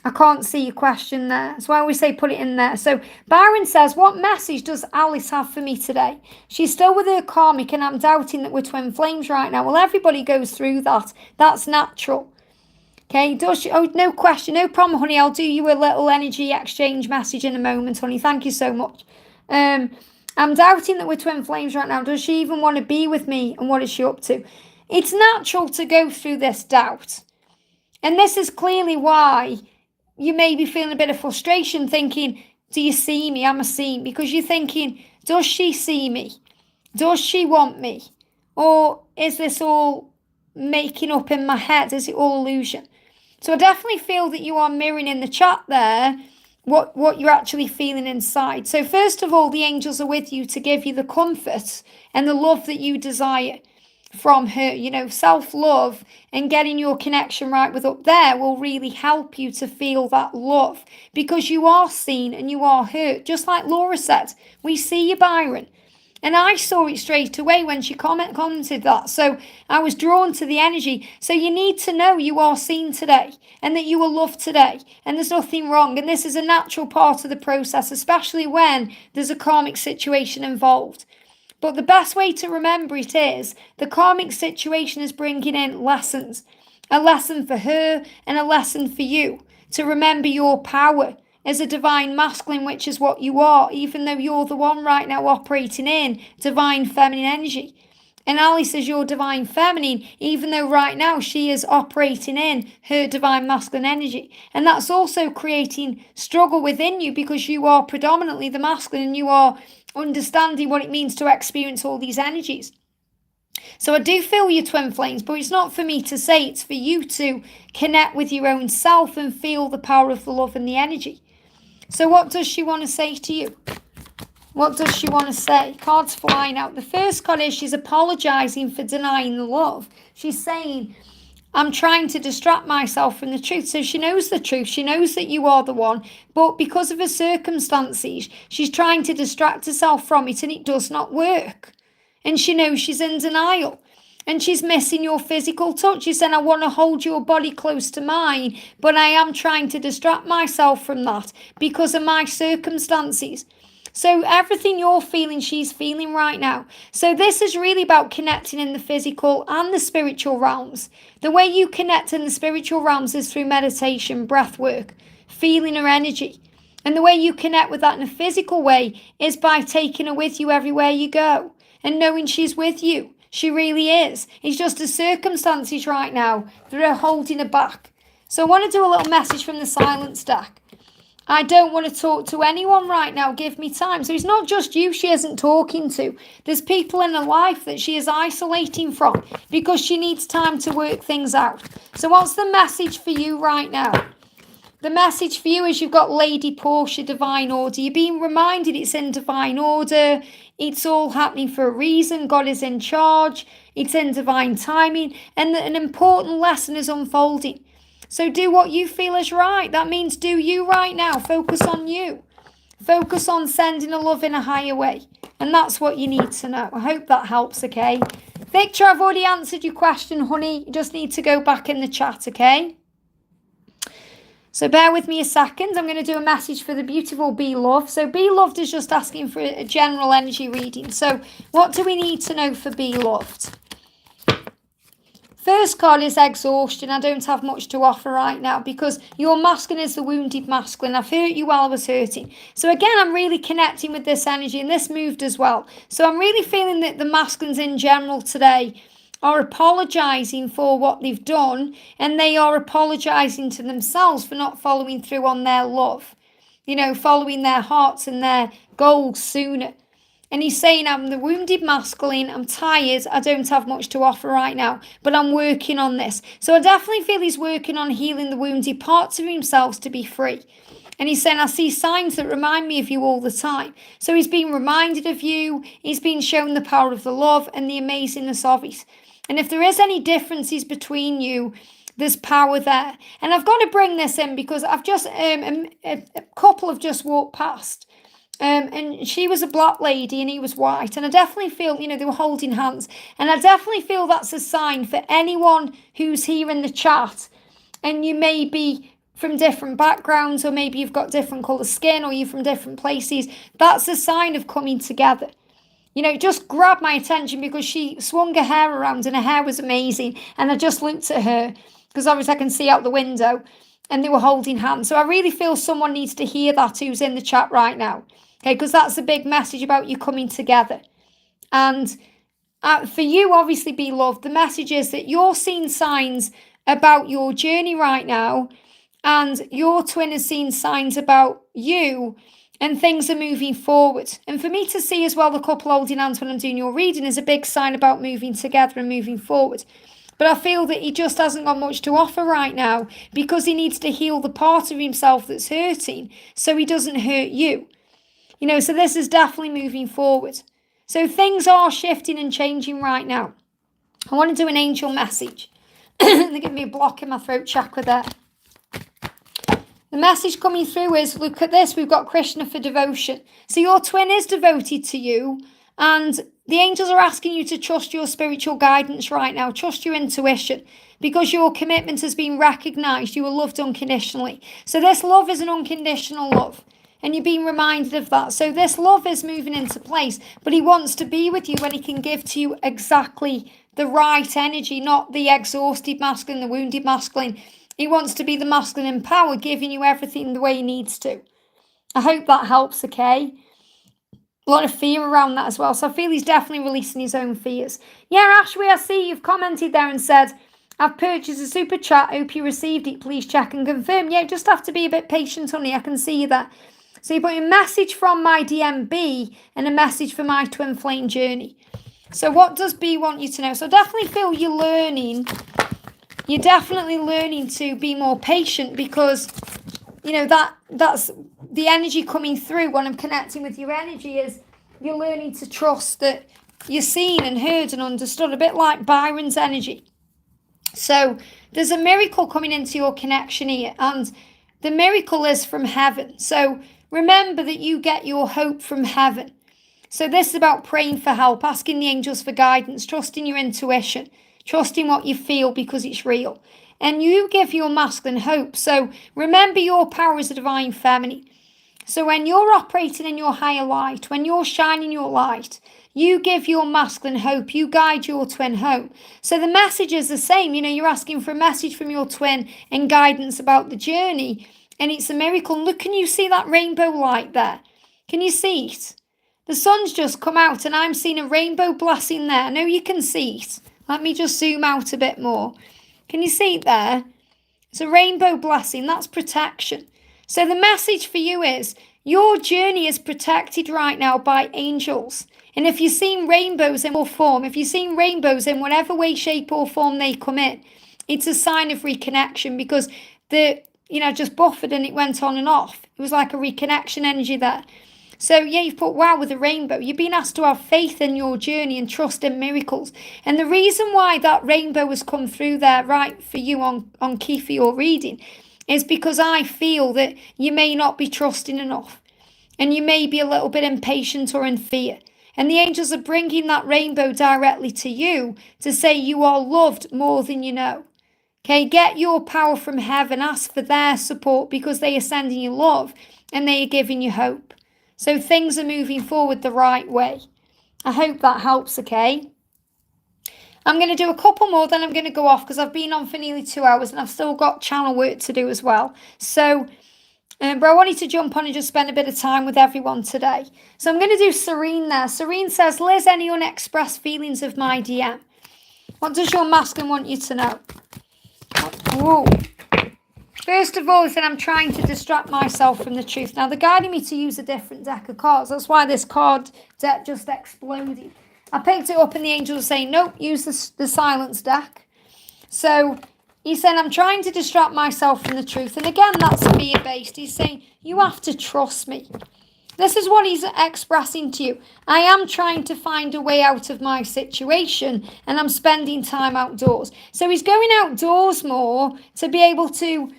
A: I can't see your question there. That's why I always say put it in there. So Byron says, what message does Alice have for me today? She's still with her karmic and I'm doubting that we're twin flames right now. Well, everybody goes through that. That's natural. Okay, does she? Oh, no question, no problem, honey. I'll do you a little energy exchange message in a moment, honey. Thank you so much. I'm doubting that we're twin flames right now. Does she even want to be with me? And what is she up to? It's natural to go through this doubt. And this is clearly why you may be feeling a bit of frustration, thinking, do you see me? Am I seen? Because you're thinking, does she see me? Does she want me? Or is this all making up in my head? Is it all illusion? So I definitely feel that you are mirroring in the chat there what you're actually feeling inside. So first of all, the angels are with you to give you the comfort and the love that you desire from her. You know, self-love and getting your connection right with up there will really help you to feel that love, because you are seen and you are heard. Just like Laura said, we see you, Byron. And I saw it straight away when she commented that. So I was drawn to the energy. So you need to know you are seen today and that you are loved today. And there's nothing wrong. And this is a natural part of the process, especially when there's a karmic situation involved. But the best way to remember it is the karmic situation is bringing in lessons. A lesson for her and a lesson for you to remember your power as a divine masculine, which is what you are, even though you're the one right now operating in divine feminine energy. And Alice is your divine feminine, even though right now she is operating in her divine masculine energy. And that's also creating struggle within you, because you are predominantly the masculine and you are understanding what it means to experience all these energies. So I do feel your twin flames, but it's not for me to say, it's for you to connect with your own self and feel the power of the love and the energy. So what does she want to say to you? What does she want to say? Cards flying out. The first card is she's apologizing for denying the love. She's saying, I'm trying to distract myself from the truth. So she knows the truth. She knows that you are the one. But because of her circumstances, she's trying to distract herself from it, and it does not work. And she knows she's in denial. And she's missing your physical touch. She's saying, I want to hold your body close to mine, but I am trying to distract myself from that because of my circumstances. So everything you're feeling, she's feeling right now. So this is really about connecting in the physical and the spiritual realms. The way you connect in the spiritual realms is through meditation, breath work, feeling her energy. And the way you connect with that in a physical way is by taking her with you everywhere you go and knowing she's with you. She really is. It's just the circumstances right now that are holding her back. So I want to do a little message from the silence deck. I don't want to talk to anyone right now. Give me time. So it's not just you she isn't talking to. There's people in her life that she is isolating from because she needs time to work things out. So what's the message for you right now? The message for you is you've got Lady Portia, divine order. You're being reminded it's in divine order. It's all happening for a reason. God is in charge. It's in divine timing. And an important lesson is unfolding. So do what you feel is right. That means do you right now. Focus on you. Focus on sending a love in a higher way. And that's what you need to know. I hope that helps, okay? Victor, I've already answered your question, honey. You just need to go back in the chat, okay? So bear with me a second. I'm going to do a message for the beautiful Be Loved. So Be Loved is just asking for a general energy reading. So what do we need to know for Be Loved? First card is exhaustion. I don't have much to offer right now because your masculine is the wounded masculine. I've hurt you while I was hurting. So again, I'm really connecting with this energy, and this moved as well. So I'm really feeling that the masculines in general today are apologising for what they've done, and they are apologising to themselves for not following through on their love, you know, following their hearts and their goals sooner. And he's saying, I'm the wounded masculine, I'm tired, I don't have much to offer right now, but I'm working on this. So I definitely feel he's working on healing the wounded parts of himself to be free. And he's saying, I see signs that remind me of you all the time. So he's being reminded of you, he's being shown the power of the love and the amazingness of it. And if there is any differences between you, there's power there. And I've got to bring this in because I've just, a couple have just walked past. And she was a black lady and he was white. And I definitely feel, you know, they were holding hands. And I definitely feel that's a sign for anyone who's here in the chat. And you may be from different backgrounds, or maybe you've got different colour skin, or you're from different places. That's a sign of coming together. You know, it just grabbed my attention because she swung her hair around and her hair was amazing. And I just looked at her because obviously I can see out the window, and they were holding hands. So I really feel someone needs to hear that who's in the chat right now. Okay, because that's a big message about you coming together. And for you, obviously, beloved, the message is that you're seeing signs about your journey right now, and your twin is seeing signs about you, and things are moving forward. And for me to see as well the couple holding hands when I'm doing your reading is a big sign about moving together and moving forward. But I feel that he just hasn't got much to offer right now, because he needs to heal the part of himself that's hurting so he doesn't hurt you. You know, so this is definitely moving forward. So things are shifting and changing right now. I want to do an angel message. They give me a block in my throat chakra there. The message coming through is, look at this, we've got Krishna for devotion. So your twin is devoted to you, and the angels are asking you to trust your spiritual guidance right now, trust your intuition, because your commitment has been recognised. You are loved unconditionally. So this love is an unconditional love, and you're being reminded of that. So this love is moving into place, but he wants to be with you when he can give to you exactly the right energy, not the exhausted masculine, the wounded masculine. He wants to be the masculine in power, giving you everything the way he needs to. I hope that helps, okay? A lot of fear around that as well. So I feel he's definitely releasing his own fears. Yeah, Ashway, I see you've commented there and said, I've purchased a super chat. Hope you received it. Please check and confirm. Yeah, just have to be a bit patient, honey. I can see that. So you put a message from my DMB and a message for my twin flame journey. So what does B want you to know? So definitely feel you're learning. You're definitely learning to be more patient, because, you know, that's the energy coming through when I'm connecting with your energy, is you're learning to trust that you're seen and heard and understood, a bit like Byron's energy. So there's a miracle coming into your connection here, and the miracle is from heaven. So remember that you get your hope from heaven. So this is about praying for help, asking the angels for guidance, trusting your intuition, trusting what you feel because it's real. And you give your masculine hope. So remember, your power is a divine feminine. So when you're operating in your higher light, when you're shining your light, you give your masculine hope. You guide your twin home. So the message is the same. You know, you're asking for a message from your twin and guidance about the journey. And it's a miracle. And look, can you see that rainbow light there? Can you see it? The sun's just come out and I'm seeing a rainbow blessing there. I know you can see it. Let me just zoom out a bit more. Can you see it there? It's a rainbow blessing. That's protection. So the message for you is, your journey is protected right now by angels. And if you're seeing rainbows in all form, if you're seeing rainbows in whatever way, shape or form they come in, it's a sign of reconnection, because just buffered and it went on and off. It was like a reconnection energy there. So yeah, you've put wow with a rainbow. You've been asked to have faith in your journey and trust in miracles. And the reason why that rainbow has come through there right for you on key for your reading is because I feel that you may not be trusting enough. And you may be a little bit impatient or in fear. And the angels are bringing that rainbow directly to you to say you are loved more than you know. Okay, get your power from heaven. Ask for their support, because they are sending you love and they are giving you hope. So things are moving forward the right way. I hope that helps, okay? I'm going to do a couple more, then I'm going to go off, because I've been on for nearly 2 hours and I've still got channel work to do as well. So, but I wanted to jump on and just spend a bit of time with everyone today. So I'm going to do Serene there. Serene says, Liz, any unexpressed feelings of my DM? What does your masculine want you to know? Whoa. First of all, I'm trying to distract myself from the truth. Now, they're guiding me to use a different deck of cards. That's why this card deck just exploded. I picked it up and the angels are saying, nope, use the silence deck. So he's saying, I'm trying to distract myself from the truth. And again, that's fear-based. He's saying, you have to trust me. This is what he's expressing to you. I am trying to find a way out of my situation, and I'm spending time outdoors. So he's going outdoors more to be able to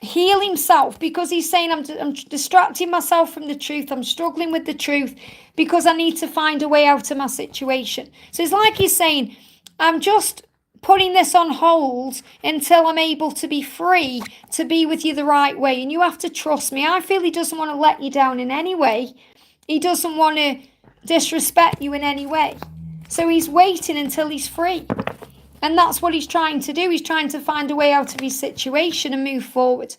A: heal himself, because he's saying, I'm distracting myself from the truth. I'm struggling with the truth because I need to find a way out of my situation. So it's like he's saying, I'm just putting this on hold until I'm able to be free to be with you the right way. And you have to trust me. I feel he doesn't want to let you down in any way. He doesn't want to disrespect you in any way. So he's waiting until he's free. And that's what he's trying to do. He's trying to find a way out of his situation and move forward.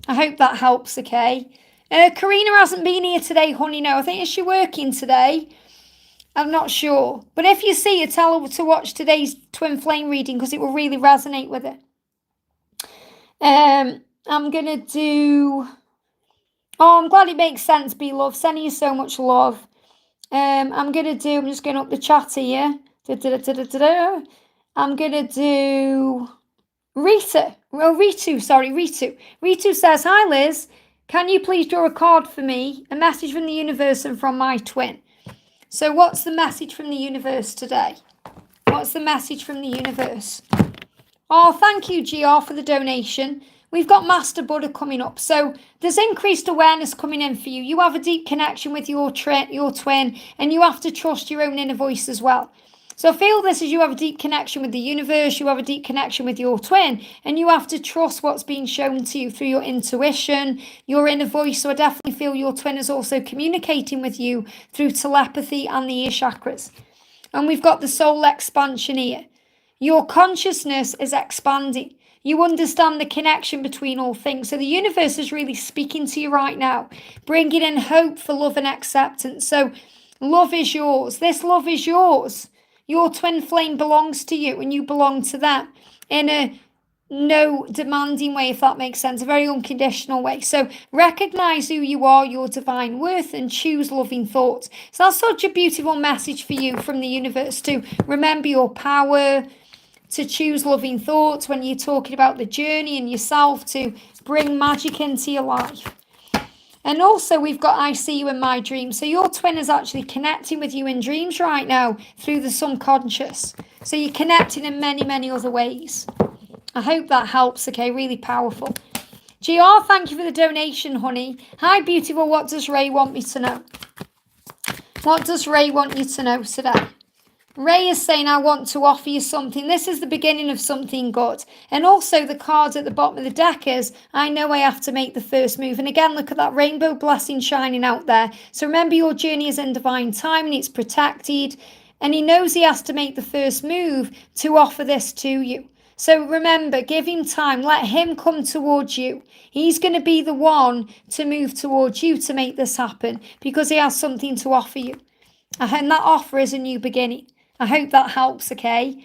A: I hope that helps, okay? Karina hasn't been here today, honey, no. I think, is she working today? I'm not sure. But if you see her, tell her to watch today's Twin Flame reading because it will really resonate with her. I'm going to do... Oh, I'm glad it makes sense, be love. Sending you so much love. I'm just going up the chat here. I'm going to do Rita. Oh, Ritu, sorry, Ritu. Ritu says, hi, Liz. Can you please draw a card for me? A message from the universe and from my twin. So what's the message from the universe today? What's the message from the universe? Oh, thank you, GR, for the donation. We've got Master Buddha coming up. So there's increased awareness coming in for you. You have a deep connection with your twin, and you have to trust your own inner voice as well. So I feel this as you have a deep connection with the universe, you have a deep connection with your twin, and you have to trust what's being shown to you through your intuition, your inner voice. So I definitely feel your twin is also communicating with you through telepathy and the ear chakras. And we've got the soul expansion here. Your consciousness is expanding. You understand the connection between all things. So the universe is really speaking to you right now, bringing in hope for love and acceptance. So love is yours. This love is yours. Your twin flame belongs to you and you belong to them in a no demanding way, if that makes sense, a very unconditional way. So recognize who you are, your divine worth, and choose loving thoughts. So that's such a beautiful message for you from the universe, to remember your power, to choose loving thoughts when you're talking about the journey and yourself, to bring magic into your life. And also we've got I see you in my dreams. So your twin is actually connecting with you in dreams right now through the subconscious. So you're connecting in many, many other ways. I hope that helps, okay? Really powerful. GR, thank you for the donation, honey. Hi, beautiful. What does Ray want me to know? What does Ray want you to know today? Ray is saying, I want to offer you something. This is the beginning of something good. And also the card at the bottom of the deck is, I know I have to make the first move. And again, look at that rainbow blessing shining out there. So remember, your journey is in divine time and it's protected. And he knows he has to make the first move to offer this to you. So remember, give him time. Let him come towards you. He's going to be the one to move towards you to make this happen, because he has something to offer you. And that offer is a new beginning. I hope that helps, okay?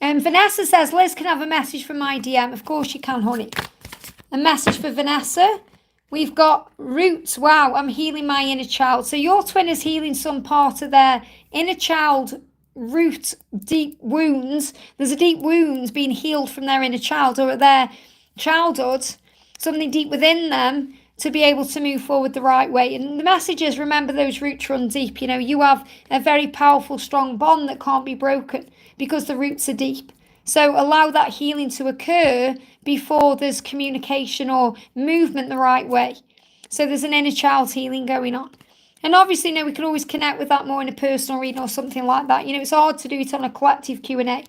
A: Vanessa says, Liz, can I have a message from my DM? Of course you can, honey. A message for Vanessa. We've got roots. Wow, I'm healing my inner child. So your twin is healing some part of their inner child root, deep wounds. There's a deep wounds being healed from their inner child or their childhood, something deep within them, to be able to move forward the right way. And the message is, remember, those roots run deep. You know, you have a very powerful, strong bond that can't be broken because the roots are deep. So allow that healing to occur before there's communication or movement the right way. So there's an inner child healing going on. And obviously, you know, we can always connect with that more in a personal reading or something like that. You know, it's hard to do it on a collective Q&A.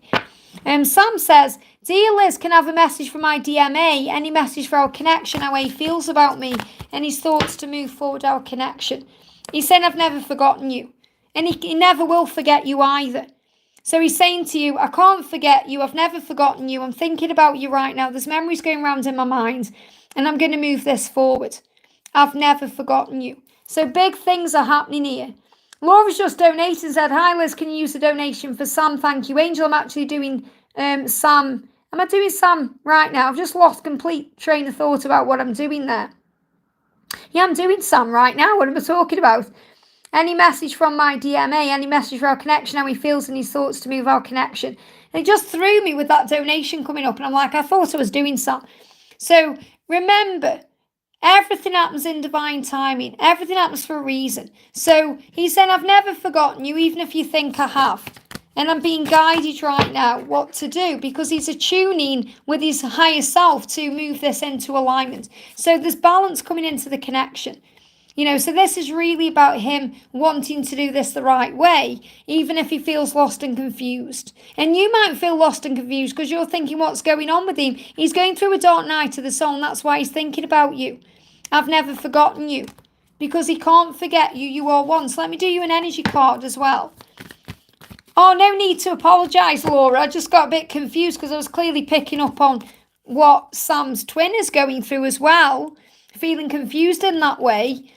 A: Sam says, Dear Liz, can I have a message from my DMA? Any message for our connection, how he feels about me, and his thoughts to move forward our connection. He's saying, I've never forgotten you. And he never will forget you either. So he's saying to you, I can't forget you. I've never forgotten you. I'm thinking about you right now. There's memories going around in my mind, and I'm going to move this forward. I've never forgotten you. So big things are happening here. Laura's just donated and said, Hi Liz, can you use a donation for Sam? Thank you. Angel, I'm actually doing Sam. Am I doing Sam right now? I've just lost complete train of thought about what I'm doing there. Yeah, I'm doing Sam right now. What am I talking about? Any message from my DMA? Any message for our connection? How he feels and his thoughts to move our connection? And it just threw me with that donation coming up. And I'm like, I thought I was doing Sam. So remember, everything happens in divine timing. Everything happens for a reason. So he's saying, I've never forgotten you, even if you think I have. And I'm being guided right now what to do, because he's attuning with his higher self to move this into alignment. So there's balance coming into the connection. You know, so this is really about him wanting to do this the right way, even if he feels lost and confused. And you might feel lost and confused because you're thinking what's going on with him. He's going through a dark night of the soul, and that's why he's thinking about you. I've never forgotten you, because he can't forget you. You are one. So let me do you an energy card as well. Oh, no need to apologise, Laura. I just got a bit confused because I was clearly picking up on what Sam's twin is going through as well. Feeling confused in that way.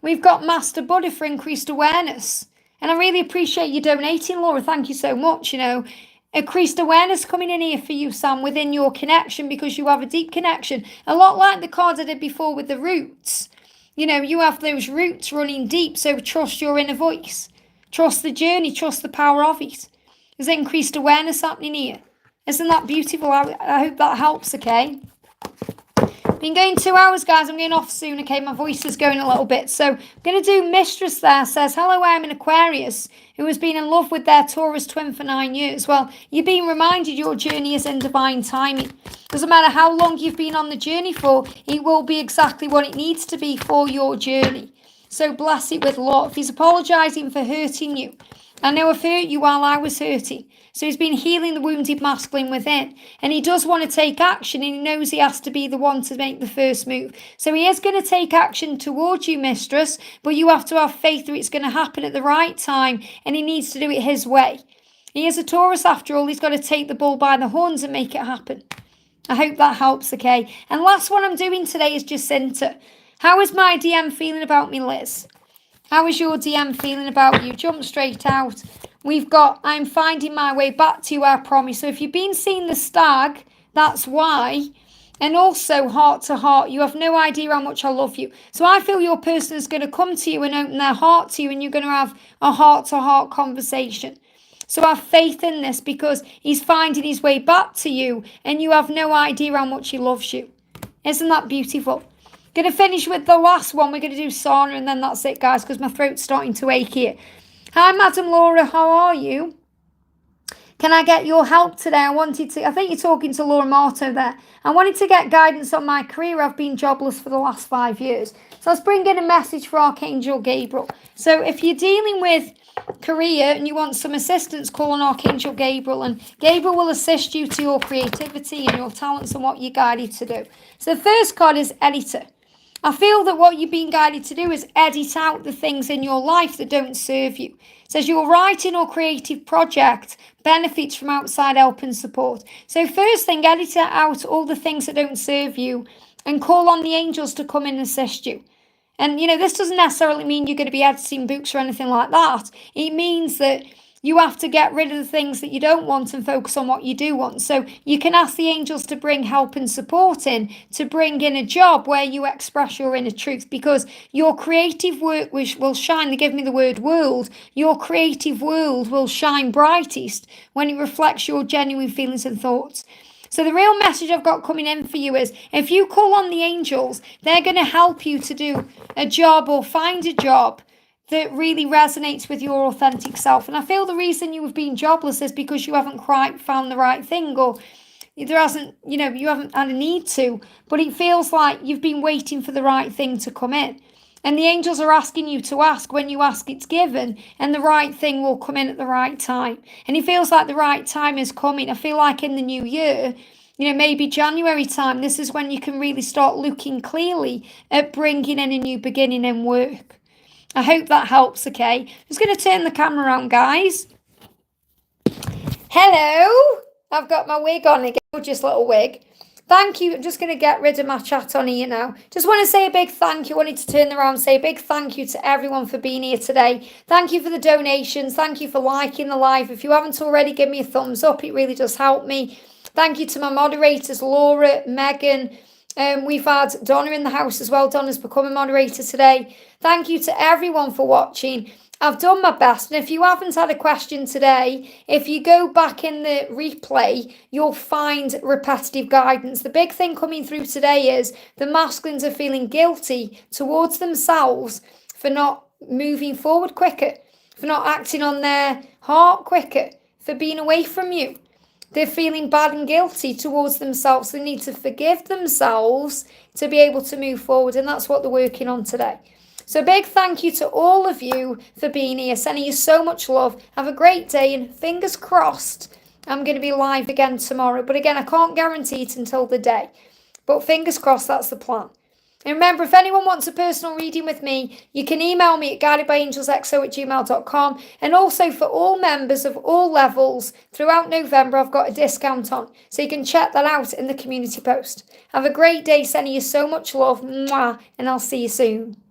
A: We've got Master Buddha for increased awareness. And I really appreciate you donating, Laura. Thank you so much. You know, increased awareness coming in here for you, Sam, within your connection, because you have a deep connection. A lot like the cards I did before with the roots. You know, you have those roots running deep, so trust your inner voice. Trust the journey, trust the power of it. There's increased awareness happening here. Isn't that beautiful? I hope that helps, okay? Been going 2 hours, guys. I'm getting off soon, okay? My voice is going a little bit. So I'm going to do Mistress there. Says, hello, I'm an Aquarius who has been in love with their Taurus twin for 9 years. Well, you're being reminded your journey is in divine timing. Doesn't matter how long you've been on the journey for, it will be exactly what it needs to be for your journey. So bless it with love. He's apologising for hurting you. I know I've hurt you while I was hurting. So he's been healing the wounded masculine within. And he does want to take action, and he knows he has to be the one to make the first move. So he is going to take action towards you, Mistress, but you have to have faith that it's going to happen at the right time, and he needs to do it his way. He is a Taurus after all. He's got to take the bull by the horns and make it happen. I hope that helps, okay? And last one I'm doing today is Jacinta. How is my DM feeling about me, Liz? How is your DM feeling about you? Jump straight out. We've got, I'm finding my way back to you, I promise. So if you've been seeing the stag, that's why. And also, heart to heart, you have no idea how much I love you. So I feel your person is going to come to you and open their heart to you, and you're going to have a heart-to-heart conversation. So have faith in this, because he's finding his way back to you, and you have no idea how much he loves you. Isn't that beautiful? Going to finish with the last one. We're going to do Sana, and then that's it, guys, because my throat's starting to ache here. Hi, Madam Laura. How are you? Can I get your help today? I think you're talking to Laura Marto there. I wanted to get guidance on my career. I've been jobless for the last 5 years. So let's bring in a message for Archangel Gabriel. So if you're dealing with career and you want some assistance, call on Archangel Gabriel, and Gabriel will assist you to your creativity and your talents and what you're guided to do. So the first card is Editor. I feel that what you've been guided to do is edit out the things in your life that don't serve you. It says your writing or creative project benefits from outside help and support. So first thing, edit out all the things that don't serve you and call on the angels to come in and assist you. And, you know, this doesn't necessarily mean you're going to be editing books or anything like that. It means that you have to get rid of the things that you don't want and focus on what you do want. So you can ask the angels to bring help and support in, to bring in a job where you express your inner truth, because your creative work will shine. They give me the word world. Your creative world will shine brightest when it reflects your genuine feelings and thoughts. So the real message I've got coming in for you is, if you call on the angels, they're going to help you to do a job or find a job that really resonates with your authentic self. And I feel the reason you have been jobless is because you haven't quite found the right thing, or there hasn't, you know, you haven't had a need to, but it feels like you've been waiting for the right thing to come in. And the angels are asking you to ask. When you ask, it's given, and the right thing will come in at the right time. And it feels like the right time is coming. I feel like in the new year, you know, maybe January time, this is when you can really start looking clearly at bringing in a new beginning in work. I hope that helps, okay? I'm just going to turn the camera around, guys. Hello. I've got my wig on again, just little wig. Thank you. I'm just going to get rid of my chat on here now. Just want to say a big thank you. I wanted to turn around and say a big thank you to everyone for being here today. Thank you for the donations. Thank you for liking the live. If you haven't already, give me a thumbs up. It really does help me. Thank you to my moderators, Laura, Megan. We've had Donna in the house as well. Donna's become a moderator today. Thank you to everyone for watching. I've done my best, and if you haven't had a question today, if you go back in the replay, you'll find repetitive guidance. The big thing coming through today is the masculines are feeling guilty towards themselves for not moving forward quicker, for not acting on their heart quicker, for being away from you. They're feeling bad and guilty towards themselves. They need to forgive themselves to be able to move forward, and that's what they're working on today. So big thank you to all of you for being here. Sending you so much love. Have a great day, and fingers crossed I'm going to be live again tomorrow. But again, I can't guarantee it until the day. But fingers crossed, that's the plan. And remember, if anyone wants a personal reading with me, you can email me at guidedbyangelsxo@gmail.com. And also for all members of all levels, throughout November, I've got a discount on. So you can check that out in the community post. Have a great day, sending you so much love. Mwah, and I'll see you soon.